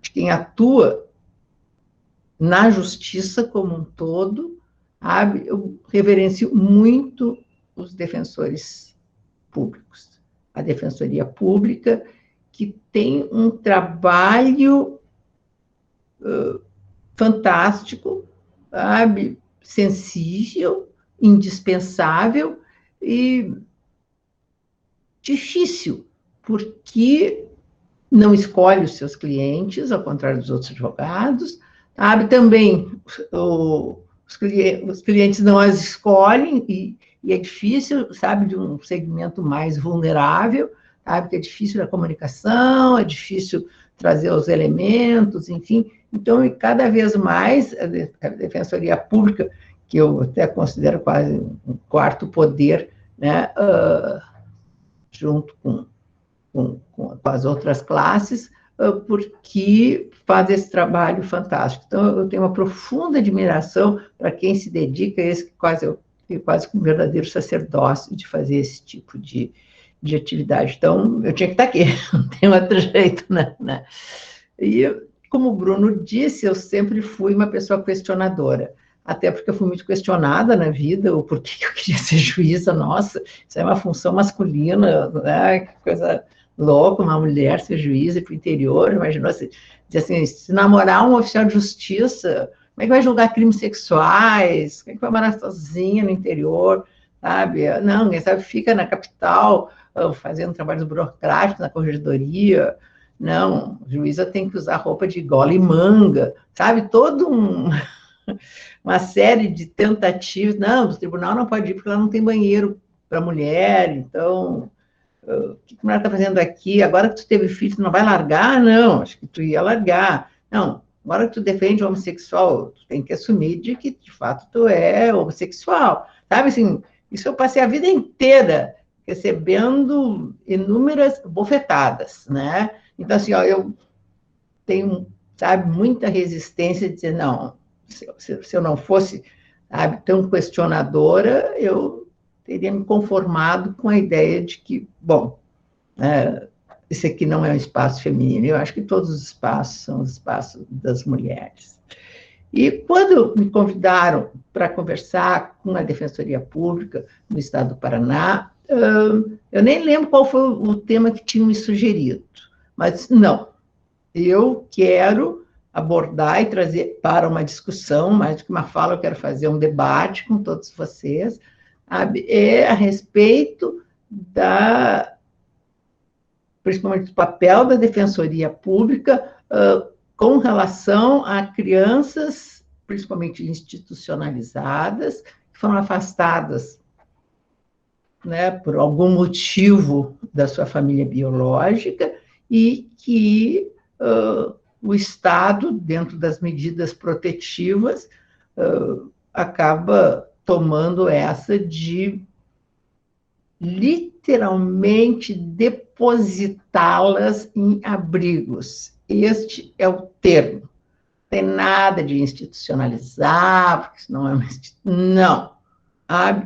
de quem atua na justiça como um todo, sabe? Eu reverencio muito os defensores públicos, a Defensoria Pública, que tem um trabalho fantástico, sabe? Sensível, indispensável e difícil, porque não escolhe os seus clientes, ao contrário dos outros advogados, sabe? Também os clientes não as escolhem e é difícil, sabe, de um segmento mais vulnerável, sabe, que é difícil a comunicação, é difícil trazer os elementos, enfim. Então, e cada vez mais a Defensoria Pública, que eu até considero quase um quarto poder, né, junto com as outras classes, porque faz esse trabalho fantástico. Então, eu tenho uma profunda admiração para quem se dedica a esse quase um verdadeiro sacerdócio de fazer esse tipo de atividade. Então, eu tinha que estar aqui, não tem outro jeito, né? E, como o Bruno disse, eu sempre fui uma pessoa questionadora, até porque eu fui muito questionada na vida, o porquê que eu queria ser juíza. Nossa, isso é uma função masculina, né? Que coisa louca, uma mulher ser juíza para o interior, imaginou se dizer assim, se namorar um oficial de justiça, como é que vai julgar crimes sexuais? Como é que vai morar sozinha no interior, sabe? Não, quem sabe fica na capital, fazendo trabalhos burocráticos na corregedoria. Não, a juíza tem que usar roupa de gola e manga, sabe? Uma série de tentativas. Não, o tribunal não pode ir porque ela não tem banheiro para mulher, então o que a mulher está fazendo aqui? Agora que tu teve filho, tu não vai largar? Não, acho que tu ia largar. Não, agora que tu defende o homossexual, tu tem que assumir de que, de fato, tu é homossexual. Sabe, assim, isso eu passei a vida inteira recebendo inúmeras bofetadas, né? Então, assim, ó, eu tenho, sabe, muita resistência de dizer, não, se eu não fosse, sabe, tão questionadora, eu teria me conformado com a ideia de que, bom, esse aqui não é um espaço feminino, eu acho que todos os espaços são os espaços das mulheres. E quando me convidaram para conversar com a Defensoria Pública no estado do Paraná, eu nem lembro qual foi o tema que tinham me sugerido, mas não, eu quero abordar e trazer para uma discussão, mais do que uma fala, eu quero fazer um debate com todos vocês, sabe? A respeito principalmente do papel da Defensoria Pública com relação a crianças, principalmente institucionalizadas, que foram afastadas, né, por algum motivo da sua família biológica e que o Estado, dentro das medidas protetivas, acaba tomando essa de literalmente depositá-las em abrigos. Este é o termo. Não tem nada de institucionalizar, porque isso não é uma não.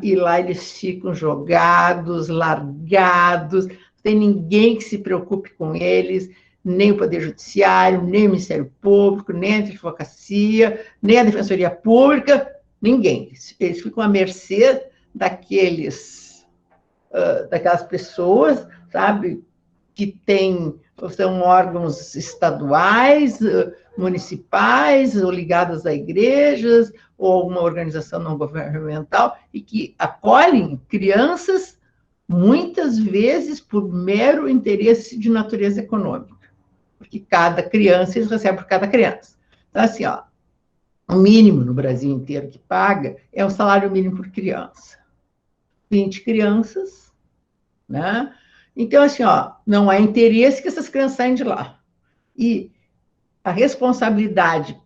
E lá eles ficam jogados, largados, não tem ninguém que se preocupe com eles, nem o Poder Judiciário, nem o Ministério Público, nem a Advocacia, nem a Defensoria Pública, ninguém. Eles ficam à mercê daquelas pessoas, sabe, que são órgãos estaduais, municipais, ou ligados a igrejas, ou alguma organização não governamental, e que acolhem crianças, muitas vezes por mero interesse de natureza econômica, porque cada criança, eles recebem por cada criança. Então, assim, ó, o mínimo no Brasil inteiro que paga é o salário mínimo por criança. 20 crianças, né? Então, assim, ó, não há interesse que essas crianças saiam de lá. E a responsabilidade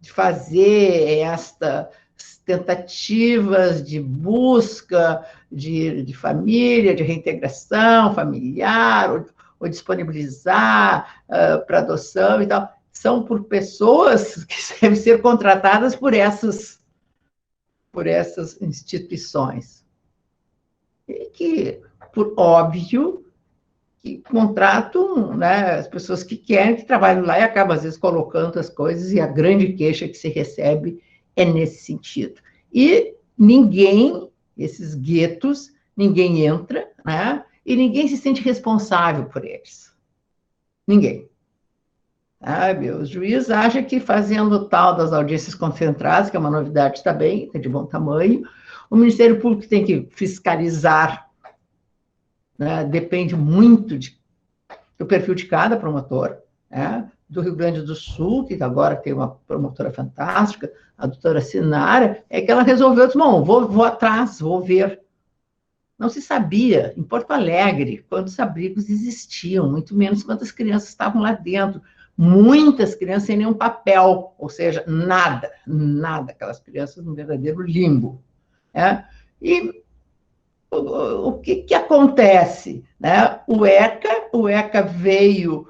de fazer estas tentativas de busca de família, de reintegração familiar, ou disponibilizar para adoção e tal, são por pessoas que devem ser contratadas por essas instituições. E que, por óbvio, que contratam, né, as pessoas que querem que trabalhem lá e acabam, às vezes, colocando as coisas, e a grande queixa que se recebe é nesse sentido. E ninguém, esses guetos, ninguém entra, né, e ninguém se sente responsável por eles. Ninguém. Sabe? O juiz acha que fazendo o tal das audiências concentradas, que é uma novidade também, é de bom tamanho, o Ministério Público tem que fiscalizar, né, depende muito do perfil de cada promotor, né? Do Rio Grande do Sul, que agora tem uma promotora fantástica, a doutora Sinara, é que ela resolveu, disse, bom, vou atrás, vou ver. Não se sabia, em Porto Alegre, quantos abrigos existiam, muito menos quantas crianças estavam lá dentro. Muitas crianças sem nenhum papel, ou seja, nada, aquelas crianças num verdadeiro limbo. Né? E o que acontece? Né? O ECA veio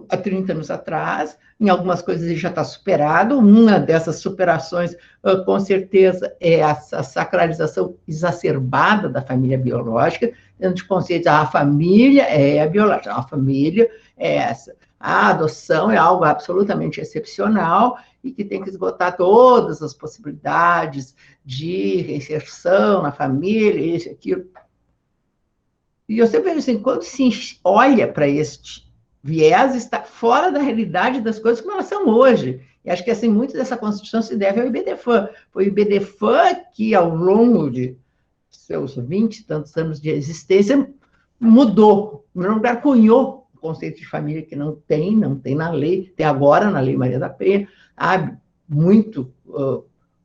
há 30 anos atrás, em algumas coisas ele já está superado, uma dessas superações, com certeza, é a sacralização exacerbada da família biológica, dentro de conceitos, a família é a biológica, a família é essa. A adoção é algo absolutamente excepcional e que tem que esgotar todas as possibilidades de reinserção na família, isso, aquilo. E eu sempre vejo assim, quando se olha para este viés, está fora da realidade das coisas como elas são hoje. E acho que assim, muito dessa Constituição se deve ao IBDFAN. Foi o IBDFAN que, ao longo de seus 20 e tantos anos de existência, mudou, em primeiro lugar, cunhou o conceito de família que não tem na lei, tem agora na Lei Maria da Penha, muito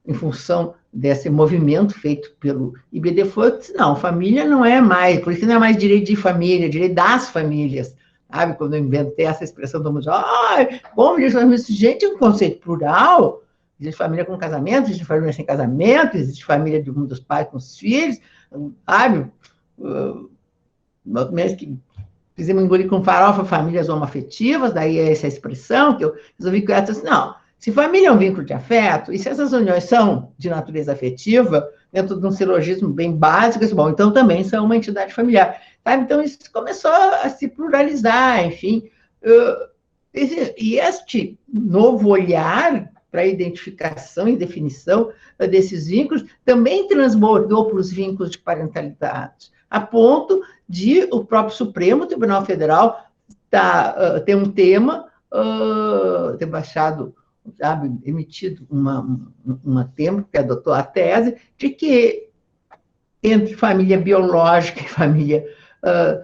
em função desse movimento feito pelo IBDFAN, não, família não é mais, por isso não é mais direito de família, é direito das famílias, sabe? Quando eu inventei essa expressão, todo mundo diz, como diz família? Gente, é um conceito plural, existe família com casamento, existe família sem casamento, existe família de um dos pais com os filhos, sabe? Mesmo que fizemos engolir com farofa famílias homoafetivas, daí é essa expressão que eu resolvi criar, assim, não, se família é um vínculo de afeto, e se essas uniões são de natureza afetiva, dentro de um silogismo bem básico, bom, então também são uma entidade familiar. Tá? Então, isso começou a se pluralizar, enfim. E este novo olhar para a identificação e definição desses vínculos também transbordou para os vínculos de parentalidade, a ponto de o próprio Supremo Tribunal Federal ter um tema, ter baixado, sabe, emitido uma tema, que adotou a tese, de que entre família biológica e família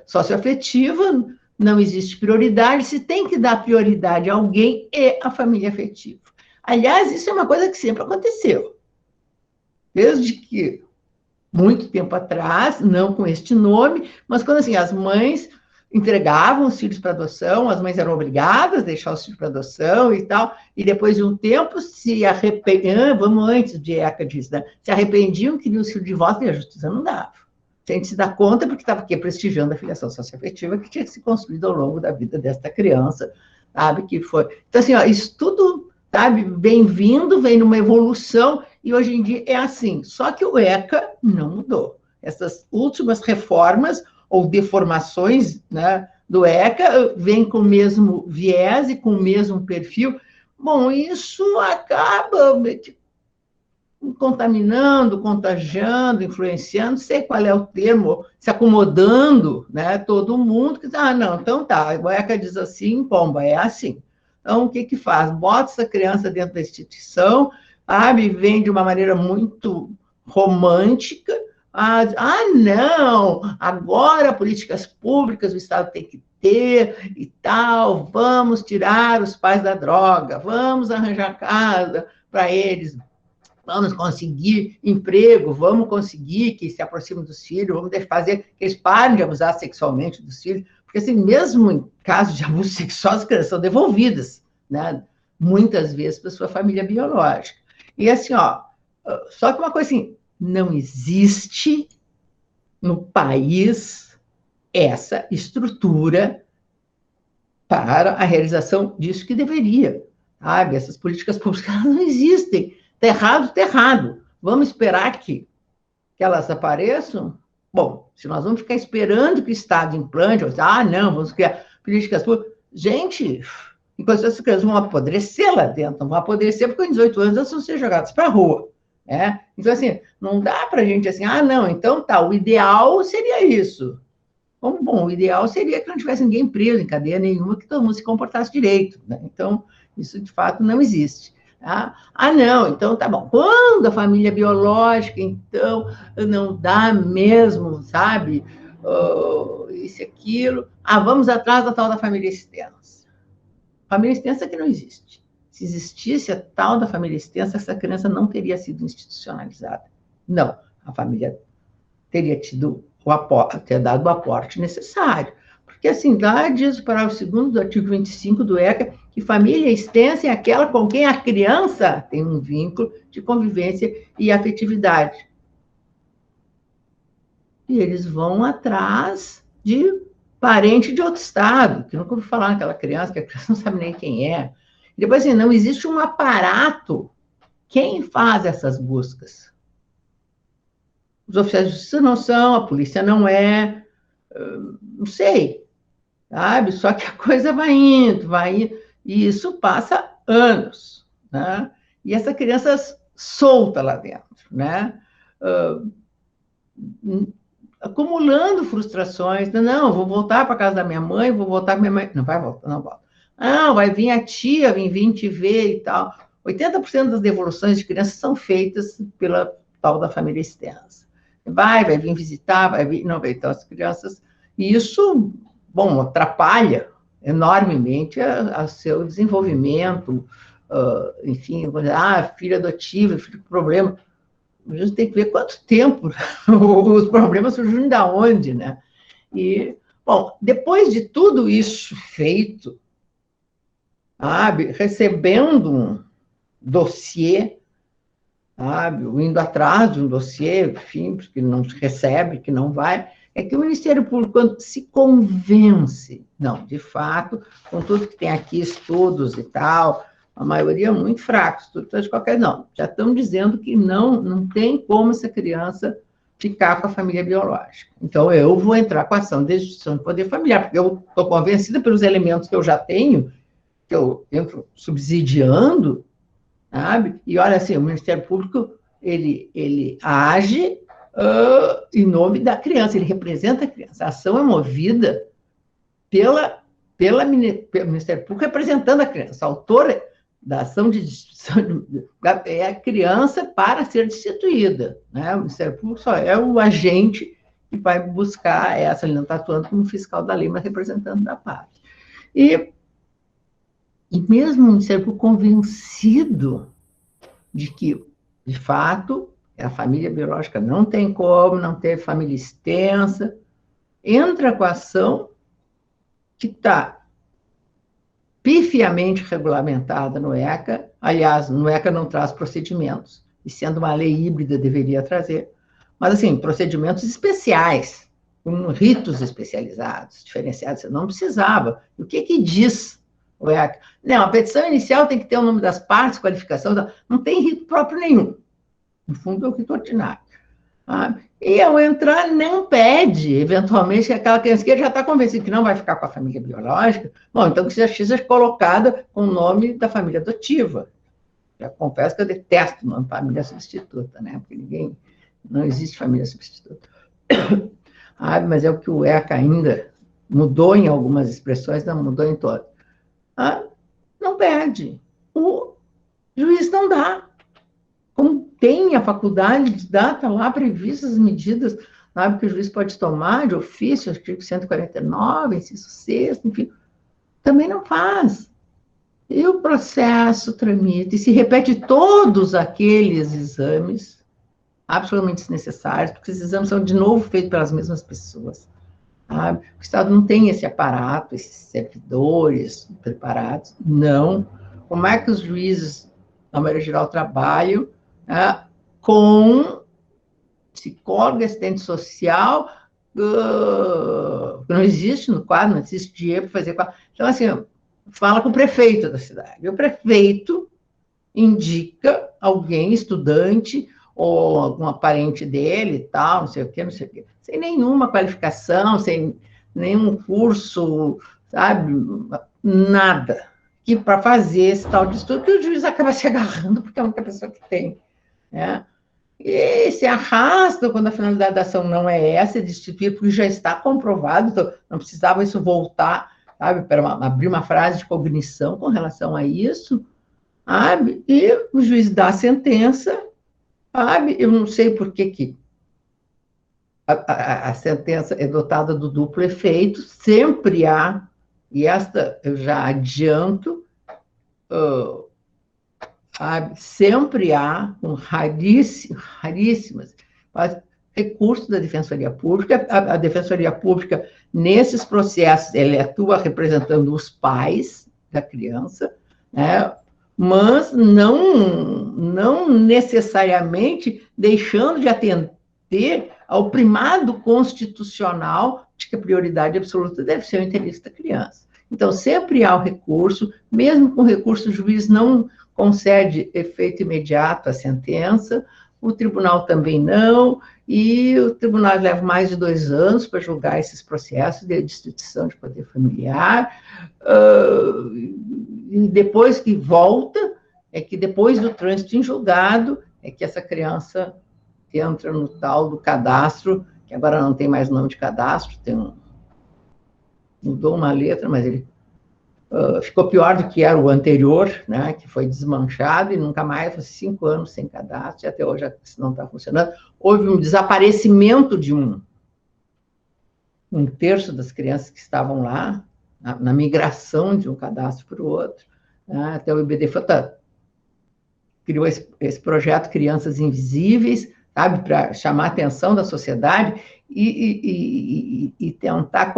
socioafetiva não existe prioridade, se tem que dar prioridade a alguém, é a família afetiva. Aliás, isso é uma coisa que sempre aconteceu. Desde que, muito tempo atrás, não com este nome, mas quando assim, as mães entregavam os filhos para adoção, as mães eram obrigadas a deixar os filhos para adoção e tal, e depois de um tempo se arrependiam, vamos antes de ECA disso, né? Se arrependiam, queriam os filhos de volta e a justiça não dava. A gente se dá conta porque estava aqui prestigiando a filiação socioafetiva que tinha se construído ao longo da vida desta criança, sabe, que foi... Então, assim, isso tudo, sabe, bem-vindo, vem numa evolução, e hoje em dia é assim, só que o ECA não mudou. Essas últimas reformas ou deformações, né, do ECA vêm com o mesmo viés e com o mesmo perfil. Bom, isso acaba contaminando, contagiando, influenciando, sei qual é o termo, se acomodando, né, todo mundo, que não, então tá, o ECA diz assim, pomba, é assim. Então, o que faz? Bota essa criança dentro da instituição, sabe, vem de uma maneira muito romântica, não, agora políticas públicas o Estado tem que ter e tal, vamos tirar os pais da droga, vamos arranjar casa para eles, vamos conseguir emprego, vamos conseguir que se aproximem dos filhos, vamos fazer que eles parem de abusar sexualmente dos filhos, porque assim, mesmo em caso de abuso sexual, as crianças são devolvidas, né, muitas vezes para sua família biológica. E assim, só que uma coisa assim, não existe no país essa estrutura para a realização disso que deveria, sabe? Essas políticas públicas não existem. Está errado, está errado. Vamos esperar que elas apareçam? Bom, se nós vamos ficar esperando que o Estado implante, não, vamos criar políticas públicas. Gente, enquanto essas crianças vão apodrecer lá dentro, não vão apodrecer porque com 18 anos elas vão ser jogadas para a rua. Né? Então, assim, não dá para a gente assim, não, então tá, o ideal seria isso. Bom, o ideal seria que não tivesse ninguém preso em cadeia nenhuma, que todo mundo se comportasse direito. Né? Então, isso de fato não existe. Tá? Não, então tá bom. Quando a família biológica, então, não dá mesmo, sabe? Isso e aquilo. Vamos atrás da tal da família extensa. Família extensa que não existe. Se existisse a tal da família extensa, essa criança não teria sido institucionalizada. Não, a família teria tido ter dado o aporte necessário. Porque, assim, lá diz o parágrafo 2º do artigo 25 do ECA que família extensa é aquela com quem a criança tem um vínculo de convivência e afetividade. E eles vão atrás de parente de outro estado, que nunca ouvi falar naquela criança, que a criança não sabe nem quem é. E depois, assim, não existe um aparato. Quem faz essas buscas? Os oficiais de justiça não são, a polícia não é, não sei, sabe? Só que a coisa vai indo, e isso passa anos, né? E essa criança solta lá dentro, né? Acumulando frustrações, não, vou voltar para casa da minha mãe, vou voltar com minha mãe, não vai voltar, não volta. Vai vir a tia, vir te ver e tal. 80% das devoluções de crianças são feitas pela tal da família extensa. Vai vir visitar, vai vir, não vai, então as crianças, e isso, bom, atrapalha enormemente a seu desenvolvimento, enfim, filho adotivo, filho com problema, a gente tem que ver quanto tempo os problemas surgem de onde, né? E, bom, depois de tudo isso feito, sabe, recebendo um dossiê, sabe, indo atrás de um dossiê, enfim, porque não se recebe, que não vai, é que o Ministério Público, quando se convence, não, de fato, com tudo que tem aqui, estudos e tal, a maioria muito fracos, estudos de qualquer, não, já estão dizendo que não tem como essa criança ficar com a família biológica. Então, eu vou entrar com a ação de destituição de poder familiar, porque eu estou convencida pelos elementos que eu já tenho, que eu entro subsidiando, sabe? E olha assim, o Ministério Público, ele age em nome da criança, ele representa a criança. A ação é movida pelo Ministério Público representando a criança. A autora da ação de destituição é a criança para ser destituída. Né? O Ministério Público só é o agente que vai buscar essa, ele não está atuando como fiscal da lei, mas representando da parte. E mesmo o Ministério Público convencido de que, de fato, a família biológica não tem como, não ter família extensa, entra com a ação que está pifiamente regulamentada no ECA, aliás, no ECA não traz procedimentos, e sendo uma lei híbrida deveria trazer, mas, assim, procedimentos especiais, com ritos especializados, diferenciados, você não precisava. E o que diz o ECA? Não, a petição inicial tem que ter o nome das partes, qualificação, não tem rito próprio nenhum. No fundo, é o rito ordinário. E ao entrar, não pede, eventualmente, que aquela criança que já está convencida que não vai ficar com a família biológica, bom, então que seja colocada com o nome da família adotiva. Já confesso que eu detesto o nome família substituta, né? Porque não existe família substituta. Mas é o que o ECA ainda mudou em algumas expressões, não mudou em todas. Não pede. O juiz não dá. Como tem a faculdade de dar, está lá previstas as medidas, sabe, que o juiz pode tomar de ofício, artigo 149, inciso 6º, enfim, também não faz. E o processo tramita, e se repete todos aqueles exames absolutamente desnecessários, porque esses exames são, de novo, feitos pelas mesmas pessoas. Sabe? O Estado não tem esse aparato, esses servidores preparados, não. Como é que os juízes, na maioria geral, trabalham com psicólogo, assistente social, não existe no quadro, não existe dinheiro para fazer quadro. Então, assim, fala com o prefeito da cidade. E o prefeito indica alguém, estudante, ou algum parente dele e tal, não sei o quê, não sei o quê. Sem nenhuma qualificação, sem nenhum curso, sabe? Nada. Que para fazer esse tal de estudo, que o juiz acaba se agarrando, porque é a única pessoa que tem, né? E se arrasta quando a finalidade da ação não é essa, é destituir, porque já está comprovado, então não precisava isso voltar, sabe, para abrir uma frase de cognição com relação a isso, sabe? E o juiz dá a sentença, sabe? Eu não sei por que a sentença é dotada do duplo efeito, sempre há, e esta eu já adianto, sabe? Sempre há, raríssimas, recursos da Defensoria Pública. A Defensoria Pública, nesses processos, ele atua representando os pais da criança, né? Mas não necessariamente deixando de atender ao primado constitucional de que a prioridade absoluta deve ser o interesse da criança. Então, sempre há o recurso, mesmo com recurso, o juiz não concede efeito imediato à sentença, o tribunal também não, e o tribunal leva mais de 2 anos para julgar esses processos de destituição de poder familiar, e depois que volta, é que depois do trânsito em julgado, é que essa criança entra no tal do cadastro, que agora não tem mais nome de cadastro, mudou uma letra, mas ele ficou pior do que era o anterior, né, que foi desmanchado e nunca mais, foi 5 anos sem cadastro, e até hoje não está funcionando. Houve um desaparecimento de um terço das crianças que estavam lá, na migração de um cadastro para o outro, né, até o IBDFAN criou esse projeto Crianças Invisíveis, sabe, para chamar a atenção da sociedade e tentar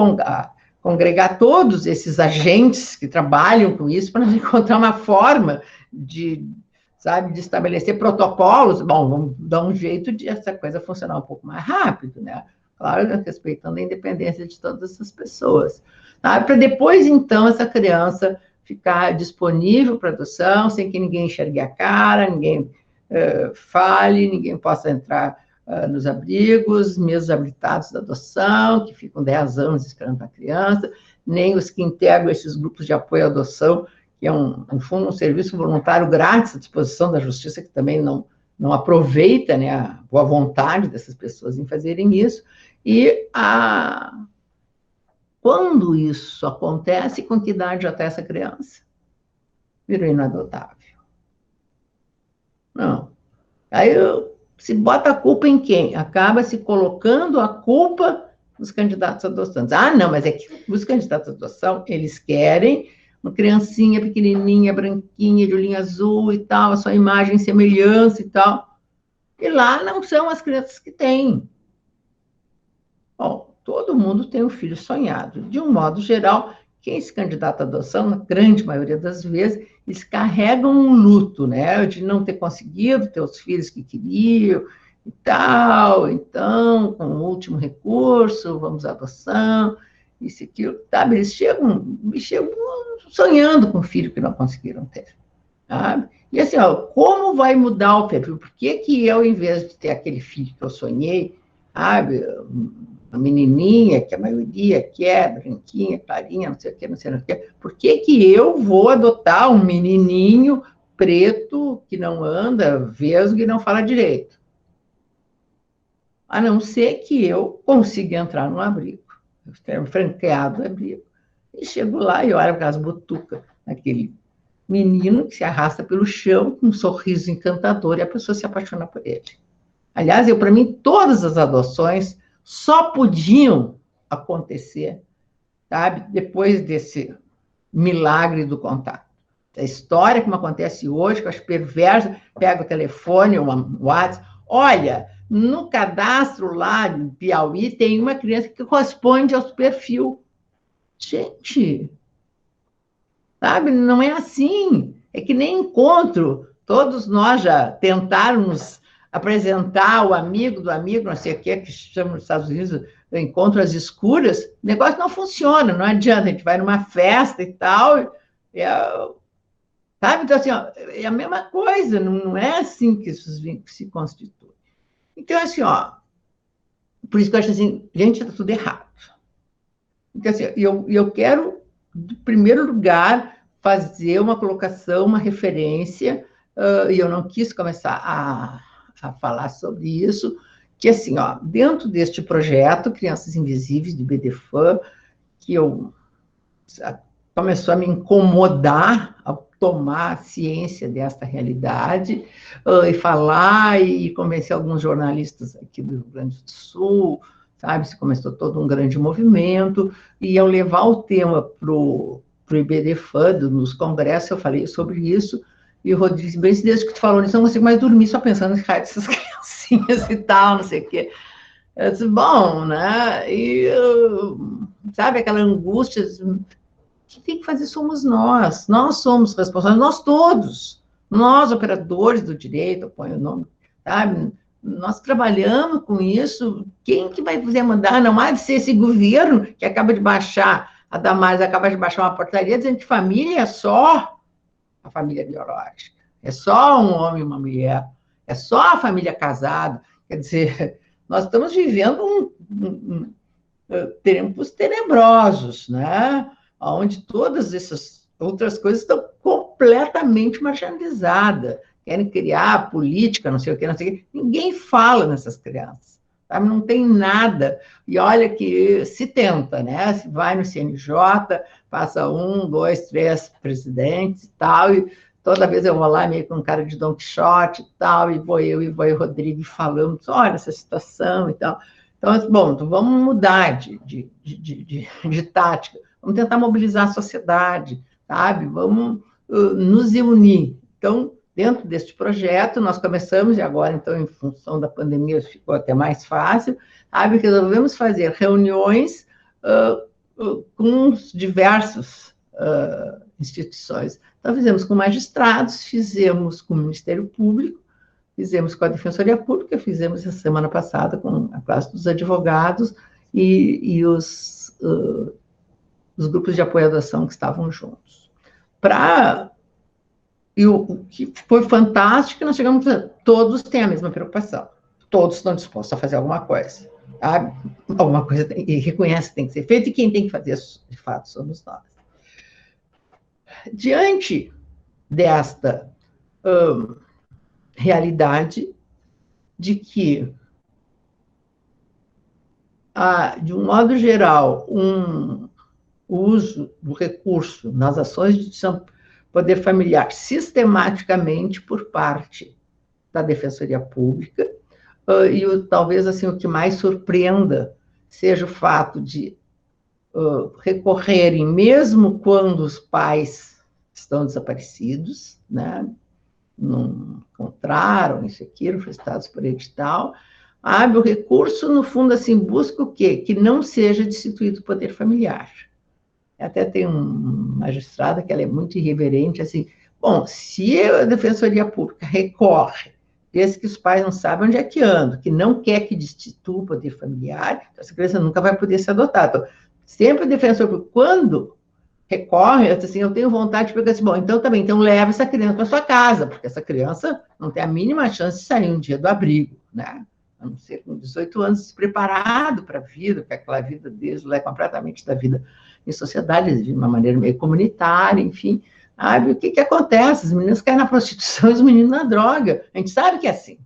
congregar todos esses agentes que trabalham com isso para encontrar uma forma de, sabe, de estabelecer protocolos. Bom, vamos dar um jeito de essa coisa funcionar um pouco mais rápido, né? Claro, respeitando a independência de todas essas pessoas. Tá? Para depois, então, essa criança ficar disponível para adoção, sem que ninguém enxergue a cara, ninguém fale, ninguém possa entrar nos abrigos, mesmo habilitados da adoção, que ficam 10 anos esperando a criança, nem os que integram esses grupos de apoio à adoção, que é, no fundo, um serviço voluntário grátis à disposição da Justiça, que também não aproveita, né, a boa vontade dessas pessoas em fazerem isso. E quando isso acontece, com que idade já está essa criança? Virou inadotável. Não. Aí se bota a culpa em quem? Acaba se colocando a culpa nos candidatos adotantes. Ah, não, mas é que os candidatos à adoção, eles querem uma criancinha pequenininha, branquinha, de olhinho azul e tal, a sua imagem, semelhança e tal. E lá não são as crianças que têm. Bom, todo mundo tem um filho sonhado. De um modo geral, quem se candidata à adoção, na grande maioria das vezes, eles carregam um luto, né, de não ter conseguido ter os filhos que queriam e tal. Então, com o último recurso, vamos à adoção, isso e aquilo, sabe? Eles chegam sonhando com o filho que não conseguiram ter, sabe? E assim, ó, como vai mudar o perfil? Por que eu, em vez de ter aquele filho que eu sonhei, sabe, uma menininha, que a maioria quer, branquinha, clarinha, não sei o quê, não sei o quê, por que eu vou adotar um menininho preto que não anda, vesgo e não fala direito? A não ser que eu consiga entrar no abrigo, eu tenho franqueado o abrigo. E chego lá e olho para as butucas, aquele menino que se arrasta pelo chão com um sorriso encantador e a pessoa se apaixona por ele. Aliás, para mim, todas as adoções só podiam acontecer, sabe, depois desse milagre do contato. A história como acontece hoje, que eu acho perversa, pega o telefone, o WhatsApp, olha, no cadastro lá de Piauí tem uma criança que corresponde ao perfil. Gente, sabe, não é assim. É que nem encontro. Todos nós já tentaram apresentar o amigo do amigo, não sei o que chama nos Estados Unidos, encontro às escuras, o negócio não funciona, não adianta, a gente vai numa festa e tal, sabe? Então, assim, ó, é a mesma coisa, não é assim que esses vínculos se constituem. Então, assim, ó, por isso que eu acho assim, gente, está tudo errado. Então, assim, eu quero, em primeiro lugar, fazer uma colocação, uma referência, e eu não quis começar a falar sobre isso, que, assim, ó, dentro deste projeto, Crianças Invisíveis, de BDFAM, que começou a me incomodar ao tomar ciência desta realidade, e falar e convencer alguns jornalistas aqui do Rio Grande do Sul, sabe? Se começou todo um grande movimento, e ao levar o tema para o IBDFAN, nos congressos, eu falei sobre isso, e o Rodrigo disse, bem, desde que tu falou nisso, eu não consigo mais dormir só pensando em raio dessas criancinhas e tal, não sei o quê. Eu disse, bom, né? E, sabe, aquela angústia, quem tem que fazer somos nós somos responsáveis, nós todos, nós, operadores do direito, eu ponho o nome, sabe? Nós trabalhamos com isso, quem que vai fazer mandar? Não há de ser esse governo que acaba de baixar, a Damares acaba de baixar uma portaria dizendo que família é só a família biológica, é só um homem e uma mulher, é só a família casada, quer dizer, nós estamos vivendo tempos tenebrosos, né? Onde todas essas outras coisas estão completamente marginalizadas. Querem criar política, não sei o quê, não sei o quê. Ninguém fala nessas crianças, sabe? Não tem nada. E olha que se tenta, né? Se vai no CNJ, passa 1, 2, 3 presidentes e tal, e toda vez eu vou lá meio com cara de Don Quixote e tal, e vou eu e o Rodrigo falando, olha essa situação e tal. Então, bom, então vamos mudar de tática, vamos tentar mobilizar a sociedade, sabe? Vamos nos unir. Então, dentro deste projeto, nós começamos, e agora, então, em função da pandemia, ficou até mais fácil, sabe? Resolvemos fazer reuniões com diversas instituições. Então, fizemos com magistrados, fizemos com o Ministério Público, fizemos com a Defensoria Pública, fizemos a semana passada com a classe dos advogados e os grupos de apoio à adoção que estavam juntos. E o que foi fantástico, nós chegamos a todos têm a mesma preocupação, todos estão dispostos a fazer alguma coisa, sabe? Alguma coisa, e reconhece que tem que ser feito, e quem tem que fazer, de fato, somos nós. Diante desta realidade de que, de um modo geral, o uso do recurso nas ações de poder familiar sistematicamente por parte da Defensoria Pública, e talvez assim, o que mais surpreenda seja o fato de recorrerem, mesmo quando os pais estão desaparecidos, né? Não encontraram isso aqui, foram estados por edital, o recurso, no fundo, assim, busca o quê? Que não seja destituído o poder familiar. Até tem uma magistrada que ela é muito irreverente, assim, bom, se a Defensoria Pública recorre, desde que os pais não sabem onde é que andam, que não quer que destitua o poder familiar, essa criança nunca vai poder ser adotada. Então, sempre o defensor público, quando recorre, assim, eu tenho vontade de pegar assim, bom, então também, então leva essa criança para sua casa, porque essa criança não tem a mínima chance de sair um dia do abrigo, né? A não ser com 18 anos despreparado para a vida, porque aquela vida deles é completamente da vida em sociedade, de uma maneira meio comunitária, enfim. O que acontece? Os meninos caem na prostituição, os meninos na droga. A gente sabe que é assim,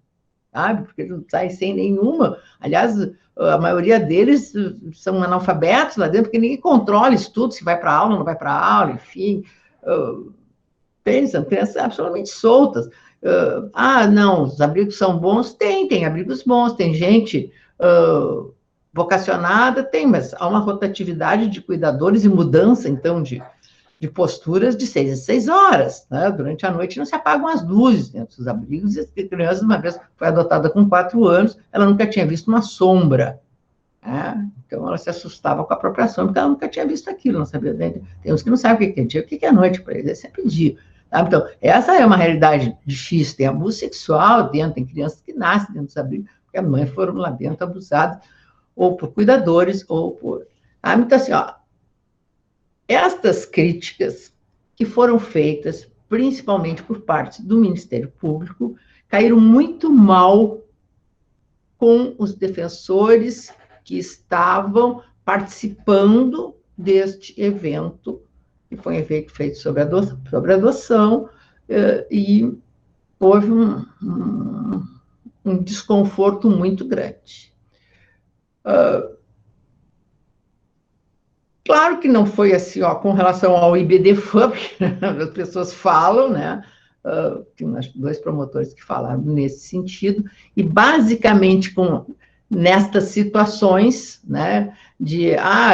sabe? Porque eles não saem sem nenhuma. Aliás, a maioria deles são analfabetos lá dentro, porque ninguém controla isso tudo, se vai para aula ou não vai para aula, enfim. São crianças absolutamente soltas. Não, os abrigos são bons? Tem abrigos bons, tem gente vocacionada, tem, mas há uma rotatividade de cuidadores e mudança, então, de posturas de 6 em 6 horas, né? Durante a noite não se apagam as luzes dentro dos abrigos, e a criança, uma vez, foi adotada com 4 anos, ela nunca tinha visto uma sombra, né? Então ela se assustava com a própria sombra, porque ela nunca tinha visto aquilo, não sabia. Tem uns que não sabem o que é dia, o que é noite para eles, é sempre dia. Tá? Então, essa é uma realidade difícil, tem abuso sexual dentro, tem crianças que nascem dentro dos abrigos, porque as mães foram lá dentro abusadas, ou por cuidadores, ou por... Então, assim, estas críticas que foram feitas principalmente por parte do Ministério Público, caíram muito mal com os defensores que estavam participando deste evento, que foi um evento feito sobre adoção, e houve um desconforto muito grande. Claro que não foi assim, ó, com relação ao IBDFAM, as pessoas falam, né? Tem 2 promotores que falaram nesse sentido, e basicamente nestas situações, né,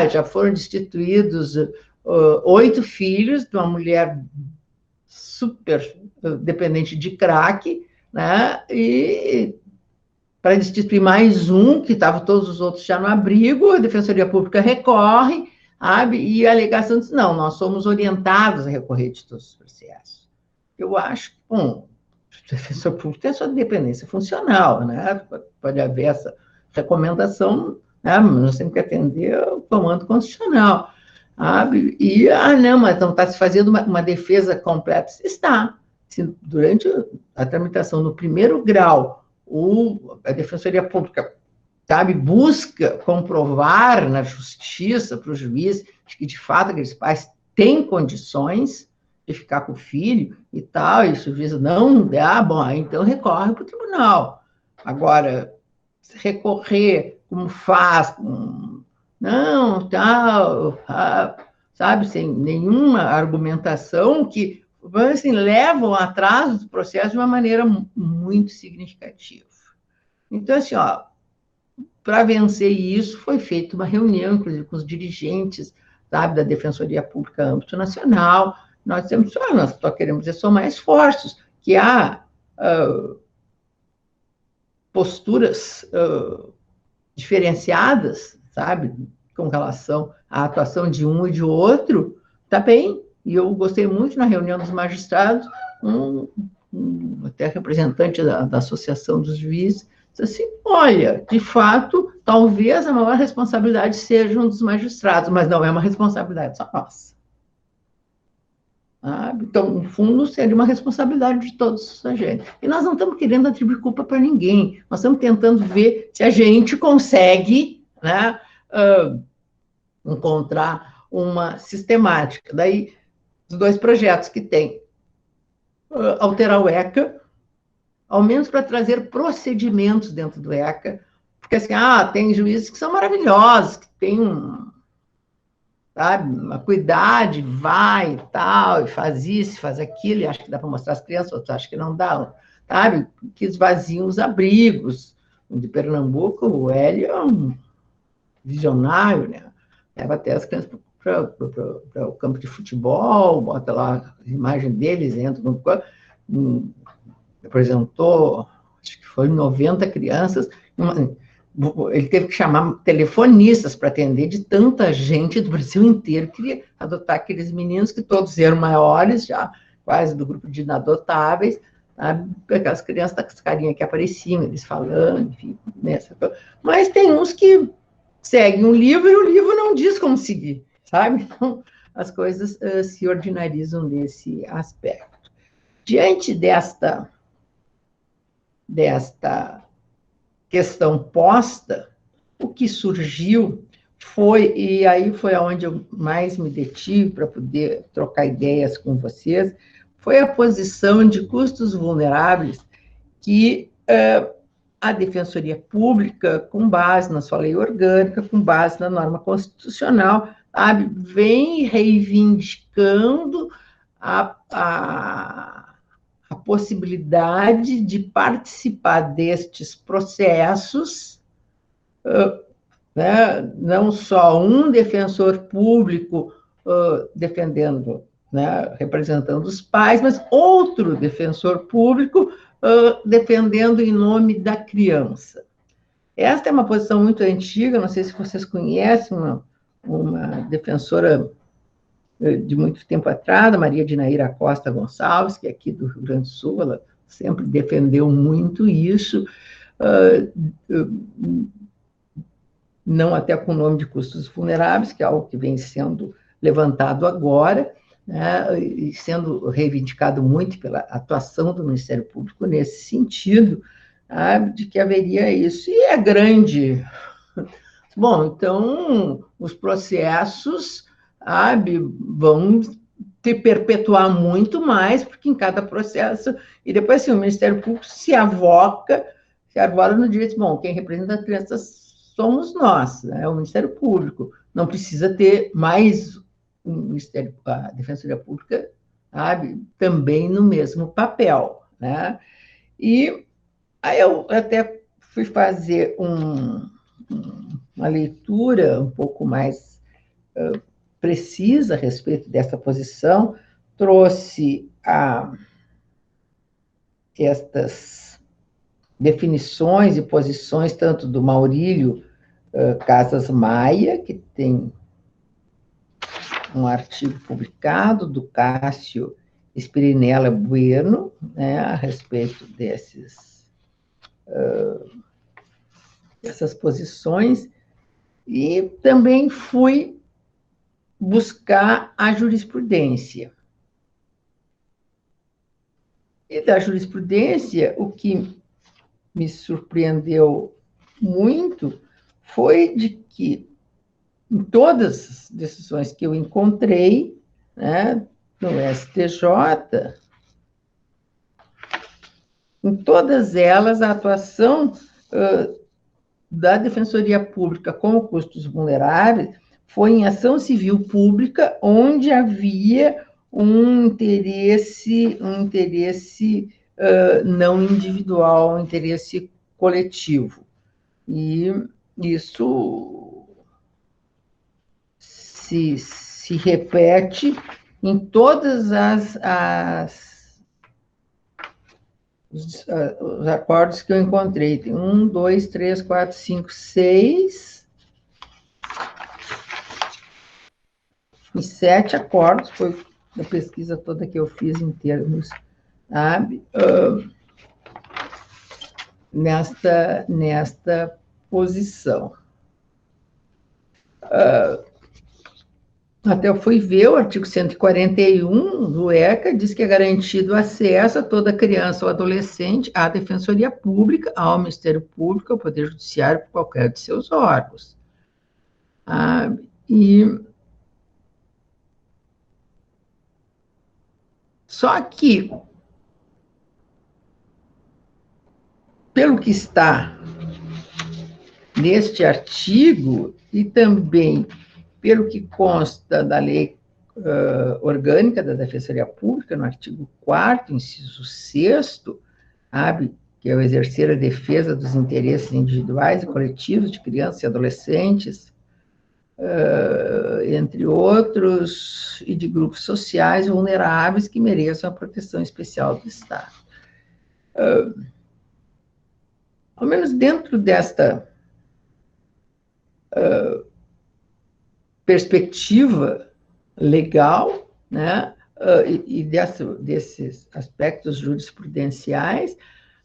já foram destituídos 8 filhos de uma mulher super dependente de crack, né, e para destituir mais um, que estavam todos os outros já no abrigo, a Defensoria Pública recorre, sabe, e a alegação diz, não, nós somos orientados a recorrer de todos os processos. Eu acho que, bom, o defensor público tem a sua dependência funcional, né? Pode haver essa recomendação, né? Mas nós temos que atender o comando constitucional. Sabe? E, não, mas não está se fazendo uma defesa completa. Está. Se durante a tramitação no primeiro grau, a Defensoria Pública, sabe, busca comprovar na justiça para o juiz que, de fato, aqueles pais têm condições de ficar com o filho e tal, e se o juiz não der, bom, então recorre para o tribunal. Agora, recorrer como faz, não, tal, sabe, sem nenhuma argumentação, que assim, levam ao atraso do processo de uma maneira muito significativa. Então, assim, ó, para vencer isso, foi feita uma reunião, inclusive, com os dirigentes, sabe, da Defensoria Pública âmbito nacional. Nós temos, nós só queremos ser mais fortes, que há posturas diferenciadas, sabe, com relação à atuação de um e de outro, tá bem. E eu gostei muito na reunião dos magistrados, até representante da Associação dos Juízes, disse assim, olha, de fato, talvez a maior responsabilidade seja um dos magistrados, mas não é uma responsabilidade só nossa. Então, no fundo, seria uma responsabilidade de todos os agentes. E nós não estamos querendo atribuir culpa para ninguém, nós estamos tentando ver se a gente consegue, né, encontrar uma sistemática. Daí, os 2 projetos que tem, alterar o ECA, ao menos para trazer procedimentos dentro do ECA, porque assim, tem juízes que são maravilhosos, que têm sabe, uma cuidade, vai e tal, e faz isso, faz aquilo, e acho que dá para mostrar às crianças, outros acham que não dá, sabe, que esvaziam os abrigos. De Pernambuco, o Hélio é um visionário, né? Leva até as crianças para o campo de futebol, bota lá a imagem deles, entra apresentou, acho que foi 90 crianças, ele teve que chamar telefonistas para atender, de tanta gente do Brasil inteiro que queria adotar aqueles meninos, que todos eram maiores, já quase do grupo de inadotáveis, sabe? Aquelas crianças com as carinhas que apareciam, eles falando, enfim, nessa coisa. Mas tem uns que seguem um livro e o livro não diz como seguir, sabe? Então, as coisas se ordinarizam nesse aspecto. Diante desta questão posta, o que surgiu foi, e aí foi onde eu mais me detive para poder trocar ideias com vocês, foi a posição de custos vulneráveis que a Defensoria Pública, com base na sua lei orgânica, com base na norma constitucional, sabe, vem reivindicando a possibilidade de participar destes processos, né, não só um defensor público defendendo, né, representando os pais, mas outro defensor público defendendo em nome da criança. Esta é uma posição muito antiga, não sei se vocês conhecem, uma defensora de muito tempo atrás, a Maria Dinaíra Costa Gonçalves, que é aqui do Rio Grande do Sul, ela sempre defendeu muito isso, não até com o nome de custos vulneráveis, que é algo que vem sendo levantado agora, né, e sendo reivindicado muito pela atuação do Ministério Público nesse sentido, sabe, de que haveria isso. E é grande. Bom, então, os processos, sabe, vão te perpetuar muito mais, porque em cada processo, e depois, assim, o Ministério Público se arvora no direito, bom, quem representa a criança somos nós, né, o Ministério Público, não precisa ter mais o Ministério, a Defensoria Pública, sabe, também no mesmo papel, né, e aí eu até fui fazer uma leitura um pouco mais precisa a respeito dessa posição, trouxe estas definições e posições, tanto do Maurílio Casas Maia, que tem um artigo publicado, do Cássio Espirinella Bueno, né, a respeito dessas posições, e também fui buscar a jurisprudência. E da jurisprudência, o que me surpreendeu muito foi de que, em todas as decisões que eu encontrei, né, no STJ, em todas elas, a atuação da Defensoria Pública com custos vulneráveis foi em ação civil pública, onde havia um interesse não individual, um interesse coletivo. E isso se repete em todas os acordos que eu encontrei. Tem 1, 2, 3, 4, 5, 6 e 7 acordos, foi a pesquisa toda que eu fiz em termos, sabe, nesta posição. Até eu fui ver o artigo 141 do ECA, diz que é garantido acesso a toda criança ou adolescente à Defensoria Pública, ao Ministério Público, ao Poder Judiciário, por qualquer de seus órgãos. Só que, pelo que está neste artigo, e também pelo que consta da lei orgânica da Defensoria Pública, no artigo 4º, inciso 6º, sabe, que é o exercer a defesa dos interesses individuais e coletivos de crianças e adolescentes, entre outros, e de grupos sociais vulneráveis que mereçam a proteção especial do Estado. Ao menos dentro desta perspectiva legal, né, e desses aspectos jurisprudenciais,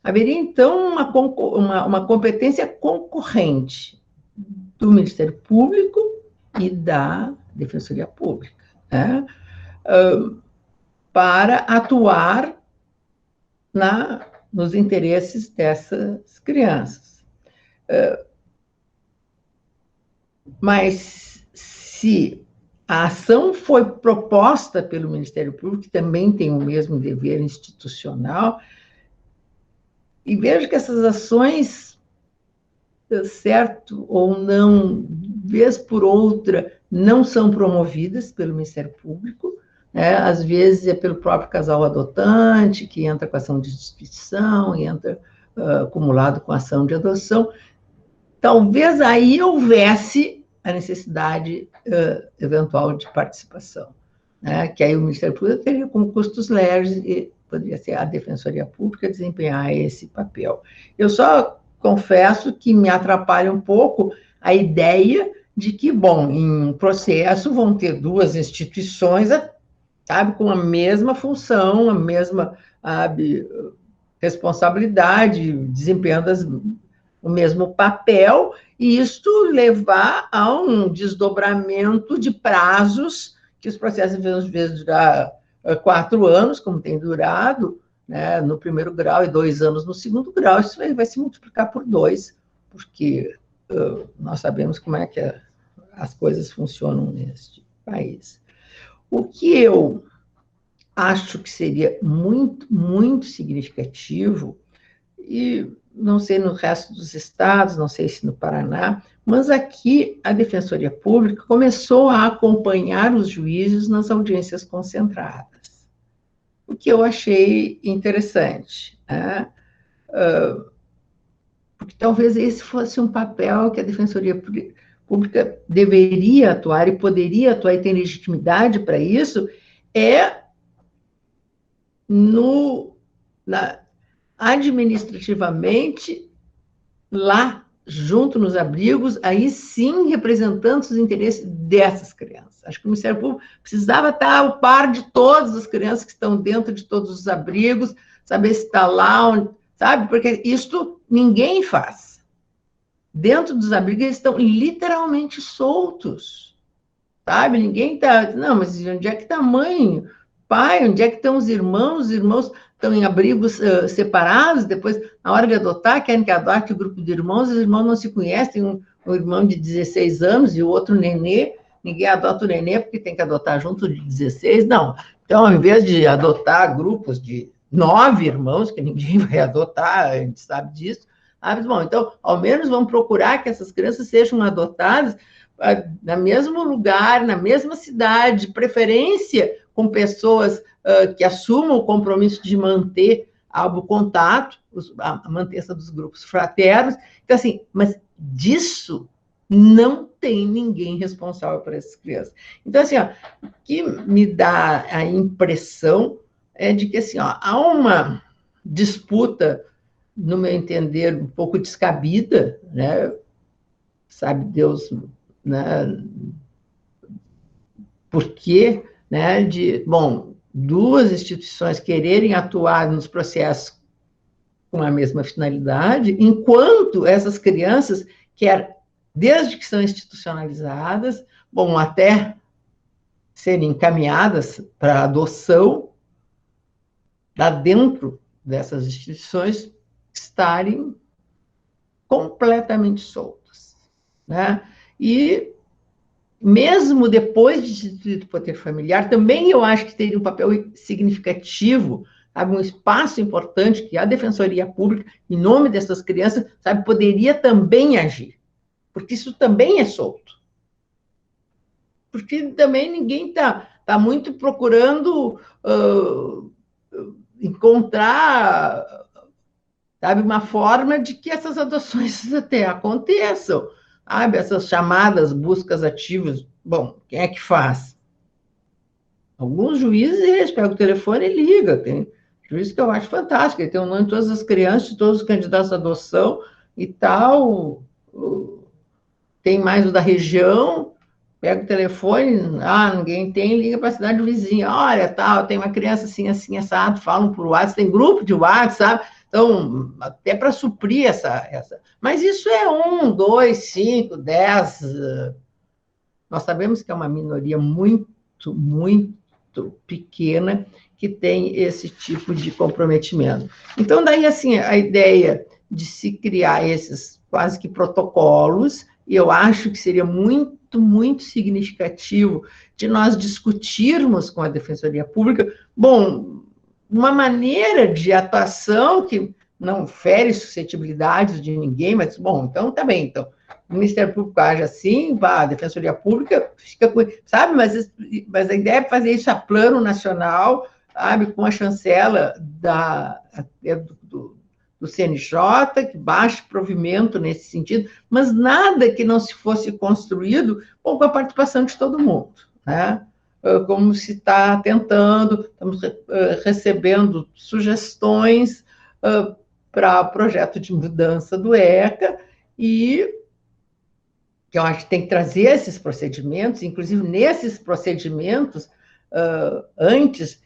haveria, então, uma competência concorrente do Ministério Público e da Defensoria Pública, né, para atuar nos interesses dessas crianças. Mas, se a ação foi proposta pelo Ministério Público, que também tem o mesmo dever institucional, e vejo que essas ações, certo ou não, vez por outra, não são promovidas pelo Ministério Público, né? Às vezes é pelo próprio casal adotante, que entra com ação de instituição, entra acumulado com ação de adoção. Talvez aí houvesse a necessidade eventual de participação, né? Que aí o Ministério Público teria como custos leves e poderia ser a Defensoria Pública desempenhar esse papel. Eu só confesso que me atrapalha um pouco a ideia de que, bom, em um processo vão ter duas instituições, sabe, com a mesma função, a mesma, sabe, responsabilidade, desempenhando o mesmo papel, e isto levar a um desdobramento de prazos que os processos, às vezes, durar 4 anos, como tem durado, né, no primeiro grau e 2 anos no segundo grau, isso vai se multiplicar por 2, porque nós sabemos como é que as coisas funcionam neste país. O que eu acho que seria muito, muito significativo, e não sei no resto dos estados, não sei se no Paraná, mas aqui a Defensoria Pública começou a acompanhar os juízes nas audiências concentradas, o que eu achei interessante, né? Porque talvez esse fosse um papel que a Defensoria Pública deveria atuar e poderia atuar e tem legitimidade para isso, é administrativamente, lá, junto nos abrigos, aí sim representando os interesses dessas crianças. Acho que o Ministério Público precisava estar ao par de todas as crianças que estão dentro de todos os abrigos, saber se está lá, sabe? Porque isso ninguém faz. Dentro dos abrigos, eles estão literalmente soltos, sabe? Ninguém está... Não, mas onde é que está a mãe? Pai, onde é que estão os irmãos? Os irmãos estão em abrigos separados, depois, na hora de adotar, querem que adote o grupo de irmãos, os irmãos não se conhecem, um irmão de 16 anos e o outro nenê, ninguém adota o nenê porque tem que adotar junto de 16, não. Então, ao invés de adotar grupos de 9 irmãos, que ninguém vai adotar, a gente sabe disso, bom, então, ao menos vamos procurar que essas crianças sejam adotadas no mesmo lugar, na mesma cidade, de preferência com pessoas que assumam o compromisso de manter o contato, a mantença dos grupos fraternos. Então, assim, mas disso não tem ninguém responsável por essas crianças. Então, assim, ó, o que me dá a impressão é de que, assim, ó, há uma disputa, no meu entender, um pouco descabida, né? Sabe Deus, né? Por quê? Né? Bom, duas instituições quererem atuar nos processos com a mesma finalidade, enquanto essas crianças, desde que são institucionalizadas, bom, até serem encaminhadas para adoção, lá dentro dessas instituições, estarem completamente soltas, né? E mesmo depois de instituído o poder familiar, também eu acho que teria um papel significativo, sabe, um espaço importante que a Defensoria Pública, em nome dessas crianças, sabe, poderia também agir, porque isso também é solto. Porque também ninguém tá muito procurando encontrar, sabe, uma forma de que essas adoções até aconteçam. Sabe, essas chamadas buscas ativas, bom, quem é que faz? Alguns juízes, eles pegam o telefone e ligam. Tem juiz que eu acho fantástico, ele tem o nome de todas as crianças, de todos os candidatos à adoção e tal. Tem mais o da região, pega o telefone, ninguém tem, liga para a cidade vizinha. Olha, tal, tem uma criança assim, assim, assado, falam por WhatsApp, tem grupo de WhatsApp, sabe? Então, até para suprir essa. Mas isso é 1, 2, 5, 10. Nós sabemos que é uma minoria muito, muito pequena que tem esse tipo de comprometimento. Então, daí, assim, a ideia de se criar esses quase que protocolos, e eu acho que seria muito, muito significativo de nós discutirmos com a Defensoria Pública, bom, uma maneira de atuação que não fere suscetibilidades de ninguém, mas, bom, então tá bem, então, o Ministério Público age assim, a Defensoria Pública fica com... Sabe, mas a ideia é fazer isso a plano nacional, sabe, com a chancela do CNJ, que baixe provimento nesse sentido, mas nada que não se fosse construído com a participação de todo mundo, né? Como se está tentando, estamos recebendo sugestões para projeto de mudança do ECA, e que eu acho que tem que trazer esses procedimentos, inclusive nesses procedimentos, antes,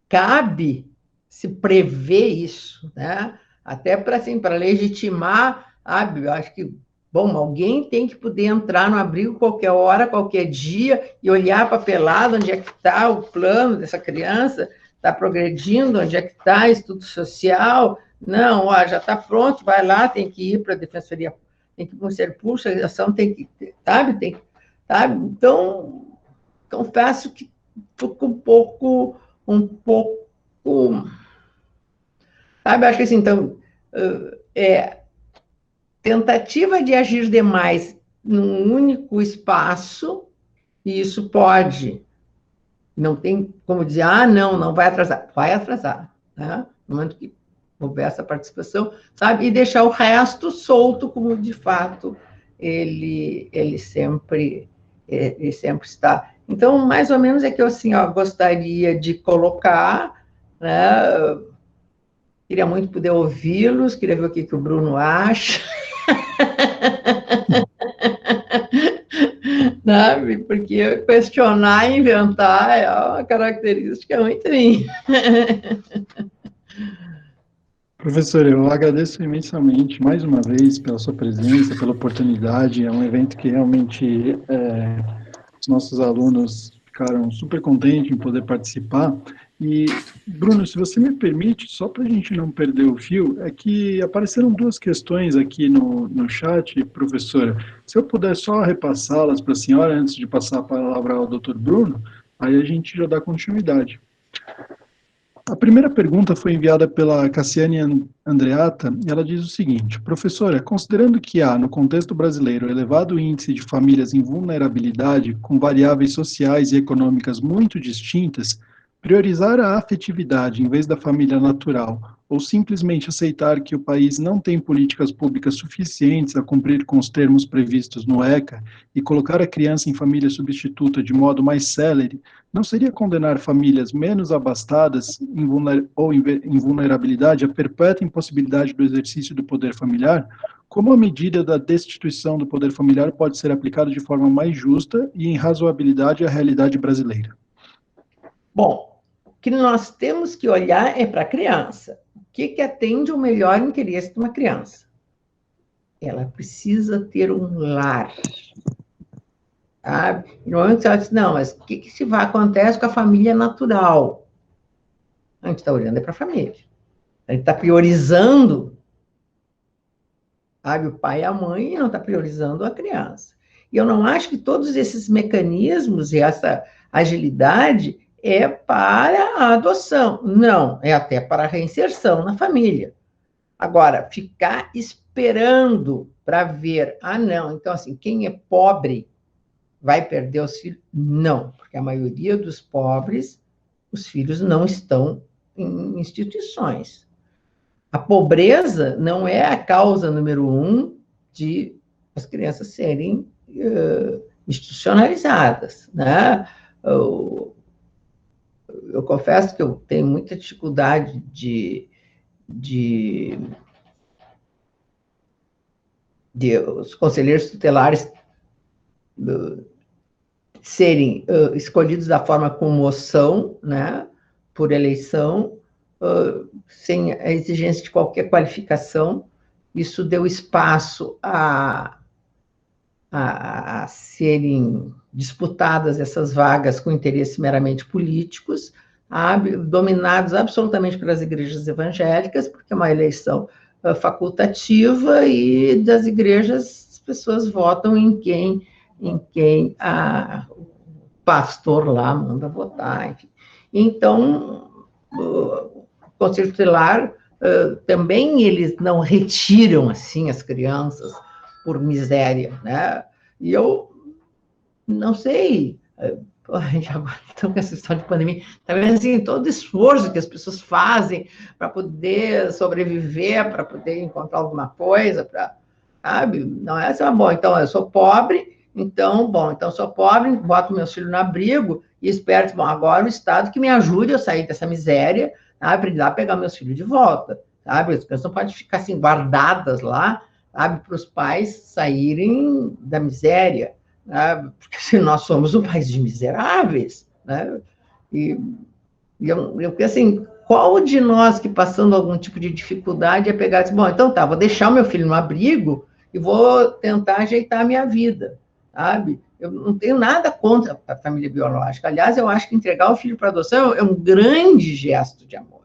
cabe se prever isso, né? Até para assim, legitimar, sabe? Eu acho que Bom, alguém tem que poder entrar no abrigo qualquer hora, qualquer dia, e olhar a papelada, onde é que está o plano dessa criança, está progredindo, onde é que está estudo social. Não, ó, já está pronto, vai lá, tem que ir para a defensoria, tem que ir para o Ministério Público, a ação tem que, sabe? Sabe? Então, confesso que fico um pouco, sabe? Acho que assim, então, tentativa de agir demais num único espaço, e isso pode, não tem como dizer, não vai atrasar, né? No momento que houver essa participação, sabe? E deixar o resto solto, como de fato ele sempre está. Então, mais ou menos é que eu assim, ó, gostaria de colocar, né? Queria muito poder ouvi-los, queria ver o que o Bruno acha. Sabe? Porque questionar e inventar é uma característica muito minha. Professor, eu agradeço imensamente, mais uma vez, pela sua presença, pela oportunidade. É um evento que realmente os nossos alunos ficaram super contentes em poder participar. E, Bruno, se você me permite, só para a gente não perder o fio, é que apareceram duas questões aqui no chat, professora. Se eu puder só repassá-las para a senhora antes de passar a palavra ao doutor Bruno, aí a gente já dá continuidade. A primeira pergunta foi enviada pela Cassiane Andreata, e ela diz o seguinte: professora, considerando que há, no contexto brasileiro, elevado índice de famílias em vulnerabilidade, com variáveis sociais e econômicas muito distintas, priorizar a afetividade em vez da família natural, ou simplesmente aceitar que o país não tem políticas públicas suficientes a cumprir com os termos previstos no ECA e colocar a criança em família substituta de modo mais célere, não seria condenar famílias menos abastadas em vulnerabilidade à perpétua impossibilidade do exercício do poder familiar? Como a medida da destituição do poder familiar pode ser aplicada de forma mais justa e em razoabilidade à realidade brasileira? Bom, o que nós temos que olhar é para a criança. O que atende o melhor interesse de uma criança? Ela precisa ter um lar. Sabe? E no momento que ela diz, não, mas o que se vai acontece com a família natural? A gente está olhando para a família. A gente está priorizando, sabe, o pai e a mãe e não está priorizando a criança. E eu não acho que todos esses mecanismos e essa agilidade é para a adoção. Não, é até para a reinserção na família. Agora, ficar esperando para ver, não, então assim, quem é pobre vai perder os filhos? Não, porque a maioria dos pobres, os filhos não estão em instituições. A pobreza não é a causa número 1 de as crianças serem institucionalizadas, né? Eu confesso que eu tenho muita dificuldade de os conselheiros tutelares serem escolhidos da forma com moção, né, por eleição, sem a exigência de qualquer qualificação. Isso deu espaço a serem disputadas essas vagas com interesses meramente políticos, dominados absolutamente pelas igrejas evangélicas, porque é uma eleição facultativa e das igrejas as pessoas votam em quem o pastor lá manda votar, enfim. Então, o Conselho Tutelar também eles não retiram assim as crianças por miséria, né? E eu não sei, a gente agora está com essa história de pandemia, também assim, todo esforço que as pessoas fazem para poder sobreviver, para poder encontrar alguma coisa, sabe? Não é assim, bom, então eu sou pobre, então sou pobre, boto meus filhos no abrigo e espero, bom, agora o Estado que me ajude a sair dessa miséria, sabe? Para ir lá pegar meus filhos de volta, sabe? As crianças não podem ficar assim guardadas lá, sabe? Para os pais saírem da miséria, né? Porque se nós somos um país de miseráveis, né? E eu assim, qual de nós que passando algum tipo de dificuldade é pegar e dizer, bom, então tá, vou deixar o meu filho no abrigo e vou tentar ajeitar a minha vida, sabe? Eu não tenho nada contra a família biológica. Aliás, eu acho que entregar o filho para adoção é um grande gesto de amor.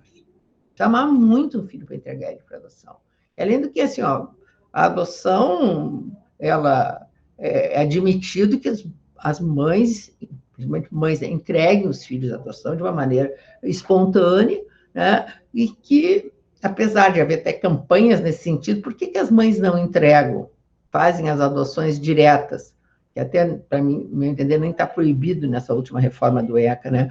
Você amar muito um filho para entregar ele para adoção. Além do que, assim, ó, a adoção, ela é admitido que as mães, principalmente mães, entreguem os filhos à adoção de uma maneira espontânea, né? E que, apesar de haver até campanhas nesse sentido, por que as mães não entregam, fazem as adoções diretas? Que até, para mim, meu entender, nem está proibido nessa última reforma do ECA, né?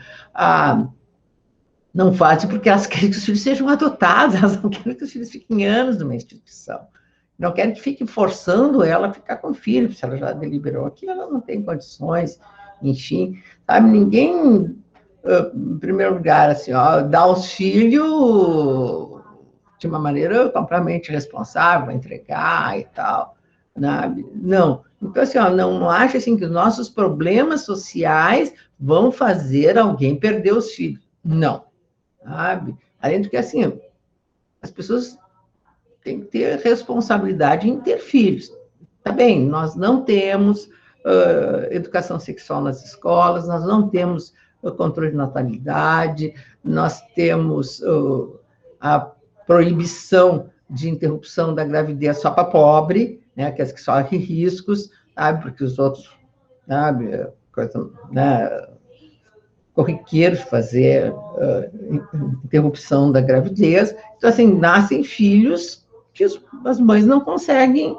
Não fazem porque elas querem que os filhos sejam adotados, elas não querem que os filhos fiquem anos numa instituição. Não querem que fiquem forçando ela a ficar com o filho, se ela já deliberou aqui, ela não tem condições, enfim. Sabe, ninguém, em primeiro lugar, assim, ó, dá aos filhos de uma maneira completamente responsável, entregar e tal, sabe? Não. Então, assim, ó, não acha assim, que os nossos problemas sociais vão fazer alguém perder os filhos. Não. Sabe? Além do que, assim, as pessoas têm que ter responsabilidade em ter filhos. Tá bem, nós não temos educação sexual nas escolas, nós não temos controle de natalidade, nós temos a proibição de interrupção da gravidez só para pobre, né, aqueles que sofrem riscos, sabe, porque os outros, sabe, coisa, né, corriqueiro fazer interrupção da gravidez. Então, assim, nascem filhos que as mães não conseguem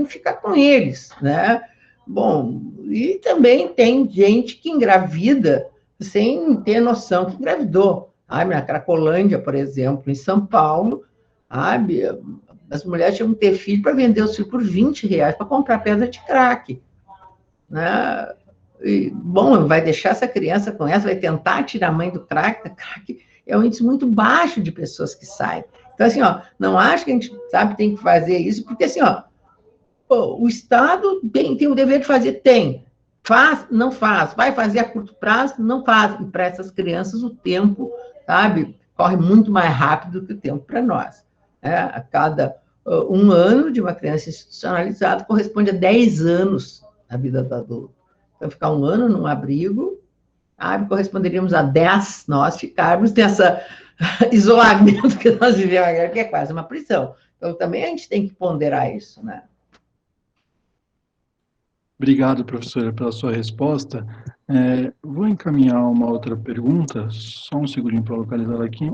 ficar com eles, né? Bom, e também tem gente que engravida sem ter noção que engravidou. Sabe? Na Cracolândia, por exemplo, em São Paulo, sabe? As mulheres tinham que ter filho para vender os filhos por R$ 20 para comprar pedra de crack, né? E, bom, vai deixar essa criança com essa, vai tentar tirar a mãe do crack, é um índice muito baixo de pessoas que saem. Então, assim, ó, não acho que a gente, sabe, tem que fazer isso, porque, assim, ó, o Estado tem o dever de fazer? Tem. Faz? Não faz. Vai fazer a curto prazo? Não faz. E para essas crianças, o tempo, sabe, corre muito mais rápido que o tempo para nós. A cada um ano de uma criança institucionalizada corresponde a 10 anos na vida do adulto. Então, ficar um ano num abrigo, sabe, corresponderíamos a 10 nós ficarmos nesse isolamento que nós vivemos agora, que é quase uma prisão. Então, também a gente tem que ponderar isso, né? Obrigado, professora, pela sua resposta. Vou encaminhar uma outra pergunta, só um segundinho para localizar ela aqui.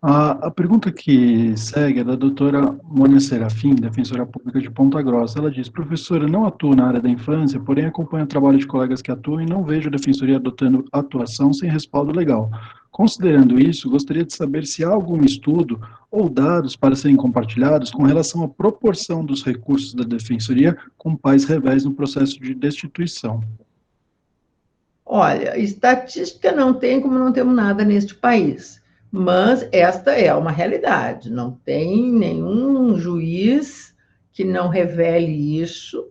A pergunta que segue é da doutora Mônia Serafim, defensora pública de Ponta Grossa. Ela diz: professora, não atuo na área da infância, porém acompanho o trabalho de colegas que atuam e não vejo a defensoria adotando atuação sem respaldo legal. Considerando isso, gostaria de saber se há algum estudo ou dados para serem compartilhados com relação à proporção dos recursos da defensoria com pais revés no processo de destituição. Olha, estatística não tem, como não temos nada neste país. Mas esta é uma realidade. Não tem nenhum juiz que não revele isso.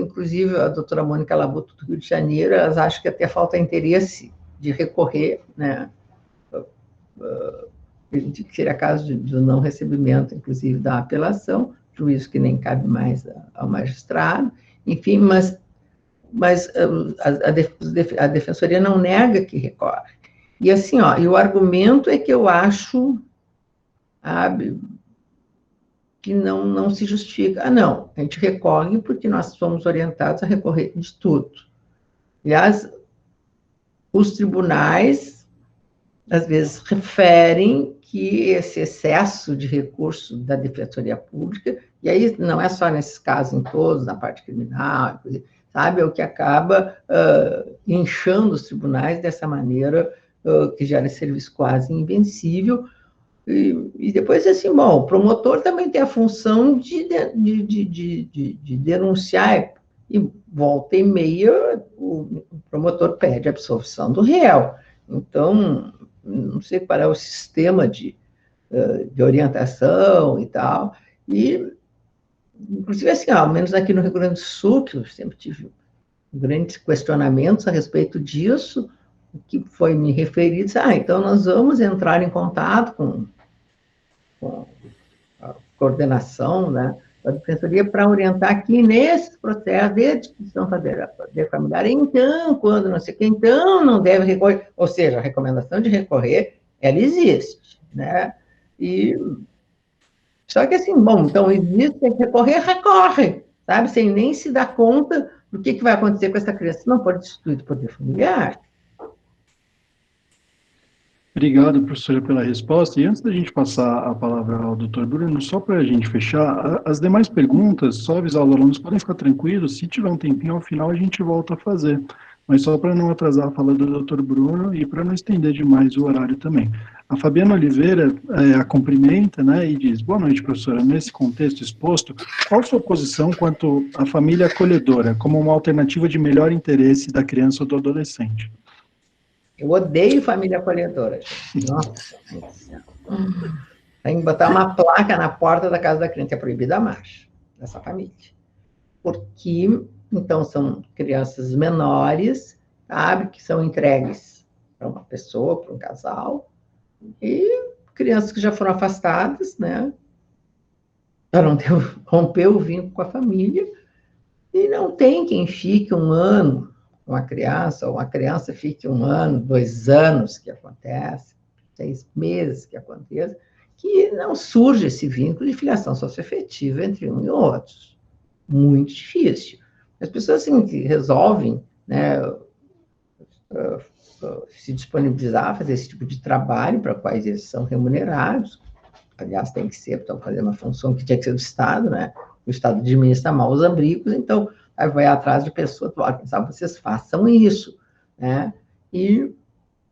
Inclusive, a doutora Mônica Labuto, do Rio de Janeiro, elas acham que até falta interesse de recorrer, né? Que seria caso de não recebimento, inclusive, da apelação, juízo que nem cabe mais ao magistrado. Enfim, mas a defensoria não nega que recorre. E assim, ó, e o argumento é que eu acho, sabe, que não se justifica. Não, a gente recorre porque nós somos orientados a recorrer de tudo. Aliás, os tribunais, às vezes, referem que esse excesso de recurso da defensoria pública, e aí não é só nesses casos, em todos, na parte criminal, sabe, é o que acaba inchando os tribunais dessa maneira, que gera esse serviço quase invencível. E depois, assim, bom, o promotor também tem a função de denunciar, e volta e meia o promotor pede a absolvição do réu. Então, não sei qual é o sistema de orientação e tal, e, inclusive, assim, ao menos aqui no Rio Grande do Sul, que eu sempre tive grandes questionamentos a respeito disso, o que foi me referido, então nós vamos entrar em contato com a coordenação, né, da defensoria para orientar aqui nesse processo de discussão familiar, então, quando não sei o que, então não deve recorrer, ou seja, a recomendação de recorrer, ela existe, né, e só que assim, bom, então existe, tem que recorrer, recorre, sabe, sem nem se dar conta do que vai acontecer com essa criança, não pode destituir do poder familiar. Obrigado, professora, pela resposta. E antes da gente passar a palavra ao doutor Bruno, só para a gente fechar, as demais perguntas, só avisar os alunos, podem ficar tranquilos, se tiver um tempinho, ao final a gente volta a fazer. Mas só para não atrasar a fala do doutor Bruno e para não estender demais o horário também. A Fabiana Oliveira a cumprimenta, né, e diz: boa noite, professora. Nesse contexto exposto, qual sua posição quanto à família acolhedora, como uma alternativa de melhor interesse da criança ou do adolescente? Eu odeio família acolhedora, gente. Nossa, tem que botar uma placa na porta da casa da criança, que é proibida a marcha dessa família. Porque, então, são crianças menores, sabe, que são entregues para uma pessoa, para um casal, e crianças que já foram afastadas, né, para não romper o vínculo com a família, e não tem quem fique um ano com a criança, ou a criança fique 1 ano, 2 anos, que acontece, 6 meses que aconteça, que não surge esse vínculo de filiação socioafetiva entre um e outro. Muito difícil. As pessoas assim, que resolvem, né, se disponibilizar a fazer esse tipo de trabalho para quais eles são remunerados, aliás, tem que ser, estão fazendo uma função que tinha que ser do Estado, né? O Estado administra mal os abrigos, então aí vai atrás de pessoas, quem sabe vocês façam isso, né? E,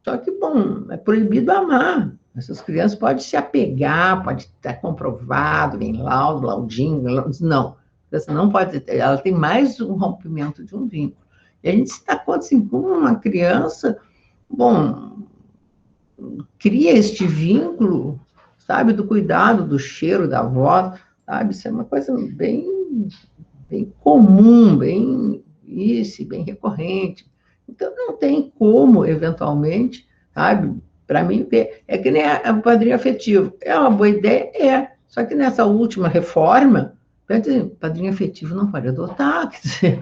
só que, bom, é proibido amar. Essas crianças podem se apegar, pode estar comprovado, vem laudo, laudinho, não. Essa não pode ter, ela tem mais um rompimento de um vínculo. E a gente se dá conta, assim, como uma criança, bom, cria este vínculo, sabe, do cuidado, do cheiro da voz, sabe, isso é uma coisa bem comum, bem recorrente. Então, não tem como, eventualmente, sabe, para mim, é que nem o padrinho afetivo. É uma boa ideia? É. Só que nessa última reforma, padrinho afetivo não pode adotar, quer dizer,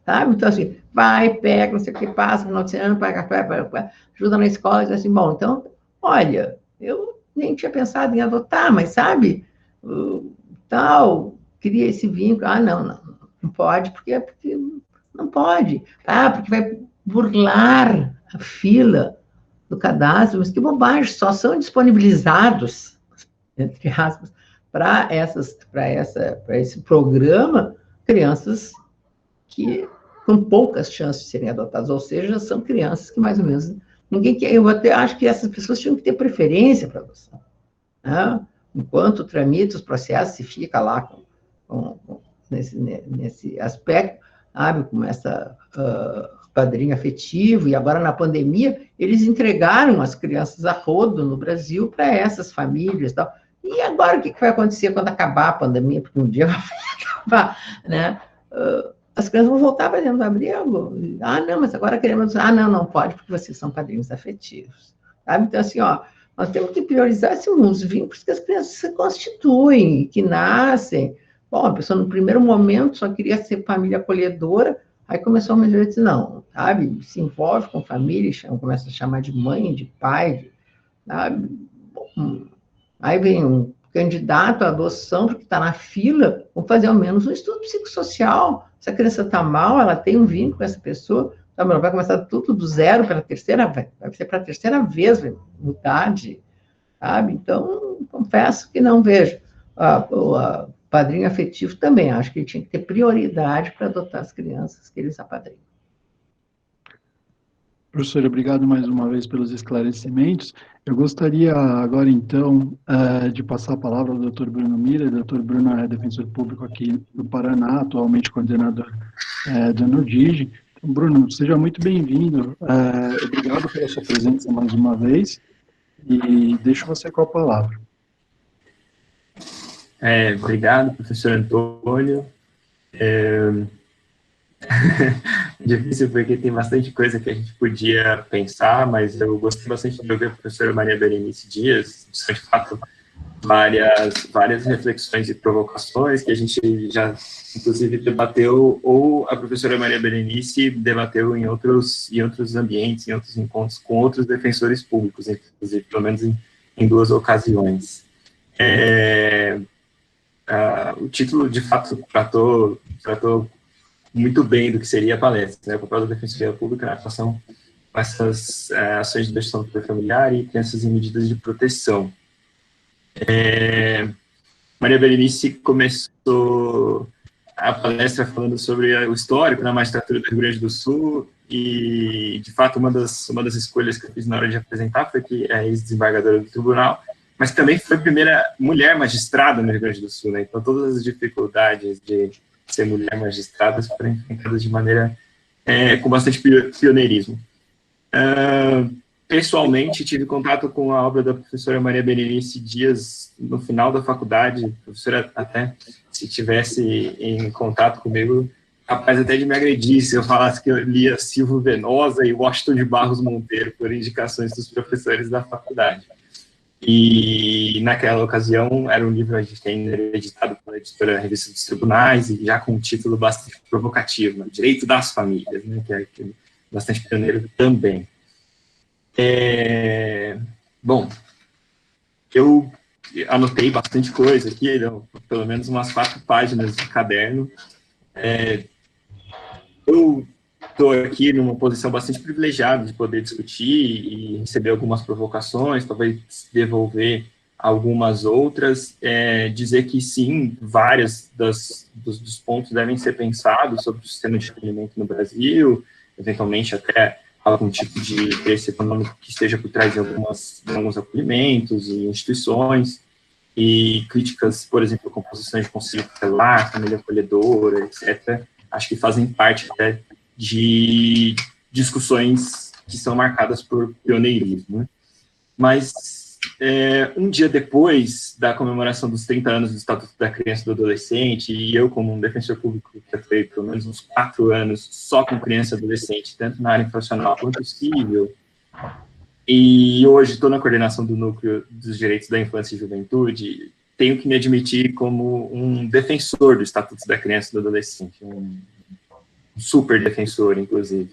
sabe? Então, assim, vai, pega, não sei o que, passa, no final de semana, ajuda na escola, e diz assim, bom, então, olha, eu nem tinha pensado em adotar, mas, sabe, tal, cria esse vínculo, não pode, porque não pode, porque vai burlar a fila do cadastro, mas que bobagem, só são disponibilizados, entre aspas, para esse programa, crianças que com poucas chances de serem adotadas, ou seja, são crianças que mais ou menos ninguém quer. Eu até acho que essas pessoas tinham que ter preferência para adoção, né? Enquanto tramita os processos, se fica lá nesse aspecto, sabe, com essa padrinho afetivo, e agora na pandemia, eles entregaram as crianças a rodo no Brasil para essas famílias e tal. E agora o que vai acontecer quando acabar a pandemia? Porque um dia vai acabar, né? As crianças vão voltar para dentro do abrigo. Não, mas agora queremos... não pode, porque vocês são padrinhos afetivos. Sabe? Então, assim, nós temos que priorizar os vínculos que as crianças se constituem, que nascem. Bom, a pessoa, no primeiro momento, só queria ser família acolhedora, aí começou a dizer, não, sabe? Se envolve com família, começa a chamar de mãe, de pai, sabe? Bom, aí vem um candidato à adoção, porque está na fila, vamos fazer ao menos um estudo psicossocial. Se a criança está mal, ela tem um vínculo com essa pessoa, sabe? Ela vai começar tudo do zero pela terceira vez, vai ser para a terceira vez, mudar de, sabe? Então, confesso que não vejo. O padrinho afetivo também, acho que ele tinha que ter prioridade para adotar as crianças que eles apadrinham. Professor, obrigado mais uma vez pelos esclarecimentos. Eu gostaria agora, então, de passar a palavra ao Dr. Bruno Mira. O Dr. Bruno é defensor público aqui do Paraná, atualmente coordenador do NUDIG. Então, Bruno, seja muito bem-vindo. Obrigado pela sua presença mais uma vez e deixo você com a palavra. Obrigado, professor Antônio. difícil porque tem bastante coisa que a gente podia pensar, mas eu gostei bastante de ouvir a professora Maria Berenice Dias, de fato, várias reflexões e provocações que a gente já, inclusive, debateu, ou a professora Maria Berenice debateu em outros ambientes, em outros encontros com outros defensores públicos, inclusive, pelo menos em 2 ocasiões. O título, de fato, tratou muito bem do que seria a palestra, né? O papel da Defensoria Pública na relação com essas ações de destruição do poder familiar e crianças em medidas de proteção. Maria Berenice começou a palestra falando sobre o histórico na magistratura do Rio Grande do Sul e, de fato, uma das escolhas que eu fiz na hora de apresentar foi que é ex-desembargadora do tribunal, mas também foi a primeira mulher magistrada no Rio Grande do Sul, né? Então, todas as dificuldades de ser mulher magistrada foram enfrentadas de maneira com bastante pioneirismo. Pessoalmente, tive contato com a obra da professora Maria Berenice Dias no final da faculdade. A professora, até se tivesse em contato comigo, capaz até de me agredir se eu falasse que eu lia Silvio Venosa e Washington de Barros Monteiro por indicações dos professores da faculdade. E naquela ocasião era um livro a gente ainda editado pela editora Revista dos Tribunais e já com um título bastante provocativo, né? Direito das Famílias, né? Que é bastante pioneiro também. Bom, eu anotei bastante coisa aqui, pelo menos umas 4 páginas de caderno. Eu estou aqui numa posição bastante privilegiada de poder discutir e receber algumas provocações, talvez devolver algumas outras, dizer que sim, vários dos pontos devem ser pensados sobre o sistema de acolhimento no Brasil, eventualmente até algum tipo de interesse econômico que esteja por trás de alguns acolhimentos e instituições, e críticas, por exemplo, composições de conselho tutelar, família acolhedora, etc., acho que fazem parte até de discussões que são marcadas por pioneirismo, né? Mas, um dia depois da comemoração dos 30 anos do Estatuto da Criança e do Adolescente, e eu, como um defensor público que atuei pelo menos uns 4 anos só com criança e adolescente, tanto na área infracional quanto civil, e hoje estou na coordenação do Núcleo dos Direitos da Infância e Juventude, tenho que me admitir como um defensor do Estatuto da Criança e do Adolescente, um super defensor, inclusive.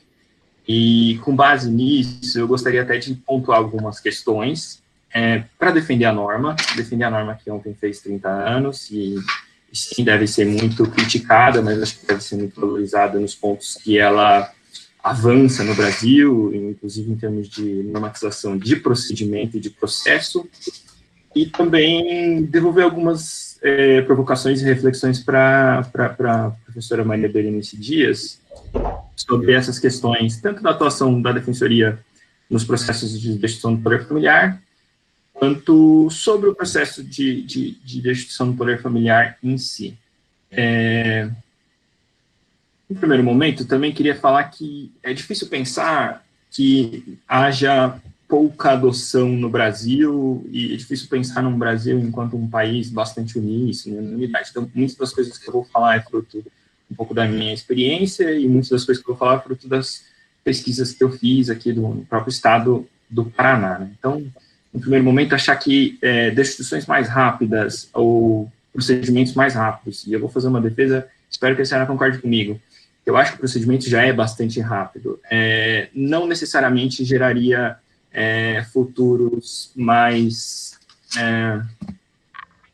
E, com base nisso, eu gostaria até de pontuar algumas questões para defender a norma que ontem fez 30 anos, e sim, deve ser muito criticada, mas acho que deve ser muito valorizada nos pontos que ela avança no Brasil, inclusive em termos de normatização de procedimento e de processo, e também devolver algumas provocações e reflexões para a professora Maria Berenice Dias sobre essas questões, tanto da atuação da Defensoria nos processos de destituição do poder familiar, quanto sobre o processo de destituição do poder familiar em si. No primeiro momento, também queria falar que é difícil pensar que haja pouca adoção no Brasil, e é difícil pensar num Brasil enquanto um país bastante uníssono, né, unidade. Então, muitas das coisas que eu vou falar é fruto um pouco da minha experiência, e muitas das coisas que eu vou falar é fruto das pesquisas que eu fiz aqui do próprio estado do Paraná, né? Então, no primeiro momento, achar que destituições mais rápidas ou procedimentos mais rápidos, e eu vou fazer uma defesa, espero que a senhora concorde comigo, eu acho que o procedimento já é bastante rápido, não necessariamente geraria futuros mais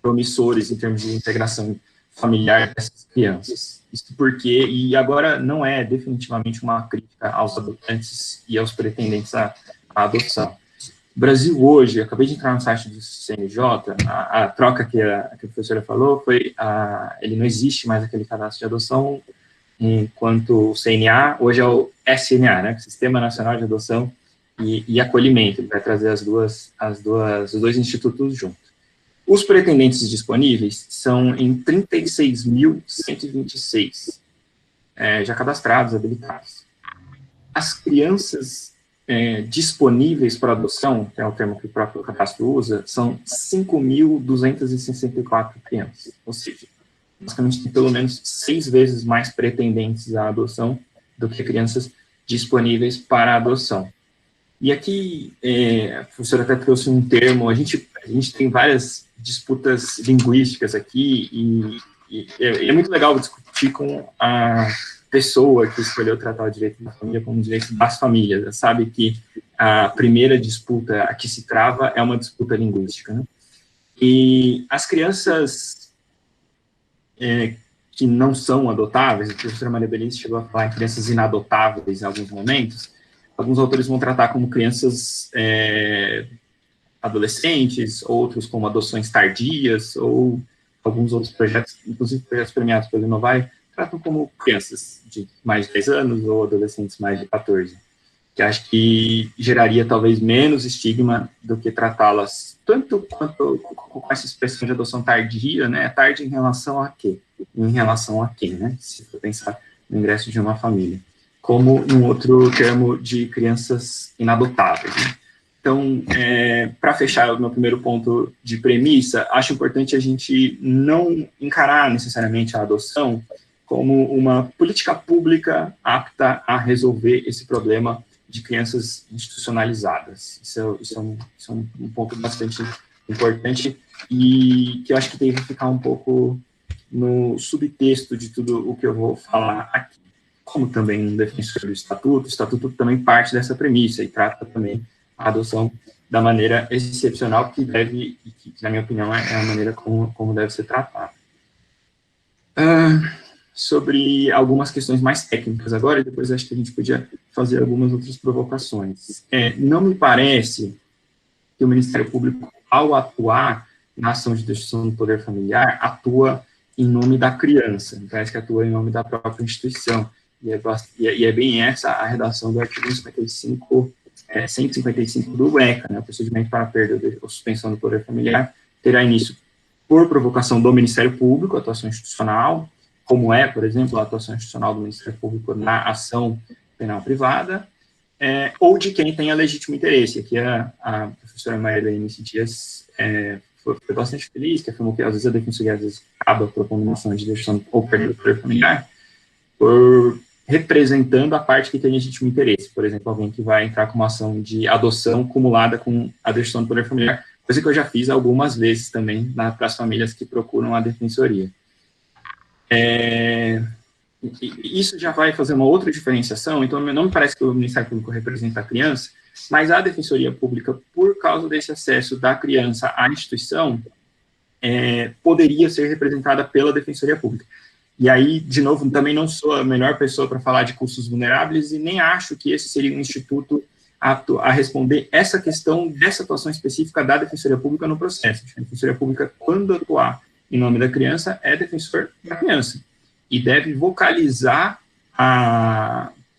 promissores em termos de integração familiar dessas crianças. Isso porque, e agora não é definitivamente uma crítica aos adotantes e aos pretendentes à adoção. O Brasil hoje, acabei de entrar no site do CNJ, a troca que a professora falou foi, ele não existe mais aquele cadastro de adoção, enquanto o CNA, hoje é o SNA, né, Sistema Nacional de Adoção e Acolhimento, ele vai trazer os dois institutos juntos. Os pretendentes disponíveis são em 36.126, já cadastrados, habilitados. As crianças disponíveis para adoção, que é o termo que o próprio cadastro usa, são 5.264 crianças, ou seja, basicamente tem pelo menos 6 vezes mais pretendentes à adoção do que crianças disponíveis para adoção. E aqui, a professora até trouxe um termo, a gente tem várias disputas linguísticas aqui, e é muito legal discutir com a pessoa que escolheu tratar o direito da família como direito das famílias. Sabe que a primeira disputa a que se trava é uma disputa linguística, né? E as crianças que não são adotáveis, a professora Maria Berenice chegou a falar em crianças inadotáveis em alguns momentos, alguns autores vão tratar como crianças adolescentes, outros como adoções tardias, ou alguns outros projetos, inclusive projetos premiados pelo Inovai, tratam como crianças de mais de 10 anos ou adolescentes mais de 14, que acho que geraria talvez menos estigma do que tratá-las tanto quanto com essa expressão de adoção tardia, né? Tarde em relação a quê? Em relação a quem, né? Se for pensar no ingresso de uma família. Como num outro termo de crianças inadotáveis, né? Então, para fechar o meu primeiro ponto de premissa, acho importante a gente não encarar necessariamente a adoção como uma política pública apta a resolver esse problema de crianças institucionalizadas. Isso é um ponto bastante importante e que eu acho que deve ficar um pouco no subtexto de tudo o que eu vou falar aqui. Como também um defensor do Estatuto, o Estatuto também parte dessa premissa e trata também a adoção da maneira excepcional que deve, que na minha opinião é a maneira como deve ser tratada. Sobre algumas questões mais técnicas agora, e depois acho que a gente podia fazer algumas outras provocações. Não me parece que o Ministério Público, ao atuar na ação de destruição do poder familiar, atua em nome da criança, me parece que atua em nome da própria instituição, e é bem essa a redação do artigo 155 do ECA, né, o procedimento para a perda ou suspensão do poder familiar, terá início por provocação do Ministério Público, atuação institucional, como é, por exemplo, a atuação institucional do Ministério Público na ação penal privada, ou de quem tenha legítimo interesse. Aqui a professora Maria Berenice Dias foi bastante feliz, que afirmou que às vezes a defensoria acaba propondo uma ação de destruição ou perda do poder familiar, por representando a parte que tem legítimo interesse. Por exemplo, alguém que vai entrar com uma ação de adoção acumulada com a destruição do poder familiar, coisa que eu já fiz algumas vezes também para as famílias que procuram a defensoria. Isso já vai fazer uma outra diferenciação, então não me parece que o Ministério Público representa a criança, mas a Defensoria Pública, por causa desse acesso da criança à instituição, poderia ser representada pela Defensoria Pública. E aí, de novo, também não sou a melhor pessoa para falar de custos vulneráveis e nem acho que esse seria um instituto apto a responder essa questão dessa atuação específica da Defensoria Pública no processo. A Defensoria Pública, quando atuar em nome da criança, é defensor da criança. E deve vocalizar,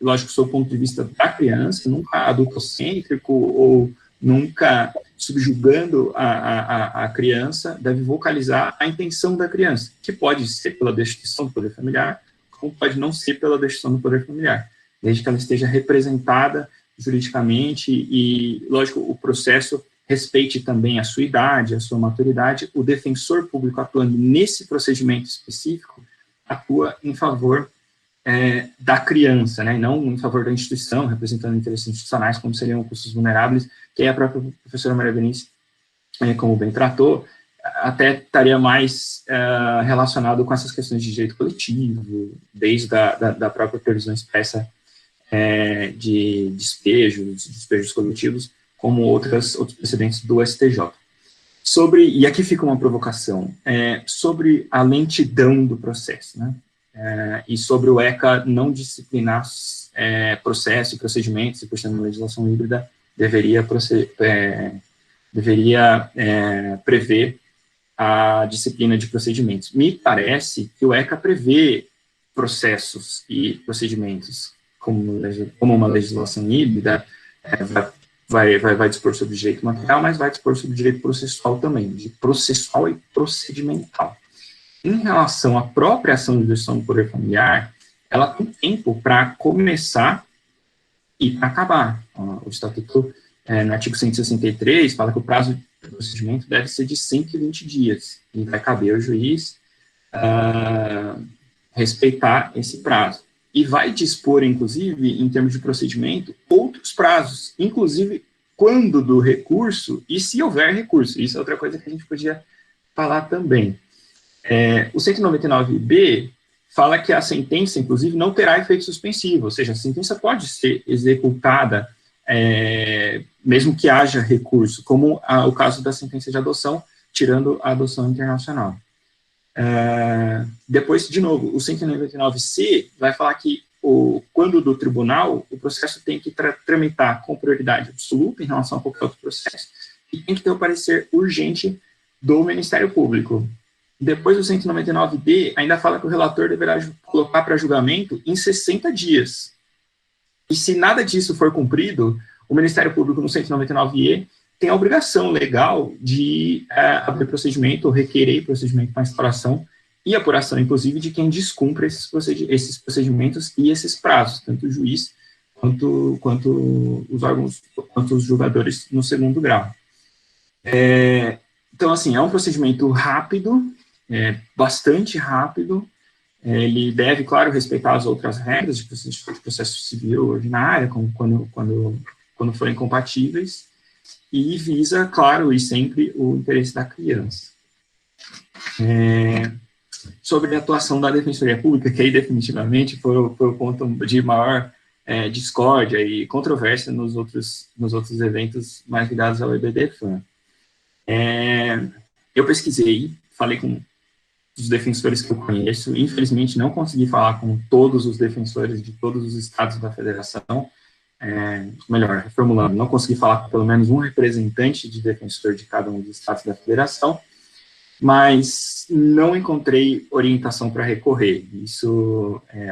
lógico, sob o ponto de vista da criança, nunca adultocêntrico ou nunca subjugando a criança, deve vocalizar a intenção da criança, que pode ser pela destituição do poder familiar, como pode não ser pela destituição do poder familiar, desde que ela esteja representada juridicamente e, lógico, o processo respeite também a sua idade, a sua maturidade. O defensor público atuando nesse procedimento específico atua em favor da criança, né, e não em favor da instituição, representando interesses institucionais, como seriam custos vulneráveis, que a própria professora Maria Berenice, como bem tratou, até estaria mais relacionado com essas questões de direito coletivo, desde da própria previsão expressa de despejos coletivos, como outros precedentes do STJ. E aqui fica uma provocação, sobre a lentidão do processo, né? E sobre o ECA não disciplinar processo e procedimentos, e por ser uma legislação híbrida, deveria prever a disciplina de procedimentos. Me parece que o ECA prevê processos e procedimentos como uma legislação híbrida, vai dispor sobre direito material, mas vai dispor sobre direito processual também, de processual e procedimental. Em relação à própria ação de destruição do poder familiar, ela tem tempo para começar e para acabar. O Estatuto, no artigo 163, fala que o prazo do procedimento deve ser de 120 dias, e vai caber ao juiz respeitar esse prazo. e vai dispor, inclusive, em termos de procedimento, outros prazos, inclusive quando do recurso e se houver recurso. Isso é outra coisa que a gente podia falar também. O 199B fala que a sentença, inclusive, não terá efeito suspensivo, ou seja, a sentença pode ser executada mesmo que haja recurso, como o caso da sentença de adoção, tirando a adoção internacional. Depois, de novo, o 199C vai falar que, quando do tribunal, o processo tem que tramitar com prioridade absoluta em relação a qualquer outro processo, e tem que ter o parecer urgente do Ministério Público. Depois, o 199D ainda fala que o relator deverá colocar para julgamento em 60 dias. E se nada disso for cumprido, o Ministério Público, no 199E, tem a obrigação legal de abrir procedimento, ou requerer procedimento para instauração e apuração, inclusive, de quem descumpre esses procedimentos e esses prazos, tanto o juiz quanto os órgãos, quanto os julgadores no segundo grau. Então, assim, é um procedimento rápido, bastante rápido. Ele deve, claro, respeitar as outras regras de processo civil ordinário, como quando forem compatíveis, e visa, claro, e sempre o interesse da criança. Sobre a atuação da Defensoria Pública, que aí definitivamente foi o ponto de maior discórdia e controvérsia nos outros eventos mais ligados ao EBD-FAM. Eu pesquisei, falei com os defensores que eu conheço, infelizmente não consegui falar com todos os defensores de todos os estados da federação, melhor, reformulando, não consegui falar com pelo menos um representante de defensor de cada um dos estados da federação, mas não encontrei orientação para recorrer,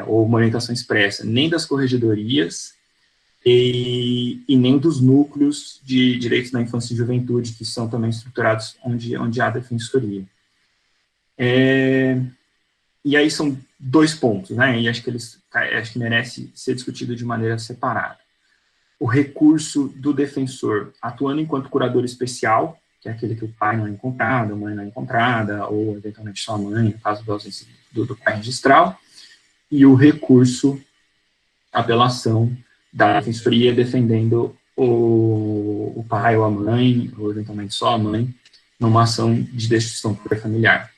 ou uma orientação expressa, nem das corregedorias e nem dos núcleos de direitos da infância e juventude, que são também estruturados onde há defensoria. E aí são 2 pontos, né, e acho que merece ser discutido de maneira separada. O recurso do defensor, atuando enquanto curador especial, que é aquele que o pai não é encontrado, a mãe não é encontrada, ou eventualmente só a mãe, no caso da ausência do pai registral, e o recurso, apelação da defensoria defendendo o pai ou a mãe, ou eventualmente só a mãe, numa ação de destruição familiar.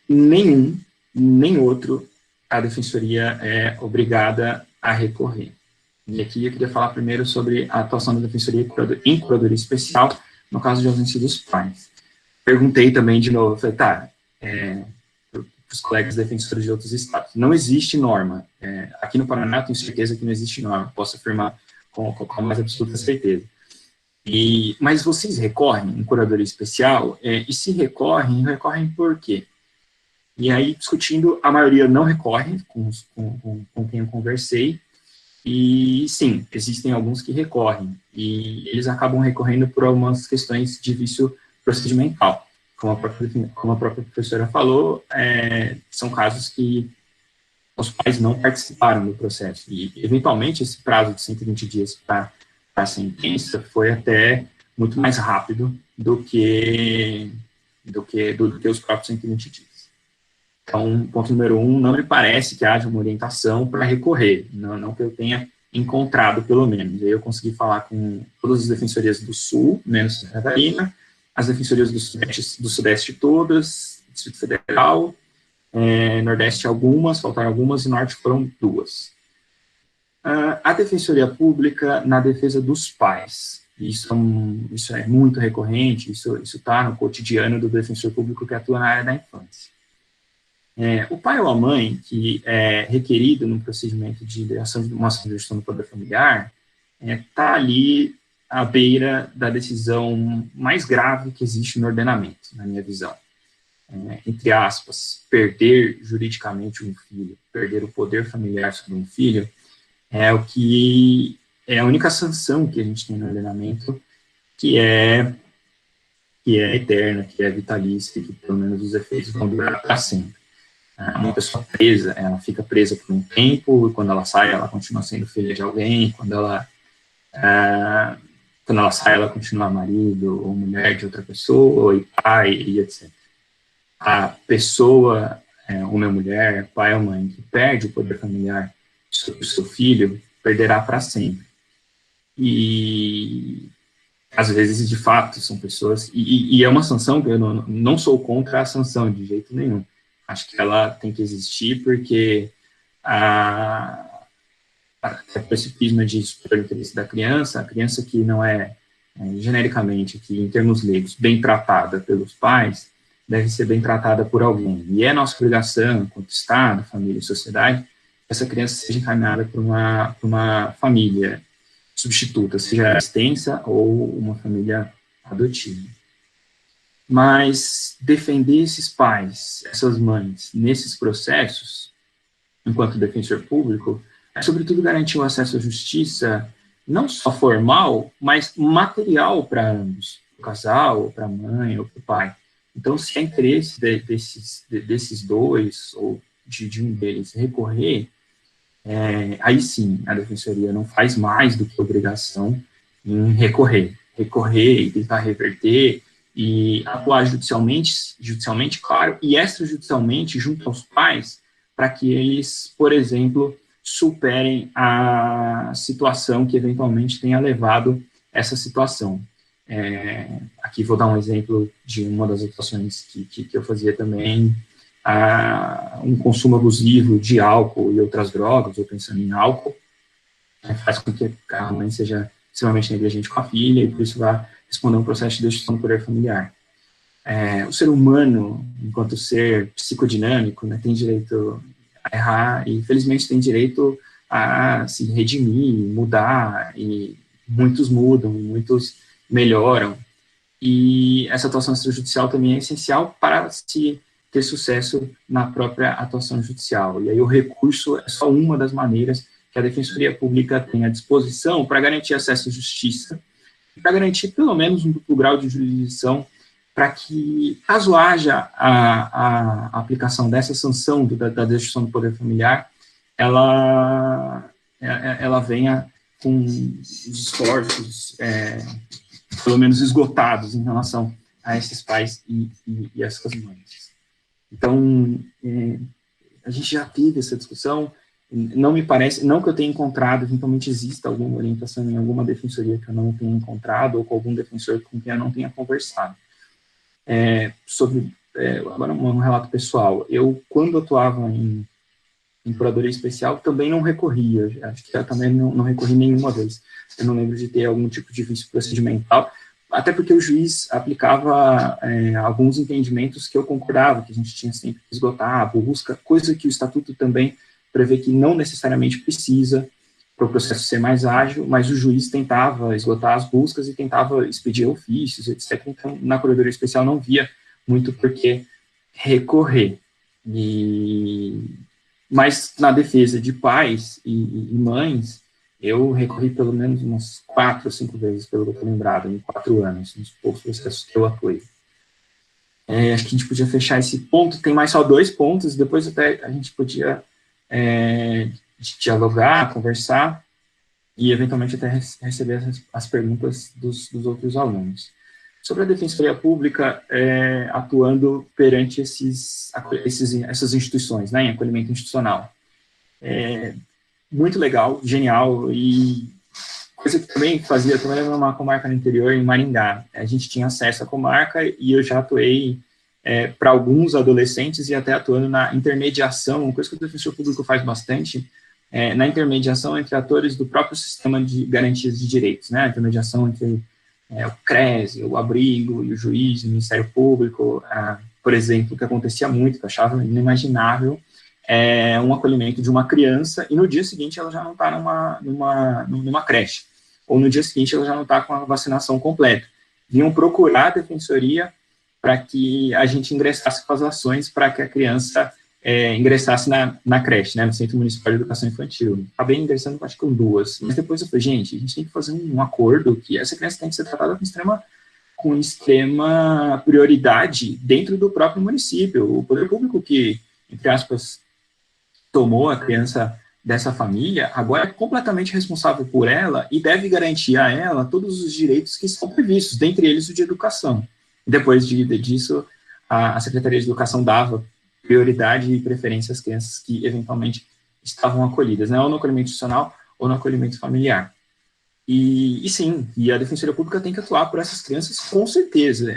Nem outro a defensoria é obrigada a recorrer. E aqui eu queria falar primeiro sobre a atuação da defensoria em curadoria especial, no caso de ausência dos pais. Perguntei também de novo, falei, para os colegas defensores de outros estados, não existe norma. Aqui no Paraná eu tenho certeza que não existe norma, posso afirmar com a mais absoluta certeza. Mas vocês recorrem em curadoria especial? E se recorrem por quê? E aí, discutindo, a maioria não recorre, com quem eu conversei, e sim, existem alguns que recorrem, e eles acabam recorrendo por algumas questões de vício procedimental. Como a própria professora falou, são casos que os pais não participaram do processo, e eventualmente esse prazo de 120 dias para a sentença foi até muito mais rápido do que os próprios 120 dias. Então, ponto número 1, não me parece que haja uma orientação para recorrer, não que eu tenha encontrado, pelo menos. Aí eu consegui falar com todas as defensorias do Sul, menos Santa Catarina, as defensorias do Sudeste todas, Distrito Federal, Nordeste algumas, faltaram algumas, e Norte foram 2. A Defensoria Pública na defesa dos pais. Isso é muito recorrente, isso está no cotidiano do defensor público que atua na área da infância. O pai ou a mãe, que é requerido no procedimento de ação de uma ação de gestão do poder familiar, está ali à beira da decisão mais grave que existe no ordenamento, na minha visão. Entre aspas, perder juridicamente um filho, perder o poder familiar sobre um filho, é a única sanção que a gente tem no ordenamento, que é eterna, que é vitalícia, que pelo menos os efeitos vão durar para sempre. Uma pessoa presa, ela fica presa por um tempo, e quando ela sai, ela continua sendo filha de alguém, quando ela sai, ela continua marido ou mulher de outra pessoa, e pai, e etc. A pessoa homem ou mulher, pai ou mãe, que perde o poder familiar sobre o seu filho, perderá para sempre. E, às vezes, de fato, são pessoas... E é uma sanção que eu não sou contra a sanção, de jeito nenhum. Acho que ela tem que existir porque por esse prisma de superior interesse da criança, a criança que não genericamente, que em termos leigos, bem tratada pelos pais, deve ser bem tratada por alguém. E é nossa obrigação, enquanto Estado, família e sociedade, que essa criança seja encaminhada para uma família substituta, seja extensa ou uma família adotiva. Mas defender esses pais, essas mães, nesses processos, enquanto defensor público, é sobretudo garantir o acesso à justiça, não só formal, mas material para ambos, para o casal, para a mãe ou para o pai. Então, se é interesse desses dois, ou de um deles, recorrer, aí sim, a defensoria não faz mais do que obrigação em recorrer e tentar reverter, e atuar judicialmente, claro, e extrajudicialmente junto aos pais, para que eles, por exemplo, superem a situação que eventualmente tenha levado essa situação. Aqui vou dar um exemplo de uma das atuações que eu fazia também, um consumo abusivo de álcool e outras drogas, ou pensando em álcool, faz com que a mãe seja extremamente negligente com a filha, e por isso vai responder um processo de destruição do poder familiar. O ser humano, enquanto ser psicodinâmico, né, tem direito a errar, e felizmente tem direito a se redimir, mudar, e muitos mudam, muitos melhoram, e essa atuação extrajudicial também é essencial para se ter sucesso na própria atuação judicial, e aí o recurso é só uma das maneiras que a Defensoria Pública tem à disposição para garantir acesso à justiça, para garantir pelo menos um duplo grau de jurisdição, para que, caso haja a aplicação dessa sanção da destruição do poder familiar, ela venha com os esforços, pelo menos esgotados, em relação a esses pais e essas mães. Então, a gente já teve essa discussão, não me parece, não que eu tenha encontrado, eventualmente exista alguma orientação em alguma defensoria que eu não tenha encontrado, ou com algum defensor com quem eu não tenha conversado. Agora um relato pessoal, eu, quando atuava em Procuradoria Especial, também não recorria, acho que eu também não recorri nenhuma vez, eu não lembro de ter algum tipo de vício procedimental, até porque o juiz aplicava alguns entendimentos que eu concordava, que a gente tinha sempre que esgotar a busca, coisa que o Estatuto também prevê que não necessariamente precisa para o processo ser mais ágil, mas o juiz tentava esgotar as buscas e tentava expedir ofícios, etc. Então, na Procuradoria Especial não via muito por que recorrer. Mas na defesa de pais e mães, eu recorri pelo menos umas 4 ou 5 vezes, pelo que eu estou lembrado, em 4 anos, nos poucos processos que eu atuei. Acho que a gente podia fechar esse ponto, tem mais só 2 pontos, depois até a gente podia dialogar, conversar, e eventualmente até receber as perguntas dos outros alunos. Sobre a Defensoria Pública, atuando perante essas instituições, né, em acolhimento institucional. Muito legal, genial, e coisa que também fazia, também era uma comarca no interior, em Maringá. A gente tinha acesso à comarca, e eu já atuei para alguns adolescentes, e até atuando na intermediação, uma coisa que o defensor público faz bastante, na intermediação entre atores do próprio sistema de garantias de direitos, né, a intermediação entre o CRES, o abrigo, e o juiz, o Ministério Público, por exemplo, que acontecia muito, que eu achava inimaginável, um acolhimento de uma criança, e no dia seguinte ela já não está numa creche, ou no dia seguinte ela já não está com a vacinação completa. Vinham procurar a defensoria para que a gente ingressasse com as ações para que a criança ingressasse na creche, né, no Centro Municipal de Educação Infantil. Acabei ingressando, acho que com 2, mas depois eu falei, gente, a gente tem que fazer um acordo que essa criança tem que ser tratada com extrema prioridade dentro do próprio município. O poder público que, entre aspas, tomou a criança dessa família, agora é completamente responsável por ela e deve garantir a ela todos os direitos que estão previstos, dentre eles o de educação. Depois disso, a Secretaria de Educação dava prioridade e preferência às crianças que eventualmente estavam acolhidas, né, ou no acolhimento institucional ou no acolhimento familiar. E sim, e a Defensoria Pública tem que atuar por essas crianças com certeza,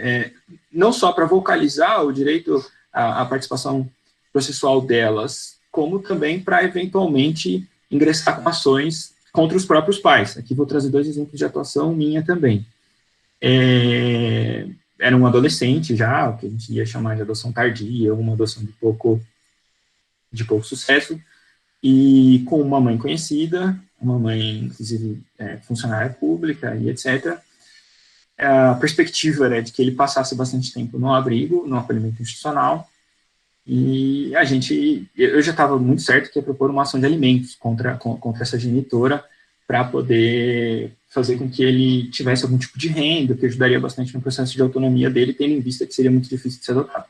não só para vocalizar o direito à participação processual delas, como também para eventualmente ingressar com ações contra os próprios pais. Aqui vou trazer 2 exemplos de atuação minha também. Era um adolescente já, o que a gente ia chamar de adoção tardia, uma adoção de pouco sucesso, e com uma mãe conhecida, uma mãe, inclusive, funcionária pública e etc. A perspectiva era de que ele passasse bastante tempo no abrigo, no acolhimento institucional, e eu já estava muito certo que ia propor uma ação de alimentos contra essa genitora, para poder fazer com que ele tivesse algum tipo de renda, que ajudaria bastante no processo de autonomia dele, tendo em vista que seria muito difícil de ser adotado.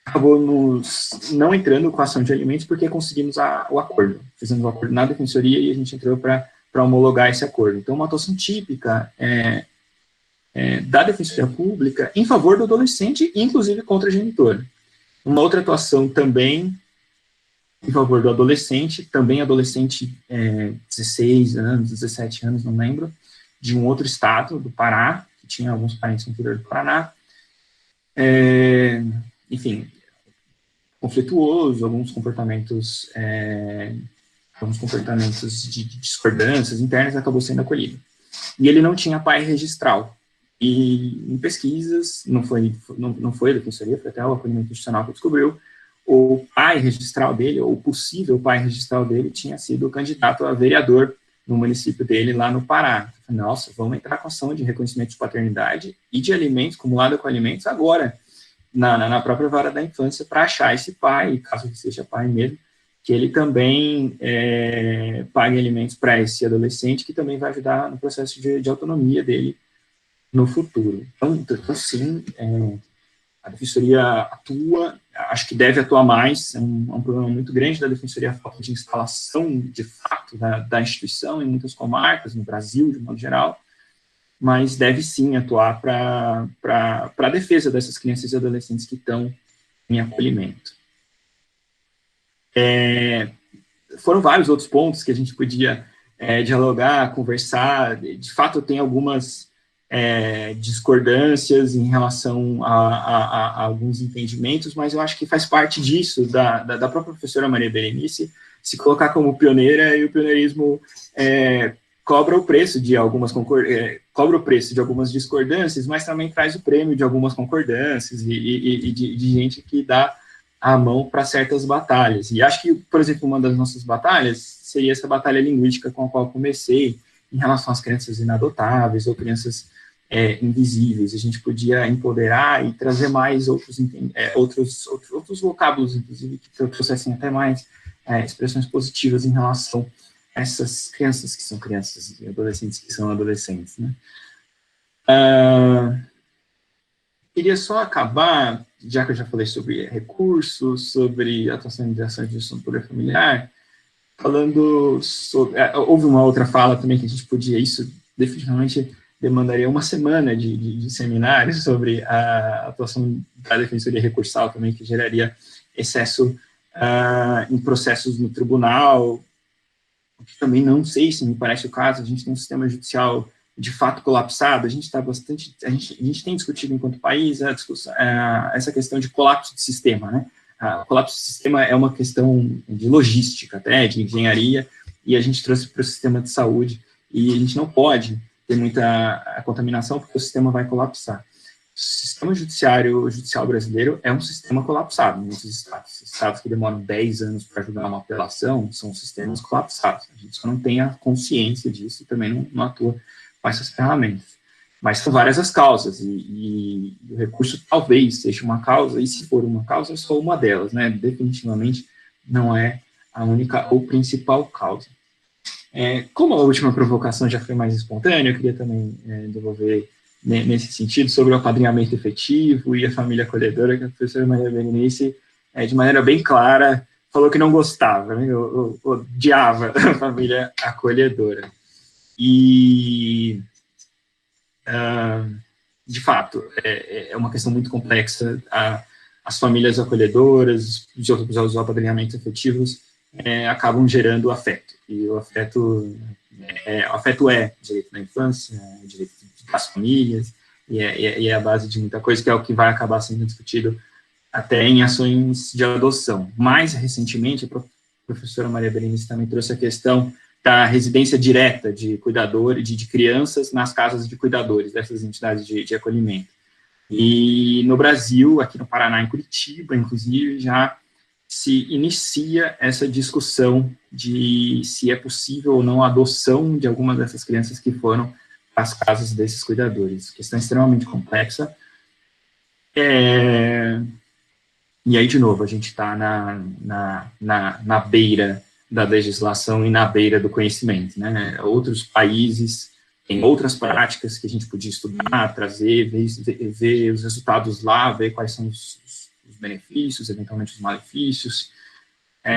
Acabamos não entrando com a ação de alimentos porque conseguimos o acordo. Fizemos o acordo na defensoria e a gente entrou para homologar esse acordo. Então, uma atuação típica da Defensoria Pública em favor do adolescente, inclusive contra a genitora. Uma outra atuação também em favor do adolescente, também adolescente 16 anos, 17 anos, não lembro, de um outro estado, do Pará, que tinha alguns parentes no interior do Paraná. Enfim, conflituoso, alguns comportamentos de discordâncias internas, acabou sendo acolhido. E ele não tinha pai registral. E em pesquisas, não foi a defensoria, foi até o acolhimento institucional que descobriu, o pai registral dele, ou o possível pai registral dele, tinha sido candidato a vereador no município dele, lá no Pará. Nossa, vamos entrar com ação de reconhecimento de paternidade e de alimentos, acumulado com alimentos, agora, na própria vara da infância, para achar esse pai, caso ele seja pai mesmo, que ele também pague alimentos para esse adolescente, que também vai ajudar no processo de autonomia dele no futuro. Então sim, a Defensoria atua, acho que deve atuar mais, é um problema muito grande da Defensoria, a falta de instalação, de fato, da instituição em muitas comarcas, no Brasil, de modo geral, mas deve sim atuar para a defesa dessas crianças e adolescentes que estão em acolhimento. Foram vários outros pontos que a gente podia dialogar, conversar. De fato, tem algumas discordâncias em relação a alguns entendimentos, mas eu acho que faz parte disso, da própria professora Maria Berenice, se colocar como pioneira, e o pioneirismo cobra o preço de algumas discordâncias, mas também traz o prêmio de algumas concordâncias e de gente que dá a mão para certas batalhas. E acho que, por exemplo, uma das nossas batalhas seria essa batalha linguística com a qual eu comecei, em relação às crianças inadotáveis ou crianças invisíveis. A gente podia empoderar e trazer mais outros vocábulos, inclusive, que trouxessem até mais expressões positivas em relação essas crianças que são crianças e adolescentes que são adolescentes, né? Queria só acabar, já que eu já falei sobre recursos, sobre atuação de ações de gestão do poder familiar, falando sobre... houve uma outra fala também que a gente podia, isso definitivamente demandaria uma semana de seminários sobre a atuação da defensoria recursal também, que geraria excesso em processos no tribunal, que também não sei se me parece o caso. A gente tem um sistema judicial de fato colapsado, a gente tem discutido enquanto país essa questão de colapso de sistema, né? O colapso do sistema é uma questão de logística, até, de engenharia, e a gente trouxe para o sistema de saúde, e a gente não pode ter muita contaminação, porque o sistema vai colapsar. O sistema judicial brasileiro é um sistema colapsado em muitos estados. Estados que demoram 10 anos para julgar uma apelação são sistemas colapsados. A gente só não tem a consciência disso e também não atua com essas ferramentas. Mas são várias as causas, e o recurso talvez seja uma causa, e se for uma causa, é só uma delas, né? Definitivamente não é a única ou principal causa. Como a última provocação já foi mais espontânea, eu queria também devolver nesse sentido sobre o apadrinhamento efetivo e a família acolhedora, que a professora Maria Berenice, de maneira bem clara, falou que não gostava, né? Odiava a família acolhedora. E, de fato, é uma questão muito complexa. as famílias acolhedoras, os apadrinhamentos afetivos acabam gerando afeto. E o afeto é direito da infância, é direito das famílias, e é a base de muita coisa, que é o que vai acabar sendo discutido até em ações de adoção. Mais recentemente, a professora Maria Berenice também trouxe a questão da residência direta de cuidadores, de crianças nas casas de cuidadores, dessas entidades de acolhimento. E no Brasil, aqui no Paraná, em Curitiba, inclusive, já se inicia essa discussão de se é possível ou não a adoção de algumas dessas crianças que foram às casas desses cuidadores. Questão extremamente complexa. E aí, de novo, a gente está na beira da legislação e na beira do conhecimento, né? Outros países têm outras práticas que a gente podia estudar, trazer, ver os resultados lá, ver quais são os benefícios, eventualmente os malefícios.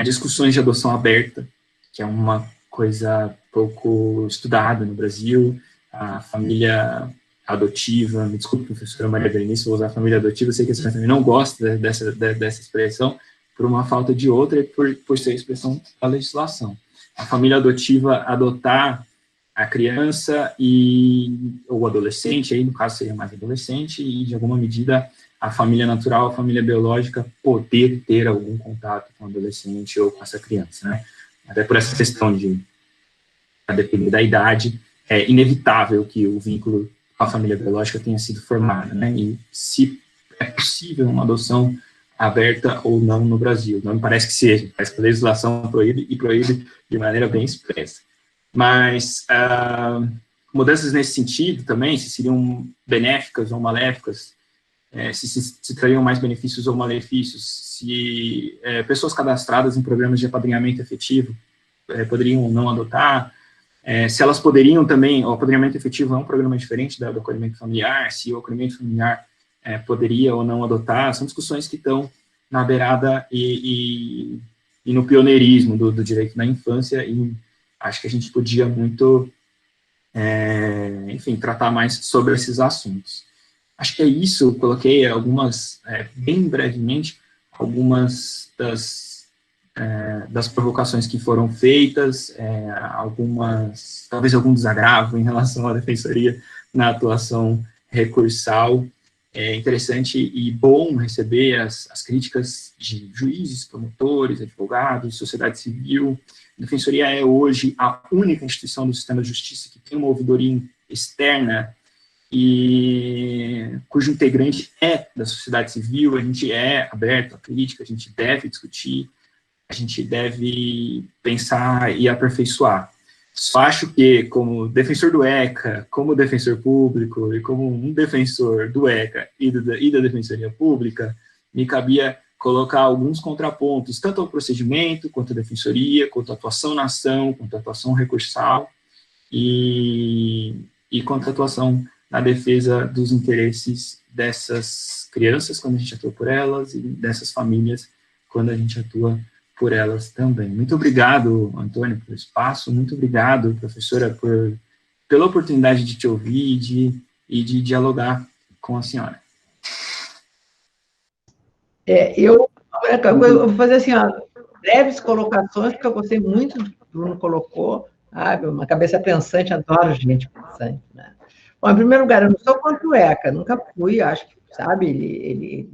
Discussões de adoção aberta, que é uma coisa pouco estudada no Brasil. A família adotiva, me desculpe, professora Maria Berenice, vou usar a família adotiva, eu sei que a senhora também não gosta dessa expressão, por uma falta de outra e por ser a expressão da legislação. A família adotiva adotar a criança ou adolescente, aí no caso seria mais adolescente, e de alguma medida a família natural, a família biológica, poder ter algum contato com o adolescente ou com essa criança, né? Até por essa questão de, a depender da idade, é inevitável que o vínculo com a família biológica tenha sido formado, né? E se é possível uma adoção aberta ou não no Brasil. Não me parece que seja, parece que a legislação proíbe de maneira bem expressa. Mas mudanças nesse sentido também, se seriam benéficas ou maléficas, se trariam mais benefícios ou malefícios, se pessoas cadastradas em programas de apadrinhamento efetivo poderiam ou não adotar, se elas poderiam também, o apadrinhamento efetivo é um programa diferente do acolhimento familiar, se o acolhimento familiar poderia ou não adotar, são discussões que estão na beirada e no pioneirismo do direito da infância, e acho que a gente podia muito, enfim, tratar mais sobre esses assuntos. Acho que é isso, eu coloquei algumas, bem brevemente, algumas das provocações que foram feitas, talvez algum desagravo em relação à defensoria na atuação recursal. É interessante e bom receber as críticas de juízes, promotores, advogados, sociedade civil. A defensoria é hoje a única instituição do sistema de justiça que tem uma ouvidoria externa e cujo integrante é da sociedade civil. A gente é aberto à crítica, a gente deve discutir, a gente deve pensar e aperfeiçoar. Só acho que, como defensor do ECA, como defensor público e como um defensor do ECA e da Defensoria Pública, me cabia colocar alguns contrapontos, tanto ao procedimento, quanto à defensoria, quanto à atuação na ação, quanto à atuação recursal e quanto à atuação na defesa dos interesses dessas crianças, quando a gente atua por elas, e dessas famílias, quando a gente atua por elas também. Muito obrigado, Antônio, pelo espaço, muito obrigado, professora, pela oportunidade de te ouvir e de dialogar com a senhora. Eu vou fazer assim, breves colocações, porque eu gostei muito do que o Bruno colocou, sabe? Uma cabeça pensante, adoro gente pensante, né? Bom, em primeiro lugar, eu não sou contra o ECA, nunca fui, acho que, sabe, ele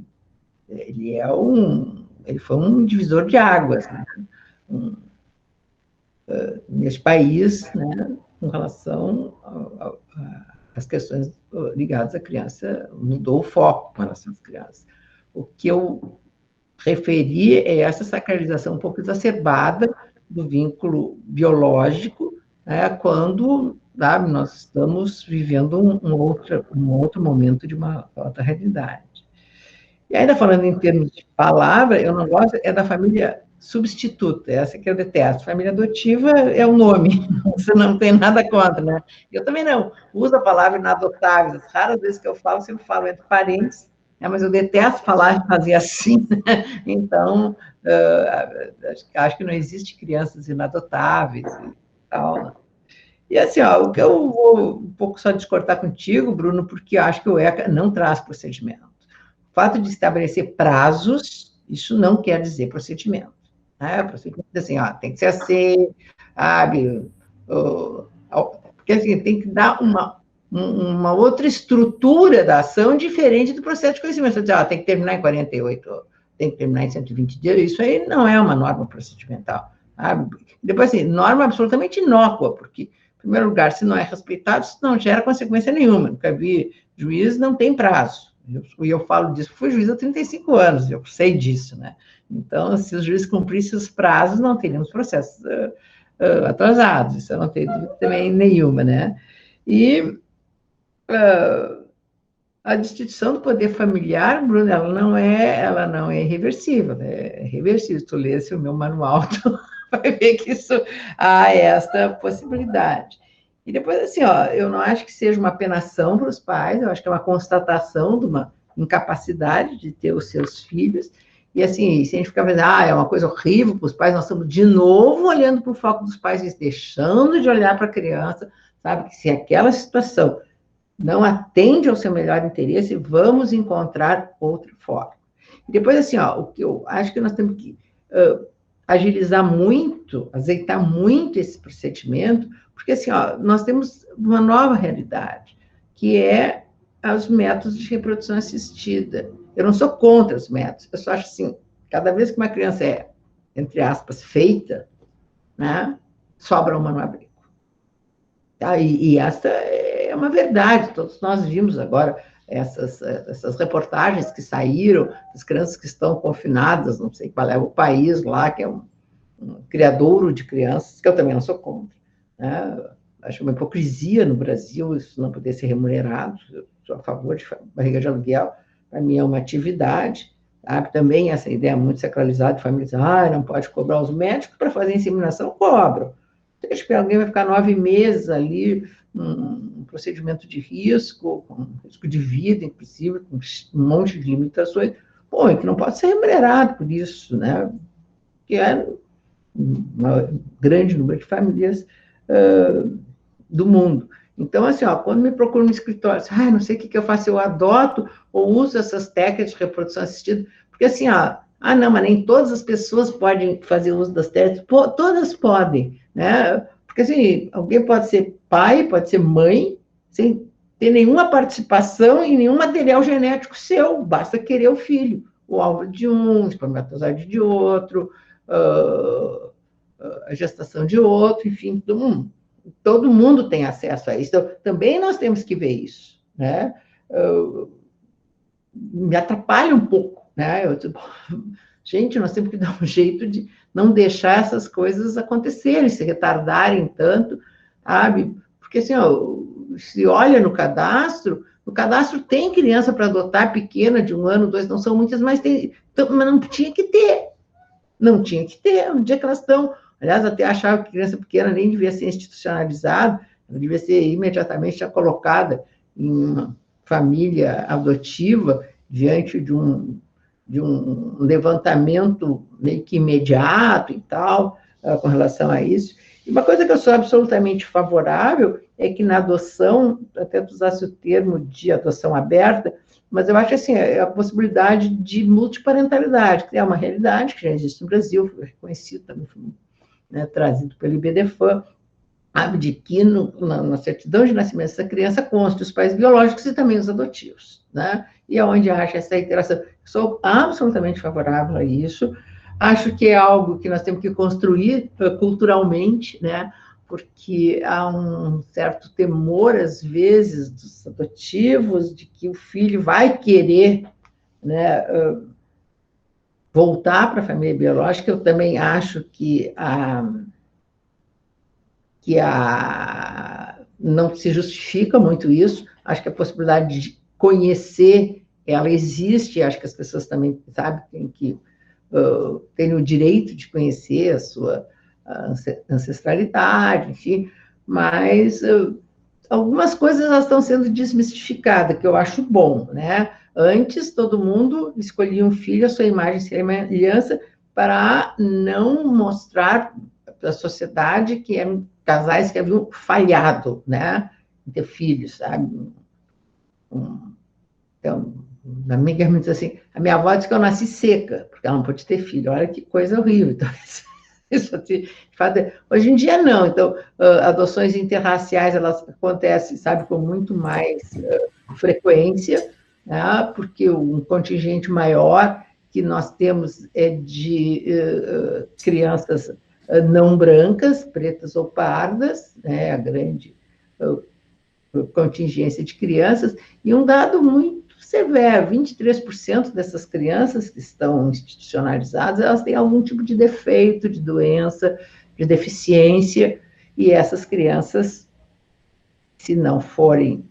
foi um divisor de águas, né? Nesse país, né, com relação às questões ligadas à criança, mudou o foco com relação às crianças. O que eu referi é essa sacralização um pouco exacerbada do vínculo biológico, né, quando, sabe, nós estamos vivendo um outro momento de uma outra realidade. E ainda falando em termos de palavra, eu não gosto, da família substituta, essa que eu detesto. Família adotiva é o nome, você não tem nada contra, né? Eu também não, uso a palavra inadotáveis, as raras vezes que eu falo, sempre falo entre parentes, né? Mas eu detesto falar e fazer assim, né? Então, acho que não existe crianças inadotáveis e tal. E assim, o que eu vou um pouco só discordar contigo, Bruno, porque eu acho que o ECA não traz procedimento. fato de estabelecer prazos, isso não quer dizer procedimento. Né? O procedimento é assim, ó, tem que ser assim, sabe? Porque assim, tem que dar uma outra estrutura da ação diferente do processo de conhecimento. Você diz, ó, tem que terminar em 48, tem que terminar em 120 dias, isso aí não é uma norma procedimental. Sabe? Depois, assim, norma absolutamente inócua, porque, em primeiro lugar, se não é respeitado, isso não gera consequência nenhuma. Nunca vi juiz, não tem prazo. E eu falo disso, fui juiz há 35 anos, eu sei disso, né? Então, se os juízes cumprissem os prazos, não teríamos processos atrasados, isso eu não tenho dúvida também nenhuma, né? E a destituição do poder familiar, Bruno, ela não é irreversível, né? É reversível. Se tu lesse o meu manual, tu vai ver que isso há esta possibilidade. E depois, assim, ó, eu não acho que seja uma penação para os pais, eu acho que é uma constatação de uma incapacidade de ter os seus filhos. E, assim, se a gente ficar vendo, é uma coisa horrível para os pais, nós estamos de novo olhando para o foco dos pais e deixando de olhar para a criança, sabe? Que se aquela situação não atende ao seu melhor interesse, vamos encontrar outra forma. E depois, assim, ó, o que eu acho que nós temos que agilizar muito, azeitar muito esse procedimento, porque, assim, ó, nós temos uma nova realidade, que é os métodos de reprodução assistida. Eu não sou contra os métodos, eu só acho assim, cada vez que uma criança é, entre aspas, feita, né, sobra uma no abrigo. Tá? E essa é uma verdade, todos nós vimos agora essas reportagens que saíram, as crianças que estão confinadas, não sei qual é o país lá, que é um criadouro de crianças, que eu também não sou contra. Né? Acho uma hipocrisia no Brasil isso não poder ser remunerado, eu sou a favor de barriga de aluguel, para mim é uma atividade, sabe? Também essa ideia muito sacralizada de famílias, não pode cobrar os médicos para fazer inseminação, cobram. Deixa que alguém vai ficar 9 meses ali, um procedimento de risco, com risco de vida, inclusive, com um monte de limitações, é que não pode ser remunerado por isso, né? Que é um grande número de famílias do mundo. Então, assim, quando me procuro no escritório, não sei o que eu faço, eu adoto ou uso essas técnicas de reprodução assistida, porque assim, não, mas nem todas as pessoas podem fazer uso das técnicas, todas podem, né? Porque assim, alguém pode ser pai, pode ser mãe, sem ter nenhuma participação em nenhum material genético seu, basta querer o filho, o óvulo de um, o espermatozoide de outro, a gestação de outro, enfim, todo mundo tem acesso a isso. Então, também nós temos que ver isso, né? Me atrapalha um pouco, né? Gente, nós temos que dar um jeito de não deixar essas coisas acontecerem, se retardarem tanto, sabe? Porque, assim, se olha no cadastro tem criança para adotar pequena, de 1 ano, 2, não são muitas, mas não tinha que ter. Não tinha que ter. Um dia que elas estão... Aliás, até achava que criança pequena nem devia ser institucionalizada, não devia ser imediatamente já colocada em uma família adotiva diante de um levantamento meio que imediato e tal, com relação a isso. E uma coisa que eu sou absolutamente favorável é que na adoção, até tu usasse o termo de adoção aberta, mas eu acho assim, a possibilidade de multiparentalidade, que é uma realidade que já existe no Brasil, foi reconhecido também, né, trazido pelo IBDFAM, de que na certidão de nascimento dessa criança consta os pais biológicos e também os adotivos, né? E aonde acha essa interação. Sou absolutamente favorável a isso, acho que é algo que nós temos que construir culturalmente, né? Porque há um certo temor, às vezes, dos adotivos, de que o filho vai querer, né, voltar para a família biológica. Eu também acho que não se justifica muito isso, acho que a possibilidade de conhecer, ela existe, acho que as pessoas também, sabem, têm o direito de conhecer a sua ancestralidade, enfim, mas algumas coisas elas estão sendo desmistificadas, que eu acho bom, né? Antes, todo mundo escolhia um filho, a sua imagem e semelhança, para não mostrar para a sociedade que eram casais que haviam falhado, né? Em ter filhos, sabe? Então, A minha irmã diz assim, a minha avó disse que eu nasci seca, porque ela não pôde ter filho. Olha que coisa horrível. Então, isso, de fato, hoje em dia, não. Então, adoções interraciais, elas acontecem, sabe, com muito mais frequência, né, porque um contingente maior que nós temos é de crianças não brancas, pretas ou pardas, né, a grande contingência de crianças, e um dado muito severo, 23% dessas crianças que estão institucionalizadas, elas têm algum tipo de defeito, de doença, de deficiência, e essas crianças, se não forem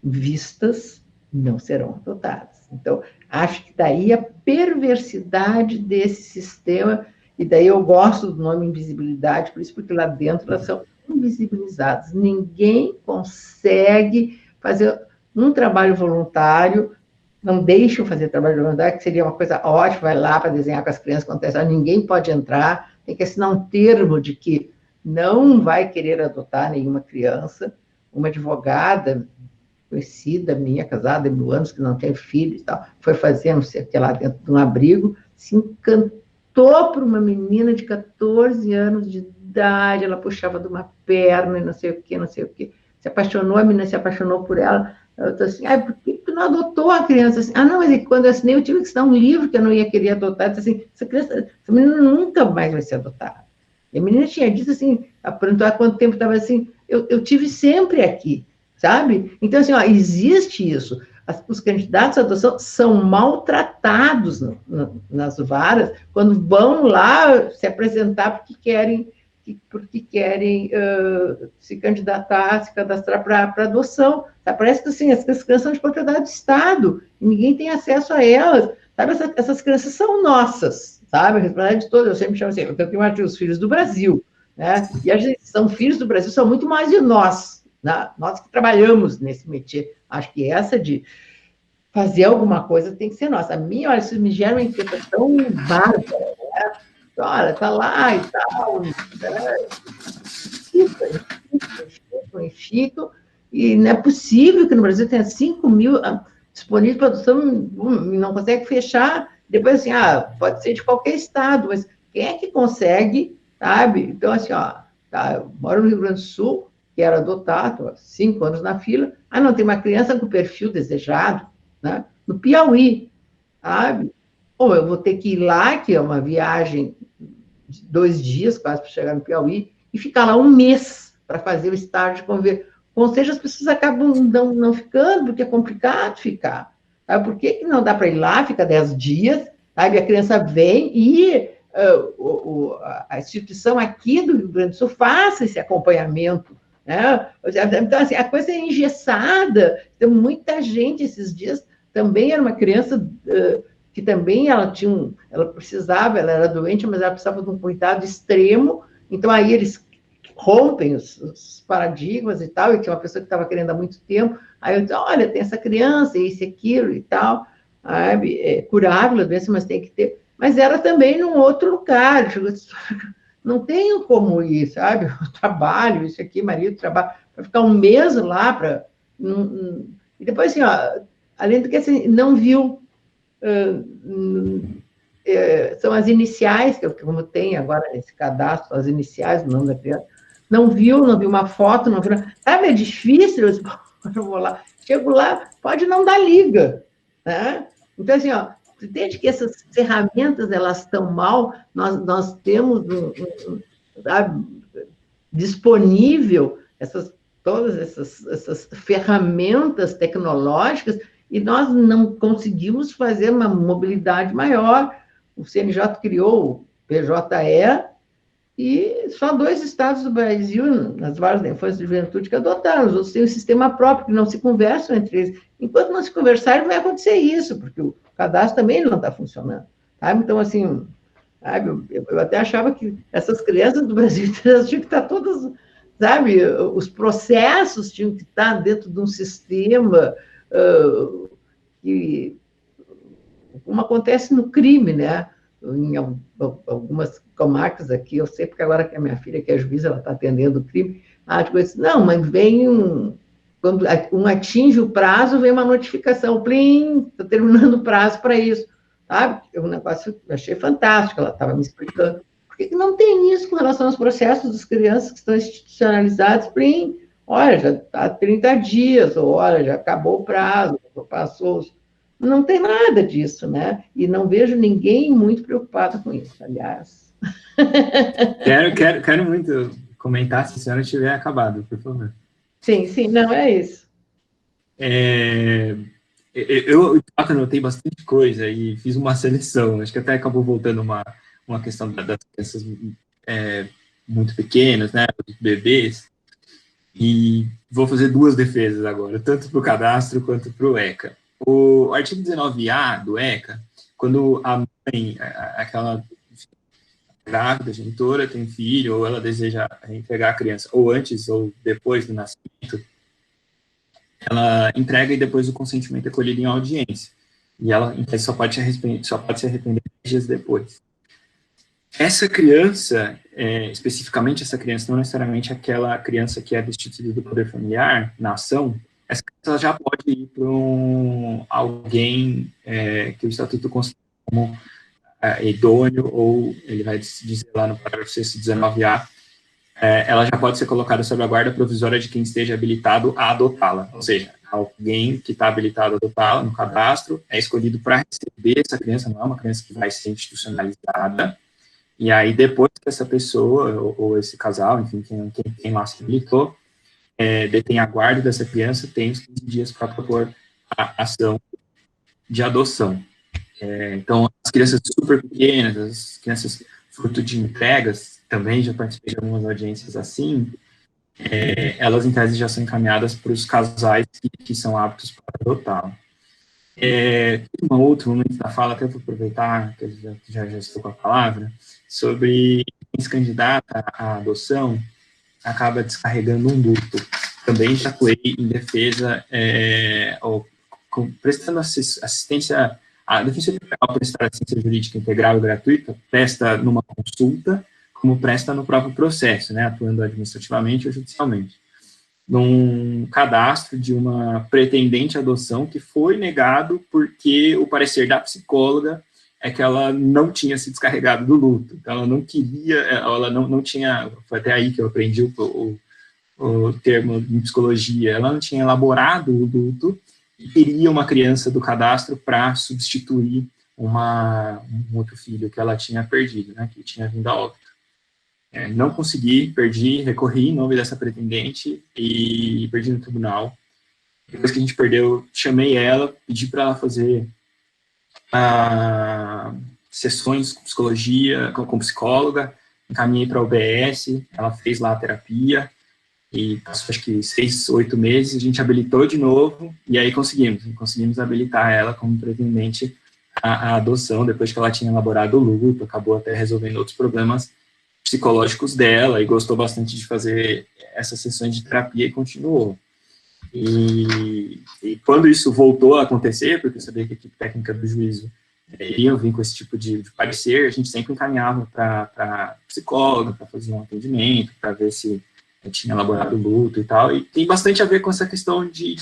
vistas, não serão adotadas. Então, acho que daí a perversidade desse sistema, e daí eu gosto do nome invisibilidade, por isso, porque lá dentro elas são invisibilizadas. Ninguém consegue fazer um trabalho voluntário, não deixam fazer trabalho voluntário, que seria uma coisa ótima, vai lá para desenhar com as crianças, acontece, ninguém pode entrar, tem que assinar um termo de que não vai querer adotar nenhuma criança. Uma advogada conhecida minha, casada há 1000 anos, que não tem filhos e tal, foi fazer, não sei o que, lá dentro de um abrigo, se encantou por uma menina de 14 anos de idade, ela puxava de uma perna e não sei o que, não sei o que, se apaixonou, a menina se apaixonou por ela, eu estou assim, por que tu não adotou a criança? Assim, não, mas quando eu assinei, eu tive que assinar um livro que eu não ia querer adotar, eu disse assim, essa menina nunca mais vai ser adotada. E a menina tinha dito assim, perguntou há quanto tempo estava assim, eu tive sempre aqui, sabe? Então, assim, existe isso. Os candidatos à adoção são maltratados nas varas quando vão lá se apresentar porque querem se candidatar, se cadastrar para adoção. Tá? Parece que assim, as crianças são de propriedade do Estado, e ninguém tem acesso a elas. Sabe? Essas crianças são nossas, sabe? A responsabilidade de todas. Eu sempre chamo assim, eu tenho os filhos do Brasil, né? E a gente são filhos do Brasil, são muito mais de nós, né? Nós que trabalhamos nesse métier. Acho que essa de fazer alguma coisa tem que ser nossa. A minha, olha, isso me gera uma inquietação bárbara, né? Olha, está lá e tal, e não é possível que no Brasil tenha 5 mil disponíveis para adoção e não consegue fechar. Depois, assim, pode ser de qualquer estado, mas quem é que consegue, sabe? Então, assim, eu moro no Rio Grande do Sul, quero adotar, estou há 5 anos na fila, não tem uma criança com perfil desejado, né? No Piauí, sabe? Ou eu vou ter que ir lá, que é uma viagem de 2 dias, quase, para chegar no Piauí, e ficar lá um mês para fazer o estágio de convívio. Ou seja, as pessoas acabam não ficando, porque é complicado ficar. Sabe? Por que não dá para ir lá, fica 10 dias, sabe? A criança vem e a instituição aqui do Rio Grande do Sul faça esse acompanhamento, né? Então, assim, a coisa é engessada. Então, muita gente, esses dias, também era uma criança que também ela era doente, mas ela precisava de um cuidado extremo, então aí eles rompem os paradigmas e tal, e tinha uma pessoa que estava querendo há muito tempo, aí eu disse, olha, tem essa criança, isso, aquilo e tal, sabe? É curável a doença, mas tem que ter, mas era também num outro lugar, não tenho como ir, sabe? Eu trabalho, isso aqui, marido trabalha, para ficar um mês lá, e depois assim, além do que assim, não viu, são as iniciais, como tem agora nesse cadastro, as iniciais do nome da criança, não viu uma foto, não viu, sabe, é difícil, eu vou lá, chego lá, pode não dar liga, né? Então, assim, você entende que essas ferramentas, elas estão mal, nós temos sabe, disponível todas essas ferramentas tecnológicas, e nós não conseguimos fazer uma mobilidade maior. O CNJ criou o PJE, e só 2 estados do Brasil, nas varas da infância e juventude, que adotaram. Os outros têm um sistema próprio, que não se conversam entre eles. Enquanto não se conversarem, vai acontecer isso, porque o cadastro também não está funcionando. Sabe? Então, assim, sabe, eu até achava que essas crianças do Brasil tinham que estar todas, sabe, os processos tinham que estar dentro de um sistema que, como acontece no crime, né? Em algumas comarcas aqui, eu sei porque agora que a minha filha, que é juíza, ela está atendendo o crime, tipo assim, não, mas vem quando um atinge o prazo, vem uma notificação, plim, está terminando o prazo para isso, sabe? É um negócio, eu achei fantástico, ela estava me explicando. Por que não tem isso com relação aos processos das crianças que estão institucionalizados, plim, olha, já está 30 dias, ou olha, já acabou o prazo, passou. Não tem nada disso, né? E não vejo ninguém muito preocupado com isso, aliás. Quero muito comentar se a senhora tiver acabado, por favor. Sim, não, é isso. Eu anotei bastante coisa e fiz uma seleção, acho que até acabou voltando uma questão das crianças muito pequenas, né, dos bebês, e vou fazer duas defesas agora, tanto para o cadastro quanto para o ECA. O artigo 19A do ECA, quando a mãe, aquela grávida, genitora, tem filho, ou ela deseja entregar a criança, ou antes ou depois do nascimento, ela entrega e depois o consentimento é colhido em audiência. E ela só pode se arrepender 10 dias depois. Essa criança, especificamente essa criança, não necessariamente aquela criança que é destituída do poder familiar na ação, essa criança já pode ir para alguém que o Estatuto considera como idôneo, ou ele vai dizer lá no parágrafo 619A, ela já pode ser colocada sob a guarda provisória de quem esteja habilitado a adotá-la. Ou seja, alguém que está habilitado a adotá-la no cadastro é escolhido para receber essa criança, não é uma criança que vai ser institucionalizada. E aí, depois que essa pessoa, ou esse casal, enfim, quem lá se habilitou, detém a guarda dessa criança, tem os 15 dias para propor a ação de adoção. Então, as crianças super pequenas, as crianças fruto de entregas, também já participei de algumas audiências assim, elas, em tese, já são encaminhadas para os casais que são aptos para adotá-la. Um outro momento da fala, até vou aproveitar que eu já estou com a palavra, sobre quem se candidata à adoção acaba descarregando um luto. Também já atuei em defesa, prestando assistência. A Defensoria Federal prestar assistência jurídica integral e gratuita presta numa consulta, como presta no próprio processo, né, atuando administrativamente ou judicialmente. Num cadastro de uma pretendente adoção que foi negado porque o parecer da psicóloga é que ela não tinha se descarregado do luto. Então, ela não queria, ela não tinha, foi até aí que eu aprendi o termo em psicologia, ela não tinha elaborado o luto e queria uma criança do cadastro para substituir um outro filho que ela tinha perdido, né, que tinha vindo a óbito. Não consegui, perdi, recorri em nome dessa pretendente e perdi no tribunal. Depois que a gente perdeu, chamei ela, pedi para ela fazer sessões com psicologia, com psicóloga, encaminhei para a UBS, ela fez lá a terapia, e passou acho que 6, 8 meses, a gente habilitou de novo, e aí conseguimos habilitar ela como pretendente à adoção, depois que ela tinha elaborado o luto, acabou até resolvendo outros problemas psicológicos dela, e gostou bastante de fazer essas sessões de terapia, e continuou. E quando isso voltou a acontecer, porque eu sabia que a equipe técnica do juízo iriam vir com esse tipo de parecer, a gente sempre encaminhava para psicóloga, para fazer um atendimento, para ver se tinha elaborado o luto e tal, e tem bastante a ver com essa questão de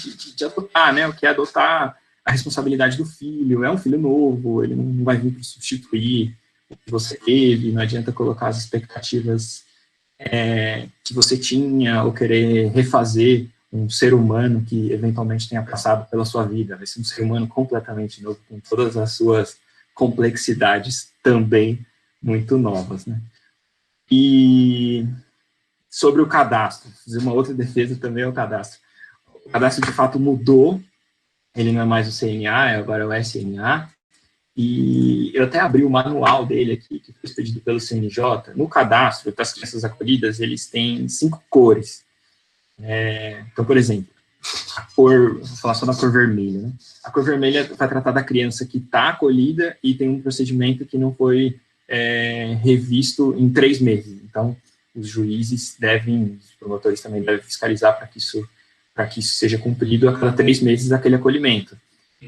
adotar, né, o que é adotar a responsabilidade do filho, é um filho novo, ele não vai vir para substituir o que você teve, não adianta colocar as expectativas que você tinha, ou querer refazer um ser humano que eventualmente tenha passado pela sua vida, vai ser um ser humano completamente novo, com todas as suas complexidades também muito novas, né. E sobre o cadastro, fazer uma outra defesa também é o cadastro. O cadastro, de fato, mudou, ele não é mais o CNA, agora é o SNA, e eu até abri o manual dele aqui, que foi expedido pelo CNJ. No cadastro das crianças acolhidas, eles têm 5 cores. Então, por exemplo, vou falar só da cor vermelha, né? A cor vermelha vai tratar da criança que está acolhida e tem um procedimento que não foi revisto em 3 meses. Então, os juízes os promotores também devem fiscalizar para que isso seja cumprido a cada 3 meses aquele acolhimento,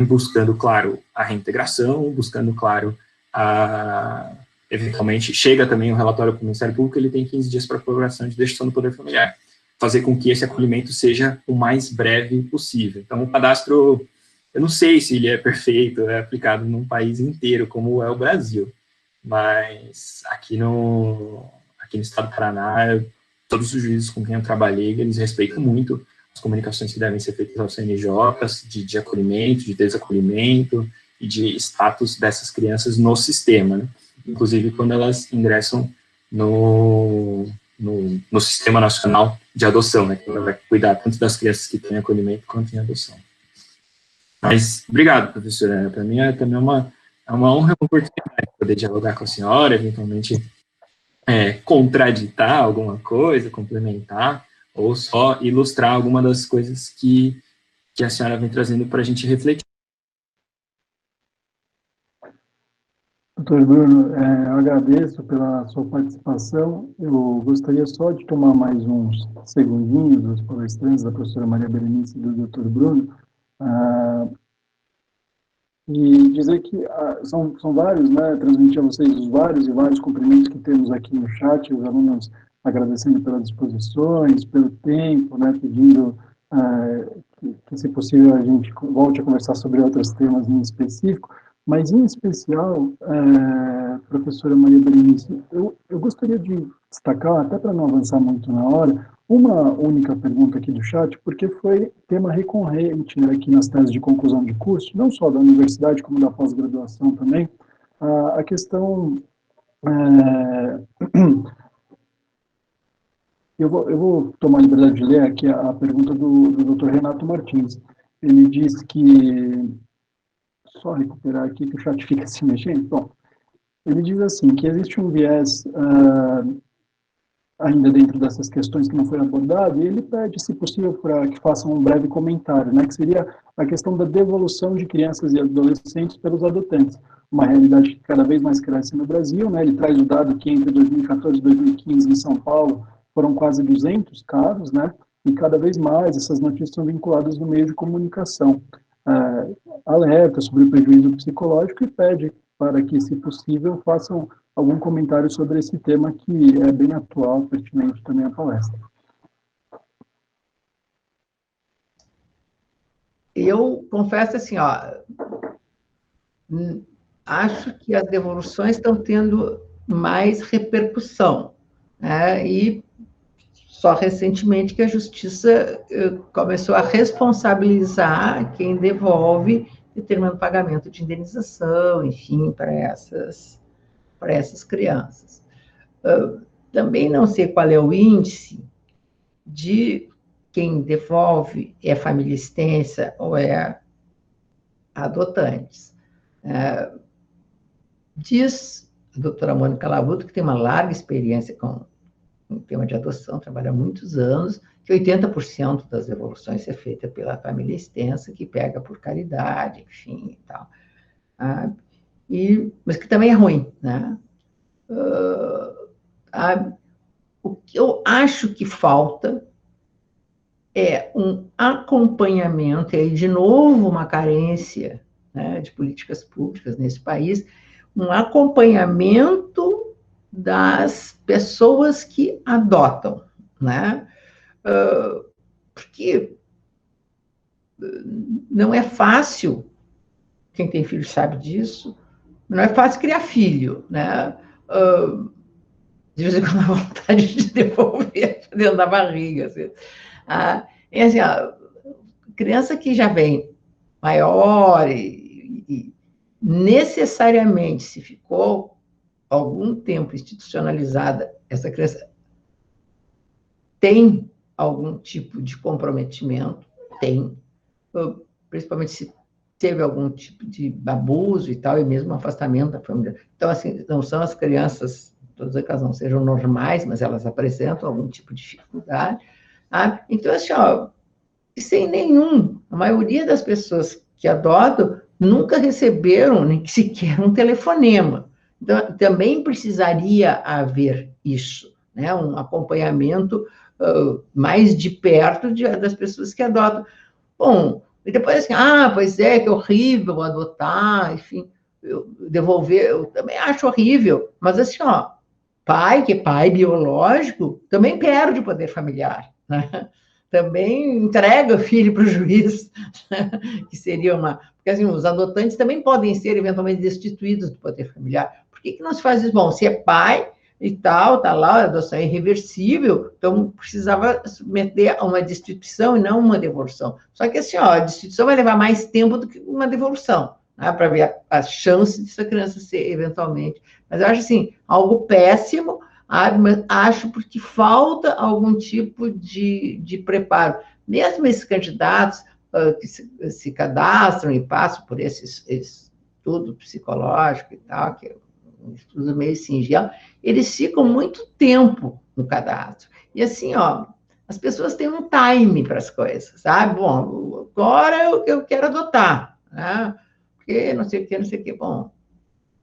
buscando, claro, a reintegração, buscando, claro, eventualmente, chega também o relatório para o Ministério Público, ele tem 15 dias para aprovação de destituição do poder familiar. fazer com que esse acolhimento seja o mais breve possível. Então, o cadastro, eu não sei se ele é perfeito, é aplicado num país inteiro, como é o Brasil, mas aqui no estado do Paraná, todos os juízes com quem eu trabalhei, eles respeitam muito as comunicações que devem ser feitas aos CNJs, de acolhimento, de desacolhimento e de status dessas crianças no sistema, né? Inclusive quando elas ingressam no Sistema Nacional de Adoção, né, que ela vai cuidar tanto das crianças que têm acolhimento quanto em adoção. Mas, obrigado, professora. Para mim é também uma honra e uma oportunidade poder dialogar com a senhora, eventualmente contraditar alguma coisa, complementar, ou só ilustrar alguma das coisas que a senhora vem trazendo para a gente refletir. Doutor Bruno, eu agradeço pela sua participação. Eu gostaria só de tomar mais uns segundinhos dos palestrantes, da professora Maria Berenice e do doutor Bruno, e dizer que são vários, né, transmitir a vocês os vários e vários cumprimentos que temos aqui no chat, os alunos agradecendo pelas disposições, pelo tempo, né, pedindo que, se possível, a gente volte a conversar sobre outros temas em específico, mas, em especial, professora Maria Berenice, eu gostaria de destacar, até para não avançar muito na hora, uma única pergunta aqui do chat, porque foi tema recorrente, né, aqui nas teses de conclusão de curso, não só da universidade, como da pós-graduação também, a questão... Eu vou tomar a liberdade de ler aqui a pergunta do Dr. Renato Martins. Ele diz que... Só recuperar aqui que o chat fica se mexendo. Bom, ele diz assim, que existe um viés ainda dentro dessas questões que não foi abordado, e ele pede, se possível, para que façam um breve comentário, né, que seria a questão da devolução de crianças e adolescentes pelos adotantes, uma realidade que cada vez mais cresce no Brasil, né, ele traz o dado que entre 2014 e 2015 em São Paulo foram quase 200 casos, né, e cada vez mais essas notícias são vinculadas no meio de comunicação. Alerta sobre o prejuízo psicológico e pede para que, se possível, façam algum comentário sobre esse tema que é bem atual, pertinente também à palestra. Eu confesso assim, acho que as devoluções estão tendo mais repercussão, né? E só recentemente que a Justiça começou a responsabilizar quem devolve determinado pagamento de indenização, enfim, para essas crianças. Também não sei qual é o índice de quem devolve é família extensa ou é adotantes. Diz a doutora Mônica Labuto, que tem uma larga experiência com o tema de adoção, trabalha há muitos anos, que 80% das devoluções é feita pela família extensa, que pega por caridade, enfim, e tal. Mas que também é ruim, né? O que eu acho que falta é um acompanhamento, e aí, de novo, uma carência, né, de políticas públicas nesse país, um acompanhamento das pessoas que adotam, né? Porque não é fácil, quem tem filho sabe disso, não é fácil criar filho, né? De vez em quando a vontade de devolver dentro da barriga. Assim. E assim, a criança que já vem maior e necessariamente, se ficou algum tempo institucionalizada, essa criança tem algum tipo de comprometimento, tem, principalmente se teve algum tipo de abuso e tal, e mesmo afastamento da família. Então, assim, não são as crianças, todas elas não sejam normais, mas elas apresentam algum tipo de dificuldade. Então, assim, sem nenhum, a maioria das pessoas que adotam nunca receberam nem sequer um telefonema. Então, também precisaria haver isso, né? Um acompanhamento mais de perto das pessoas que adotam. Bom, e depois assim, pois é, que horrível adotar, enfim, devolver, eu também acho horrível, mas assim, pai, que é pai biológico, também perde o poder familiar, né? Também entrega o filho para o juiz, né? Que seria uma... Porque, assim, os adotantes também podem ser, eventualmente, destituídos do poder familiar. Por que não se faz isso? Bom, se é pai e tal, tá lá, a adoção é irreversível, então precisava submeter a uma destituição e não uma devolução. Só que, assim, ó, a destituição vai levar mais tempo do que uma devolução, né? Para ver a chance dessa criança ser, eventualmente. Mas eu acho, assim, algo péssimo, mas acho porque falta algum tipo de preparo. Mesmo esses candidatos que se cadastram e passam por esse estudo psicológico e tal, que é um estudo meio singelo, eles ficam muito tempo no cadastro. E assim, ó, as pessoas têm um time para as coisas, sabe? Bom, agora eu quero adotar, né? Porque não sei o que, não sei o que. Bom,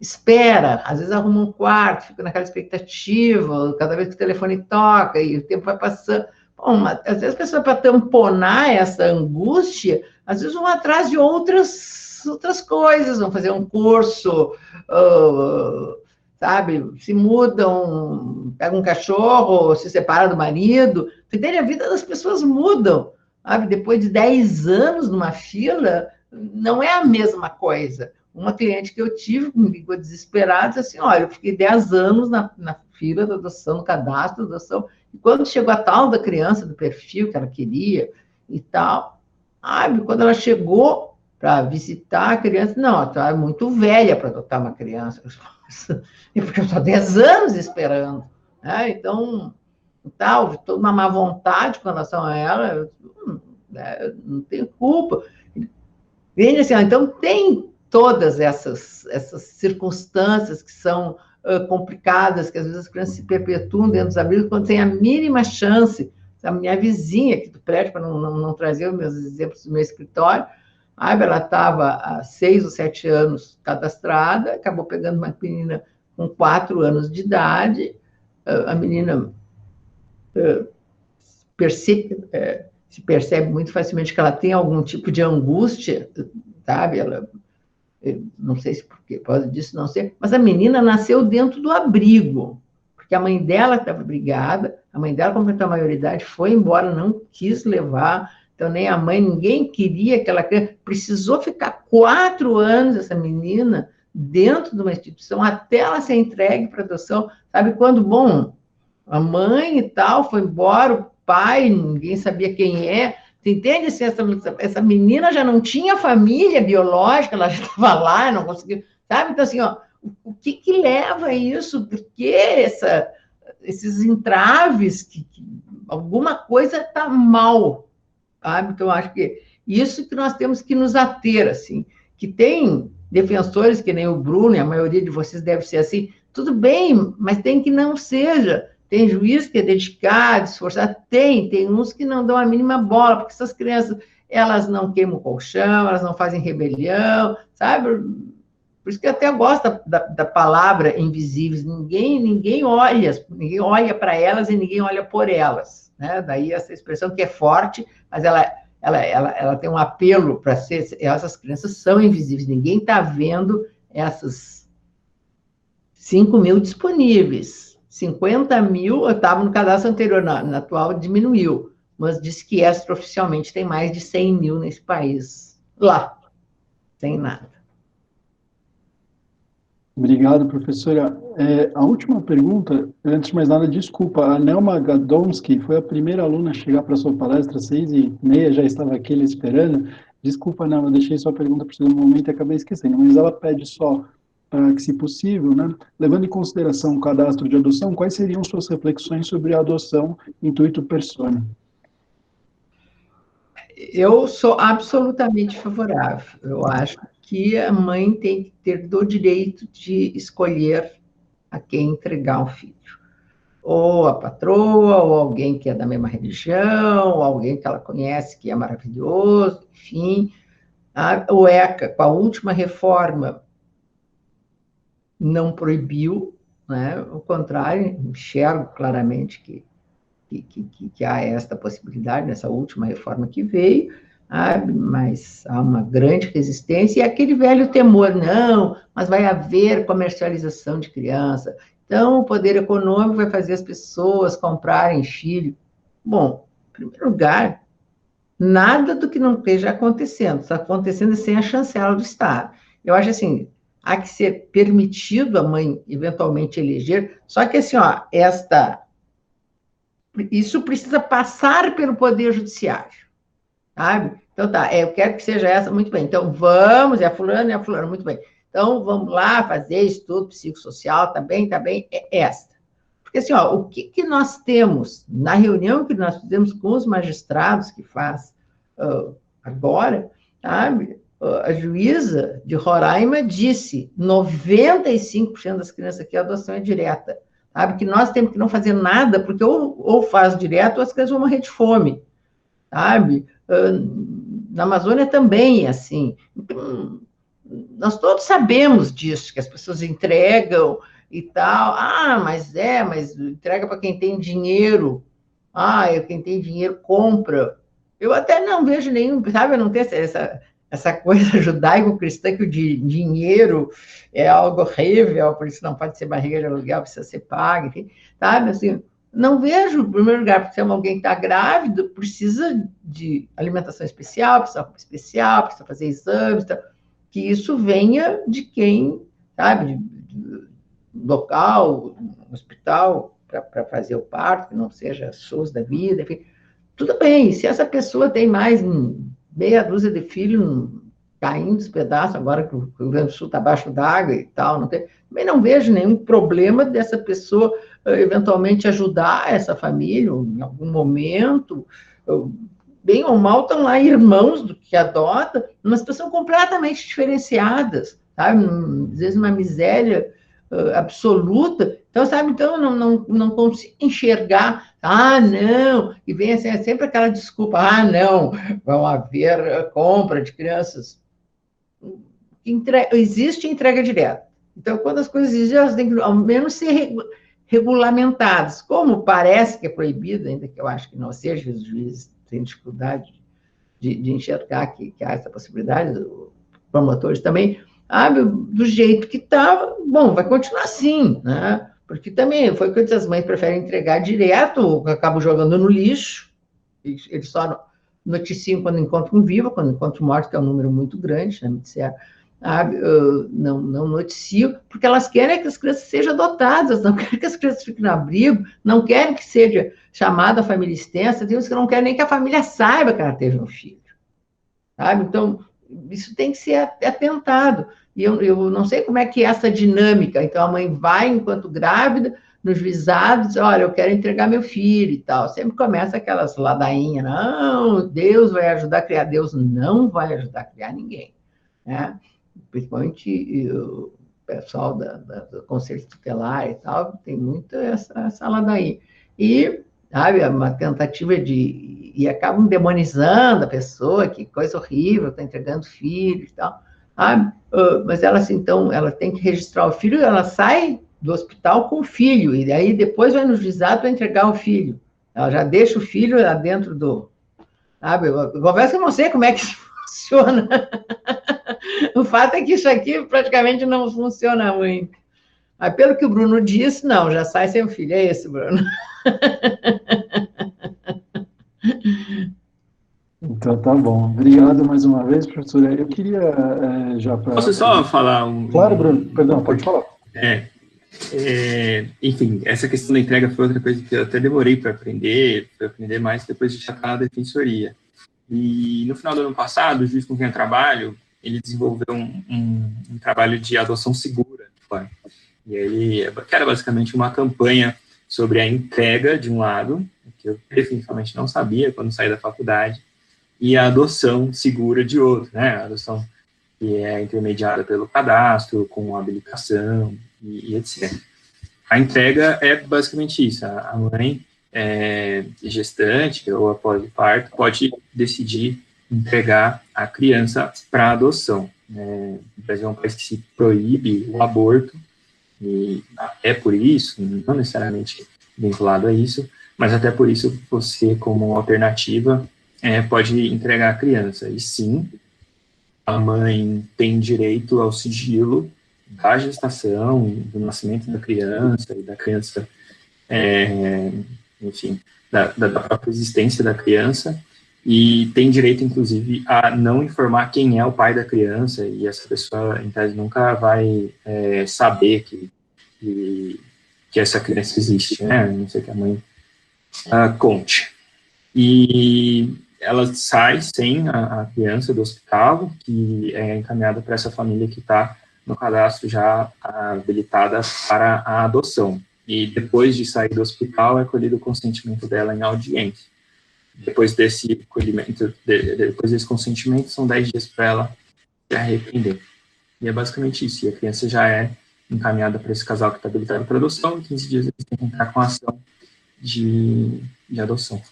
espera, às vezes arruma um quarto, fica naquela expectativa, cada vez que o telefone toca e o tempo vai passando. Bom, às vezes as pessoas, para tamponar essa angústia, às vezes vão atrás de outras coisas, vão fazer um curso, sabe, se mudam, pegam um cachorro, se separa do marido, entende? A vida das pessoas mudam, sabe? Depois de 10 anos numa fila, não é a mesma coisa. Uma cliente que eu tive, me ligou desesperada, disse assim, olha, eu fiquei 10 anos na fila da adoção, no cadastro da adoção, e quando chegou a tal da criança, do perfil que ela queria e tal, quando ela chegou para visitar a criança, não, ela está muito velha para adotar uma criança, porque eu estou 10 anos esperando, né? Então, tal, toda uma má vontade com relação a ela, não tenho culpa. Vem assim, então tem todas essas circunstâncias que são complicadas, que às vezes as crianças se perpetuam dentro dos abrigos quando tem a mínima chance. A minha vizinha aqui do prédio, para não trazer os meus exemplos do meu escritório, ela estava há 6 ou 7 anos cadastrada, acabou pegando uma menina com 4 anos de idade, a menina se percebe muito facilmente que ela tem algum tipo de angústia, sabe? Ela, não sei se por causa disso, não sei, mas a menina nasceu dentro do abrigo, porque a mãe dela estava brigada, a mãe dela completou a maioridade, foi embora, não quis levar, então nem a mãe, ninguém queria que ela precisou ficar 4 anos, essa menina, dentro de uma instituição, até ela ser entregue para adoção, sabe quando? Bom, a mãe e tal foi embora, o pai, ninguém sabia quem é. Você entende? Assim, essa menina já não tinha família biológica, ela já estava lá, não conseguiu, sabe? Então, assim, ó, o que leva a isso? Por que esses entraves? Que alguma coisa está mal, sabe? Então, eu acho que isso que nós temos que nos ater, assim, que tem defensores que nem o Bruno, e a maioria de vocês deve ser assim, tudo bem, mas tem que não seja. Tem juiz que é dedicado, esforçado, tem uns que não dão a mínima bola, porque essas crianças, elas não queimam o colchão, elas não fazem rebelião, sabe? Por isso que eu até gosto da palavra invisíveis, ninguém olha para elas e ninguém olha por elas, né? Daí essa expressão que é forte, mas ela tem um apelo para ser, essas crianças são invisíveis, ninguém está vendo essas 5.000 disponíveis. 50.000, eu estava no cadastro anterior, na atual diminuiu, mas diz que extraoficialmente tem mais de 100.000 nesse país, lá, sem nada. Obrigado, professora. A última pergunta, antes de mais nada, desculpa, a Nelma Gadomski foi a primeira aluna a chegar para a sua palestra, 6h30, já estava aqui esperando. Desculpa, Nelma, deixei sua pergunta para o segundo momento e acabei esquecendo, mas ela pede só para que, se possível, né, levando em consideração o cadastro de adoção, quais seriam suas reflexões sobre a adoção intuito persona? Eu sou absolutamente favorável. Eu acho que a mãe tem que ter o direito de escolher a quem entregar o filho. Ou a patroa, ou alguém que é da mesma religião, ou alguém que ela conhece que é maravilhoso, enfim. O ECA, com a última reforma, não proibiu, né? Ao contrário, enxergo claramente que há esta possibilidade nessa última reforma que veio, mas há uma grande resistência e aquele velho temor, não, mas vai haver comercialização de criança, então o poder econômico vai fazer as pessoas comprarem filho. Bom, primeiro lugar, nada do que não esteja acontecendo. Está acontecendo sem a chancela do Estado. Eu acho assim, há que ser permitido a mãe eventualmente eleger, só que assim, ó, isso precisa passar pelo Poder Judiciário, sabe? Então tá, eu quero que seja essa, muito bem. Então vamos, é a fulana, muito bem. Então vamos lá fazer estudo psicossocial, tá bem, é esta. Porque assim, ó, o que nós temos na reunião que nós fizemos com os magistrados que faz agora, sabe? A juíza de Roraima disse 95% das crianças aqui a adoção é direta, sabe? Que nós temos que não fazer nada, porque ou faz direto ou as crianças vão morrer de fome, sabe? Na Amazônia também é assim. Nós todos sabemos disso, que as pessoas entregam e tal. Mas entrega para quem tem dinheiro. Quem tem dinheiro compra. Eu até não vejo nenhum, sabe? Eu não tenho essa coisa judaico-cristã que o dinheiro é algo horrível, por isso não pode ser barriga de aluguel, precisa ser pago, enfim, sabe? Assim, não vejo, em primeiro lugar, porque se é alguém que está grávido, precisa de alimentação especial, precisa de roupa especial, precisa fazer exames, que isso venha de quem, sabe, de local, hospital, para fazer o parto, que não seja SUS da vida, enfim. Tudo bem, se essa pessoa tem mais meia dúzia de filhos caindo dos pedaços, agora que o Rio Grande do Sul está abaixo d'água e tal, também não vejo nenhum problema dessa pessoa eventualmente ajudar essa família em algum momento. Bem ou mal, estão lá irmãos do que adota, numa situação completamente diferenciadas, sabe? Às vezes uma miséria absoluta. Então, sabe, não consigo enxergar, não, e vem assim, é sempre aquela desculpa, não, vão haver compra de crianças. Existe entrega direta. Então, quando as coisas existem, elas têm que, ao menos, ser regulamentadas. Como parece que é proibido, ainda que eu acho que não seja, os juízes têm dificuldade de enxergar que há essa possibilidade, os promotores também, do jeito que estava, bom, vai continuar assim, né? Porque também foi o que eu disse, as mães preferem entregar direto, acabam jogando no lixo, eles só noticiam quando encontram viva, quando encontram morto, que é um número muito grande, né? Me disseram, não noticiam, porque elas querem que as crianças sejam adotadas, não querem que as crianças fiquem no abrigo, não querem que seja chamada a família extensa, tem uns que não querem nem que a família saiba que ela teve um filho, sabe? Então, isso tem que ser atentado. E eu não sei como é que é essa dinâmica. Então, a mãe vai, enquanto grávida, no juizado, diz, olha, eu quero entregar meu filho e tal. Sempre começa aquelas ladainhas, não, Deus vai ajudar a criar. Deus não vai ajudar a criar ninguém, né? Principalmente o pessoal do Conselho Tutelar e tal, tem muito essa ladainha. E, sabe, uma tentativa e acabam demonizando a pessoa, que coisa horrível, está entregando filho e tal. Mas ela, assim, então, ela tem que registrar o filho, ela sai do hospital com o filho, e aí depois vai no juizado para entregar o filho. Ela já deixa o filho lá dentro do... Sabe, eu confesso que eu não sei como é que isso funciona. O fato é que isso aqui praticamente não funciona muito. Mas pelo que o Bruno disse, não, já sai sem o filho. É esse, Bruno. Então, tá bom. Obrigado mais uma vez, professora. Eu queria já... Posso só falar Claro, Bruno. Perdão, pode falar. Enfim, essa questão da entrega foi outra coisa que eu até demorei para aprender mais depois de chegar na defensoria. E no final do ano passado, o juiz com quem eu trabalho, ele desenvolveu um trabalho de adoção segura. E aí, que era basicamente uma campanha sobre a entrega, de um lado, que eu definitivamente não sabia quando saí da faculdade, e a adoção segura de outro, né? A adoção que é intermediada pelo cadastro, com habilitação e etc. A entrega é basicamente isso. A mãe gestante ou após o parto pode decidir entregar a criança para adoção. O Brasil é um país que se proíbe o aborto, e até por isso, não necessariamente vinculado a isso, mas até por isso você, como alternativa, pode entregar a criança. E sim, a mãe tem direito ao sigilo da gestação, do nascimento da criança, e da criança enfim, da própria existência da criança, e tem direito, inclusive, a não informar quem é o pai da criança, e essa pessoa, em tese, nunca vai saber que essa criança existe, né? A não ser que a mãe conte. E ela sai sem a criança do hospital, que é encaminhada para essa família que está no cadastro já habilitada para a adoção. E depois de sair do hospital, é colhido o consentimento dela em audiência. Depois desse colhimento, depois desse consentimento, são 10 dias para ela se arrepender. E é basicamente isso. E a criança já é encaminhada para esse casal que está habilitado para adoção, em 15 dias eles têm que entrar com a ação de adoção.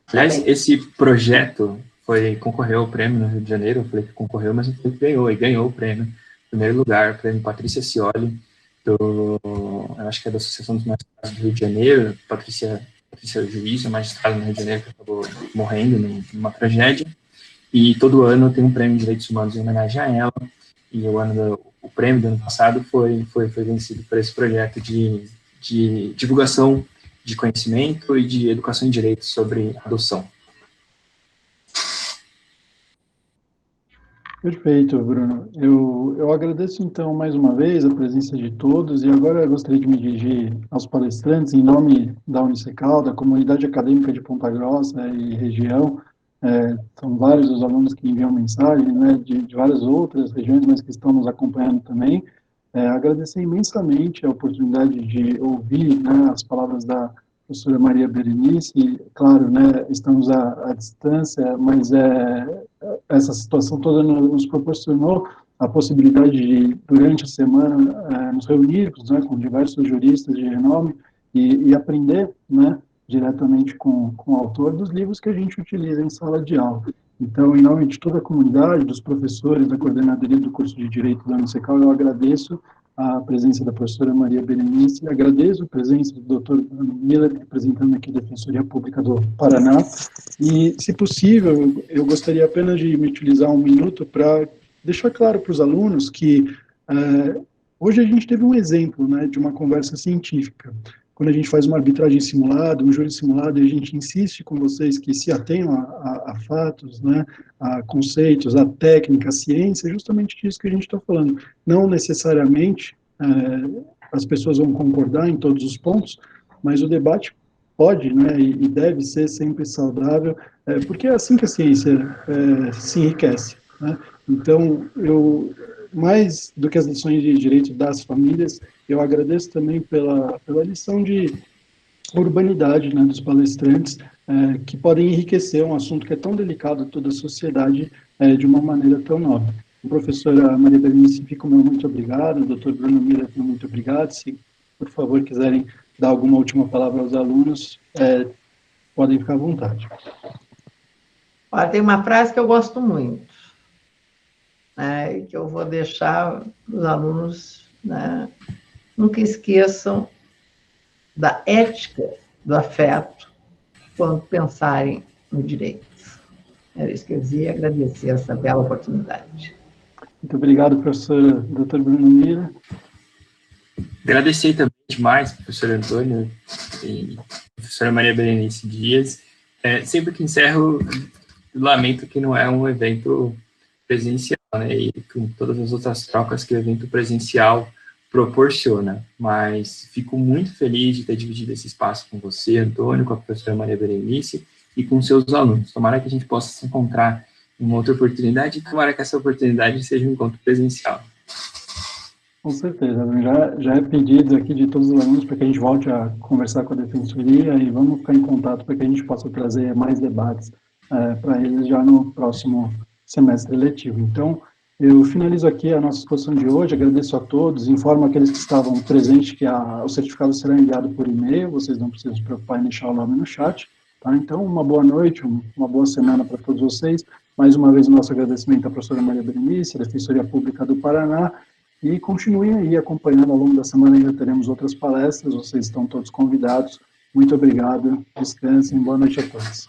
Aliás, esse projeto concorreu ao prêmio no Rio de Janeiro, eu falei que concorreu, mas não foi que ganhou, e ganhou o prêmio, em primeiro lugar, o prêmio Patrícia Scioli, eu acho que é da Associação dos Magistrados do Rio de Janeiro, Patrícia Juiz, magistrada no Rio de Janeiro, que acabou morrendo numa tragédia, e todo ano tem um prêmio de direitos humanos em homenagem a ela, e o prêmio do ano passado foi vencido por esse projeto de divulgação de conhecimento e de educação em direitos sobre adoção. Perfeito, Bruno. Eu agradeço, então, mais uma vez a presença de todos, e agora eu gostaria de me dirigir aos palestrantes em nome da Unicecal, da comunidade acadêmica de Ponta Grossa e região. São vários os alunos que enviam mensagem, né, de várias outras regiões, mas que estão nos acompanhando também. Agradecer imensamente a oportunidade de ouvir, né, as palavras da professora Maria Berenice. Claro, né, estamos à distância, mas essa situação toda nos proporcionou a possibilidade de, durante a semana, nos reunirmos, né, com diversos juristas de renome e aprender, né, diretamente com o autor dos livros que a gente utiliza em sala de aula. Então, em nome de toda a comunidade, dos professores, da coordenadoria do curso de Direito da Unicecal, eu agradeço a presença da professora Maria Berenice, agradeço a presença do Dr. Bruno Miller, representando aqui a Defensoria Pública do Paraná, e, se possível, eu gostaria apenas de me utilizar um minuto para deixar claro para os alunos que hoje a gente teve um exemplo, né, de uma conversa científica. Quando a gente faz uma arbitragem simulada, um júri simulado, e a gente insiste com vocês que se atenham a fatos, né, a conceitos, a técnica, a ciência, é justamente disso que a gente está falando. Não necessariamente as pessoas vão concordar em todos os pontos, mas o debate pode, né, e deve ser sempre saudável, porque é assim que a ciência se enriquece, né? Então, mais do que as lições de direito das famílias, eu agradeço também pela lição de urbanidade, né, dos palestrantes, que podem enriquecer um assunto que é tão delicado a toda a sociedade de uma maneira tão nobre. A professora Maria Berenice, fica o meu muito obrigado, o doutor Bruno Miller, muito obrigado. Se, por favor, quiserem dar alguma última palavra aos alunos, podem ficar à vontade. Olha, tem uma frase que eu gosto muito, né, que eu vou deixar para os alunos, né, nunca esqueçam da ética do afeto quando pensarem no direito. Era isso que eu dizia, agradecer essa bela oportunidade. Muito obrigado, professor Dr. Bruno Miller. Agradecer também demais, professor Antônio e professora Maria Berenice Dias. Sempre que encerro, lamento que não é um evento presencial, né, e com todas as outras trocas que o evento presencial proporciona, mas fico muito feliz de ter dividido esse espaço com você, Antônio, com a professora Maria Berenice e com seus alunos. Tomara que a gente possa se encontrar em uma outra oportunidade e tomara que essa oportunidade seja um encontro presencial. Com certeza, já é pedido aqui de todos os alunos para que a gente volte a conversar com a Defensoria e vamos ficar em contato para que a gente possa trazer mais debates para eles já no próximo semestre letivo. Então, eu finalizo aqui a nossa exposição de hoje, agradeço a todos, informo aqueles que estavam presentes que o certificado será enviado por e-mail, vocês não precisam se preocupar em deixar o nome no chat, tá? Então, uma boa noite, uma boa semana para todos vocês. Mais uma vez, o nosso agradecimento à professora Maria Berenice, da Defensoria Pública do Paraná, e continuem aí acompanhando ao longo da semana, ainda teremos outras palestras, vocês estão todos convidados. Muito obrigado, descansem, boa noite a todos.